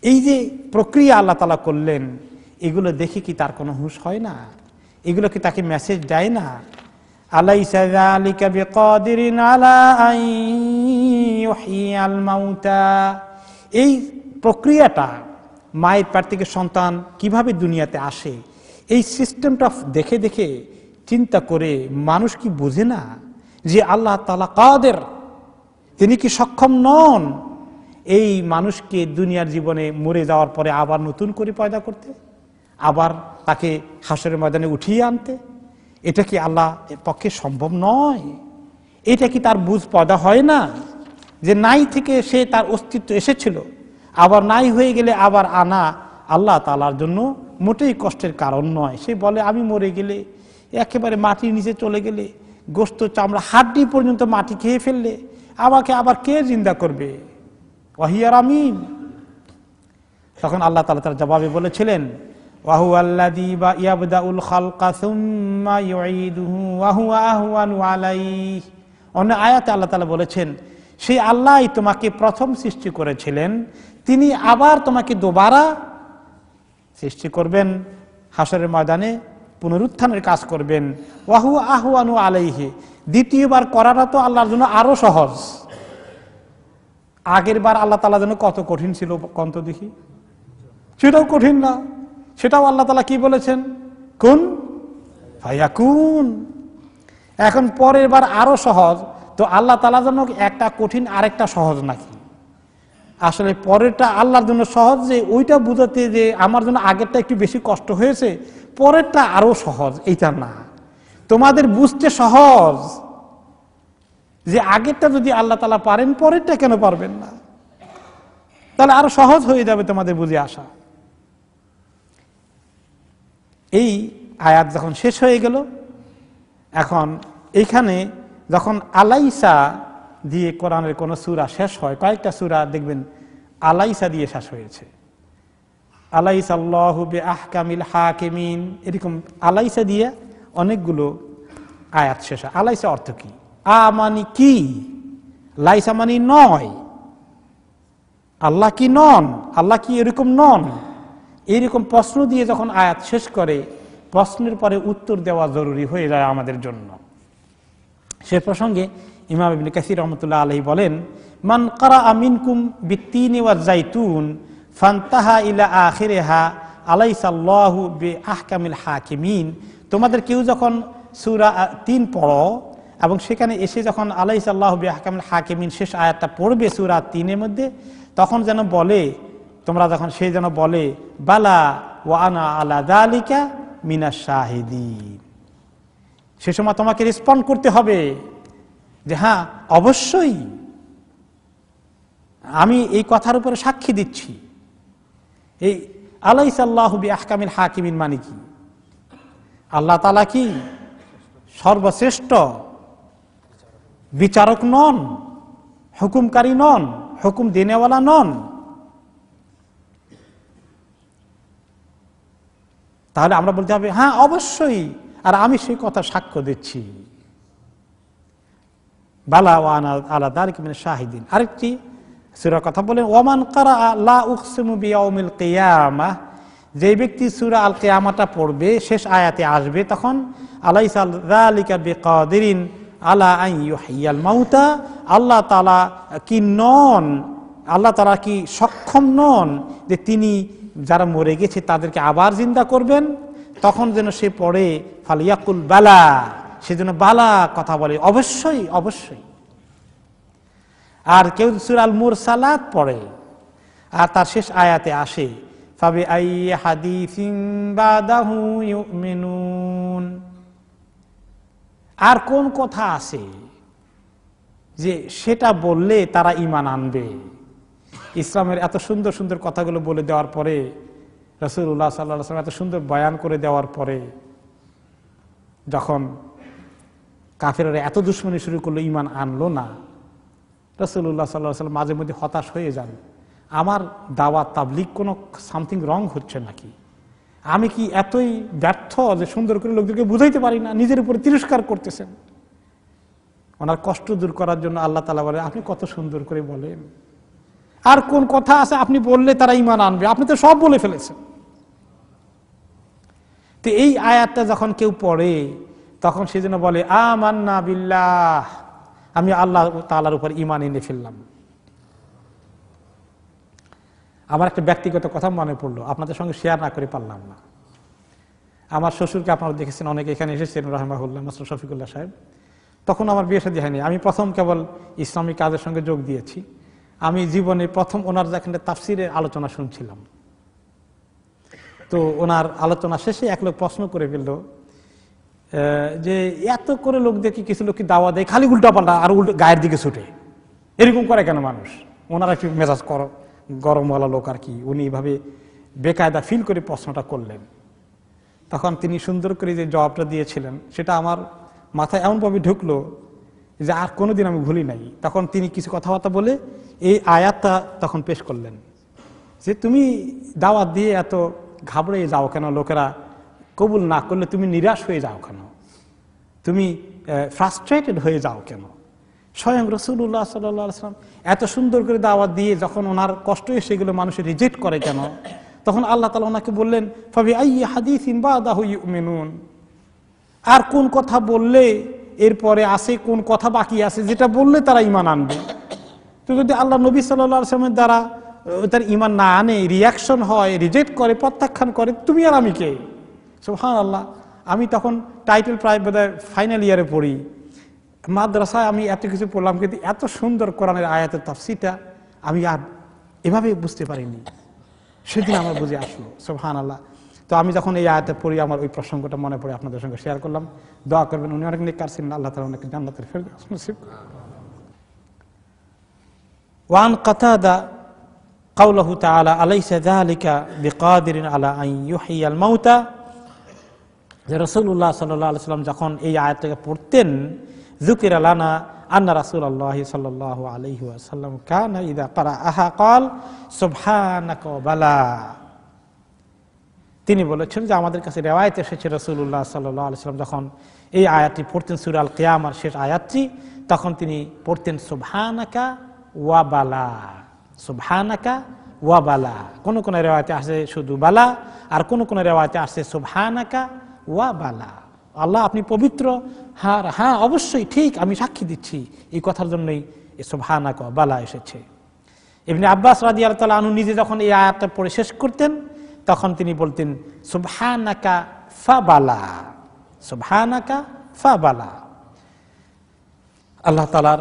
এই যে প্রক্রিয়া আল্লাহ তাআলা করলেন, এগুলো দেখে কি তার কোনো হুঁশ হয় না? এগুলো কি তাকে মেসেজ দেয় না? আলাইসা যালিকা বিকাদিরিন আলা আন ইউহয়িয়াল মাউতা, এই প্রক্রিয়াটা, মায়ের পেট থেকে সন্তান কিভাবে দুনিয়াতে আসে, এই সিস্টেমটা দেখে দেখে চিন্তা করে মানুষ কি বোঝে না যে আল্লাহ তাআলা কাদের, তিনি কি সক্ষম নন এই মানুষকে দুনিয়ার জীবনে মরে যাওয়ার পরে আবার নতুন করে পয়দা করতে, আবার তাকে হাসরের ময়দানে উঠিয়ে আনতে? এটা কি আল্লাহ এর পক্ষে সম্ভব নয়? এটা কি তার বুঝ পয়দা হয় না যে নাই থেকে সে তার অস্তিত্ব এসেছিল, আবার নাই হয়ে গেলে আবার আনা আল্লাহ তাআলার জন্য মোটেই কষ্টের কারণ নয়। সে বলে আমি মরে গেলে, একেবারে মাটির নিচে চলে গেলে, গোশত চামড়া হাড্ডি পর্যন্ত মাটি খেয়ে ফেললে আমাকে আবার কে জিন্দা করবে? ওয়াহিয়া রামিম। তখন আল্লাহ তাআলা তার জবাবে বলেছিলেন, ওয়াহুয়াল্লাযী ইয়াবদাউল খালকা সুম্মা ইউঈদুহু ওয়া হুয়া আহওয়ানু আলাইহি। অন্য আয়াতে আল্লাহ তাআলা বলেছেন, সেই আল্লাহই তোমাকে প্রথম সৃষ্টি করেছিলেন, তিনি আবার তোমাকে দুবারা সৃষ্টি করবেন, হাসরের ময়দানে পুনরুত্থানের কাজ করবেন। ওয়া হুয়া আহওয়ানু আলাইহি, দ্বিতীয়বার করাটা তো আল্লাহর জন্য আরো সহজ। আগের বার আল্লাহ তাআলার জন্য কত কঠিন ছিল কন্ত দেখি, সেটাও কঠিন না, সেটাও আল্লাহ তাআলা কি বলেছেন, কুন ফায়াকুন। এখন পরের বার আরো সহজ, তো আল্লাহ তাআলার জন্য একটা কঠিন আরেকটা সহজ নাকি? আসলে পরেরটা আল্লাহর জন্য সহজ, যে ওইটা বুঝাতে যে আমার জন্য আগেরটা একটু বেশি কষ্ট হয়েছে, পরেরটা আরো সহজ, এইটা না। তোমাদের বুঝতে সহজ যে আগেরটা যদি আল্লাহ তাআলা পারেন, পরেরটা কেন পারবেন না? তাহলে আরো সহজ হয়ে যাবে তোমাদের বুঝে আসা। এই আয়াত যখন শেষ হয়ে গেল, এখন এইখানে যখন আলাইসা দিয়ে কোরআনের কোন সূরা শেষ হয়, কয়েকটা সূরা দেখবেন আলাইসা দিয়ে শেষ হয়েছে। আলাইসাল্লাহু বিআহকামিল হাকিমিন, এরকম আলাইসা দিয়ে অনেকগুলো আয়াত শেষ হয়। আলাইসা অর্থ কি? মানি কি, লাইসা মানি নয়। আল্লাহ কি নন? আল্লাহ কি এরকম নন? এইরকম প্রশ্ন দিয়ে যখন আয়াত শেষ করে, প্রশ্নের পরে উত্তর দেওয়া জরুরি হয়ে যায় আমাদের জন্য। সে প্রসঙ্গে ইমাম ইবনে কাসির রাহমাতুল্লাহ আলাইহি বলেন, মান কারাআ মিনকুম বিত্তিনি ওয়াজ জাইতুন ফান্তাহা ইলা আখিরিহা আলাইসাল্লাহু বিআহকামিল হাকিমিন। তোমাদের কেউ যখন সূরা 3 পড়ো এবং সেখানে এসে যখন আলাইসাল্লাহু বিআহকামিল হাকিমিন শেষ আয়াতটা পড়বে সূরা 3 এর মধ্যে, তখন যেন বলে, তোমরা যখন সে যেন বলে, বালা ওয়া আনা আলা যালিকা মিনাশ শাহিদিন। সে সময় তোমাকে রেসপন্ড করতে হবে যে হ্যাঁ অবশ্যই আমি এই কথার উপরে সাক্ষী দিচ্ছি। এই আলাইসাল্লাহু বিআহকামিল হাকিমিন মানে কি? আল্লাহ তাআলা কি সর্বশ্রেষ্ঠ বিচারক নন, হুকুমকারী নন, হুকুম দেনেওয়ালা নন? তাহলে আমরা বলতে হবে হ্যাঁ অবশ্যই, আর আমি সেই কথা সাক্ষ্য দিচ্ছি। বালা ওয়া আনা আলা যালিকা মিনাশ শাহিদিন। আরেকটি সূরার কথা বলেন, ওমান কারাআ লা উকসিমু বিয়াউমিল কিয়ামাহ, যে ব্যক্তি সূরা আল কিয়ামাটা পড়বে, শেষ আয়াতে আসবে তখন আলাইসা যালিকা বিকাদিরিন আলা আন ইউহয়িয়াল মাউতা, আল্লাহ তাআলা কি নন, আল্লাহ তাআলা কি সক্ষম নন যে তিনি যারা মরে গেছে তাদেরকে আবার জিন্দা করবেন? তখন যেন সে পড়ে ফালিয়াকুল বালা, সেজন্য বালা কথা বলে, অবশ্যই অবশ্যই। আর কেউ সূরা আল মুরসালাত পড়ে আর তার শেষ আয়াতে আসে ফাবিআইয়ি হাদিসিন বাদাহু ইউমিনুন। আর কোন কথা আছে যে সেটা বললে তারা ঈমান আনবে? ইসলামের এত সুন্দর সুন্দর কথাগুলো বলে দেওয়ার পরে, রাসূলুল্লাহ সাল্লাল্লাহু আলাইহি ওয়াসাল্লাম এত সুন্দর বয়ান করে দেওয়ার পরে যখন কাফেররা এত দুশমনি শুরু করলো, ঈমান আনলো না, রাসূলুল্লাহ সাল্লাল্লাহু আলাইহি ওয়াসাল্লাম মাঝে মধ্যে হতাশ হয়ে যান। আমার দাওয়াত তাবলীগ কোনো সামথিং রং হচ্ছে নাকি? আমি কি এতই ব্যর্থ যে সুন্দর করে লোকদেরকে বুঝাইতে পারি না? নিজের উপরে তিরস্কার করতেছেন। ওনার কষ্ট দূর করার জন্য আল্লাহ তাআলা বলে, আপনি কত সুন্দর করে বলেন। আর কোন কথা আছে আপনি বললে তারা ঈমান আনবে? আপনি তো সব বলে ফেলেছেন। তো এই আয়াতটা যখন কেউ পড়ে তখন সে যেন বলে, আমান্না বিল্লাহ, আমি আল্লাহ তাআলার উপর ঈমান এনে ফেললাম। আমার একটা ব্যক্তিগত কথা মনে পড়লো, আপনাদের সঙ্গে শেয়ার না করে পারলাম না। আমার শ্বশুরকে আপনারা দেখেছেন, অনেকে এখানে এসেছেন, রাহিমাহুল্লাহ, মাস্টার শফিকুল্লাহ সাহেব। তখন আমার বিয়ে শাদী হয়নি, আমি প্রথম কেবল ইসলামী কাজের সঙ্গে যোগ দিয়েছি। আমি জীবনে প্রথম ওনার যেখানে তাফসিরের আলোচনা শুনছিলাম। তো ওনার আলোচনা শেষে এক লোক প্রশ্ন করে ফেলল যে এত করে লোকদেরকে কিছু লোক দাওয়া দেয়, খালি উল্টা পাল্টা আর উল্টো গায়ের দিকে ছুটে, এরকম করে কেন মানুষ? ওনারা একটু মেজাজ গরমওয়ালা লোক আর কি, উনি এইভাবে বেকায়দা ফিল করে প্রশ্নটা করলেন। তখন তিনি সুন্দর করে যে জবাবটা দিয়েছিলেন সেটা আমার মাথায় এমনভাবে ঢুকলো যে আর কোনোদিন আমি ভুলি নাই। তখন তিনি কিছু কথাবার্তা বলে এই আয়াতটা তখন পেশ করলেন যে তুমি দাওয়াত দিয়ে এত ঘাবড়ে যাও কেন? লোকেরা কবুল না করলে তুমি নিরাশ হয়ে যাও কেন? তুমি ফ্রাস্ট্রেটেড হয়ে যাও কেন? স্বয়ং রাসূলুল্লাহ সাল্লাল্লাহু আলাইহি ওয়াসাল্লাম এত সুন্দর করে দাওয়াত দিয়ে যখন ওনার কষ্ট সেগুলো মানুষের রিজেক্ট করে কেন? তখন আল্লাহ তাআলা ওনাকে বললেন, ফাবিআইয়ি হাদিসিন বাদাহু ইউমিনুন। আর কোন কথা বললে এরপরে আছে, কোন কথা বাকি আছে যেটা বললে তারা ঈমান আনবে? তো যদি আল্লাহ নবী সাল্লাল্লাহু আলাইহি ওয়াসাল্লামের দ্বারা তার ঈমান না আনে, রিয়াকশন হয়, রিজেক্ট করে, প্রত্যাখ্যান করে, তুমি আর আমি কে? সুবহানাল্লাহ। আমি তখন টাইটেল প্রায় বোধহয় ফাইনাল ইয়ারে পড়ি, মাদ্রাসায় আমি এত কিছু পড়লাম, কিন্তু এত সুন্দর কোরআনের আয়াতের তাফসীরটা আমি আর এভাবে বুঝতে পারিনি। সেদিন আমার বুঝে আসলো। সুবহানাল্লাহ। তো আমি যখন এই আয়াতে পড়ি আমার ওই প্রসঙ্গটা মনে পড়ে, আপনাদের সঙ্গে শেয়ার করলাম। দোয়া করবেন, উনি অনেক নেককার ছিলেন, আল্লাহ তাআলা ওনাকে জান্নাতের ফেরদাউস নসিব করুন। ওয়ান কাতাদা কাওলাহু তাআলা আলাইসা যালিকা বিকাদিরিন আলা আন ইউহিয়াল মাউতা, যে রাসূলুল্লাহ সাল্লাল্লাহু আলাইহি ওয়াসাল্লাম যখন এই আয়াতটাকে পড়তেন, যুকিরা লানা আন্না রাসূলুল্লাহ সাল্লাল্লাহু আলাইহি ওয়াসাল্লাম কানা ইযা ক্বারাআহা ক্বাল সুবহানাকা ওয়া বালা। তিনি বলেছেন যে আমাদের কাছে রিওয়ায়াত এসেছে রাসূলুল্লাহ সাল্লাল্লাহু আলাইহি ওয়াসাল্লাম যখন এই আয়াতটি পড়তেন, সূরা আল কিয়ামার শেষ আয়াতটি, তখন তিনি পড়তেন সুবহানাকা ওয়া বালা, সুবহানাকা ওয়া বালা। কোন কোন রিওয়ায়াতে আসে শুধু বালা, আর কোন কোন রিওয়ায়াতে আসে সুবহানাকা ওয়া বালা। আল্লাহ আপনি পবিত্র, হ্যাঁ অবশ্যই ঠিক, আমি সাক্ষী দিচ্ছি। এই কথার জন্যই সুবহানাকা ওয়া বালা এসেছে। ইবনে আব্বাস রাদিয়াল্লাহু তাআলা আনহু নিজে যখন এই আয়াতটা পড়ে শেষ করতেন তখন তিনি বলতেন সুবহানাকা ফাবালা, সুবহানাকা ফাবালা। আল্লাহ তাআলার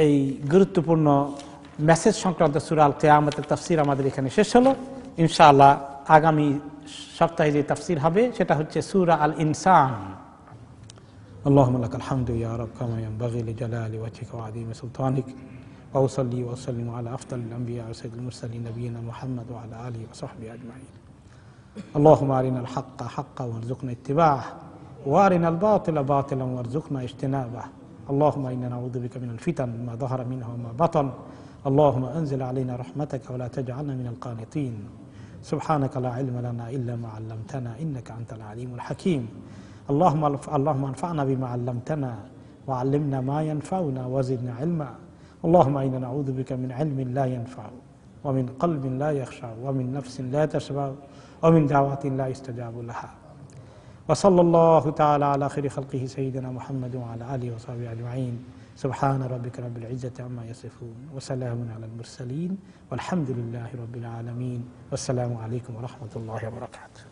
এই গুরুত্বপূর্ণ মেসেজ সংক্রান্ত সূরা আল কিয়ামতের তাফসীর আমাদের এখানে শেষ হলো। ইনশাআল্লাহ আগামী সপ্তাহে যে তাফসীর হবে সেটা হচ্ছে সূরা আল ইনসান। আল্লাহুম্মা লাকাল হামদু ইয়া রাব কামা ইয়ানবাগি লিজালালি ওয়াজহিকা ওয়া আযীমি সুলতানিক ওয়া উসাল্লি ওয়া সাল্লিমু আলা আফদালিল আমবিয়া ওয়া সাইয়্যিদিল মুরসালিন নবিয়িনা মুহাম্মদ ওয়া আলা আলিহি ওয়া সাহবিহি আজমাইন। আল্লাহুম্মা আরিনাল হাক্কা হাক্কান ওয়ারযুকনা ইত্তিবা'আহ ওয়া আরিনাল বাতিলা বাতিলান ওয়ারযুকনা ইজতিনাবাহ। اللهم إنا نعوذ بك من الفتن ما ظهر منها وما بطن. اللهم أنزل علينا رحمتك ولا تجعلنا من القانطين. سبحانك لا علم لنا إلا ما علمتنا إنك أنت العليم الحكيم. اللهم انفعنا بما علمتنا وعلمنا ما ينفعنا وزدنا علما. اللهم إنا نعوذ بك من علم لا ينفع ومن قلب لا يخشع ومن نفس لا تشبع ومن دعوة لا يستجاب لها. وصلى الله تعالى على خير خلقه سيدنا محمد وعلى آله وصحبه أجمعين. سبحان ربك رب العزة عما يصفون وسلام على المرسلين والحمد لله رب العالمين والسلام عليكم ورحمة الله وبركاته.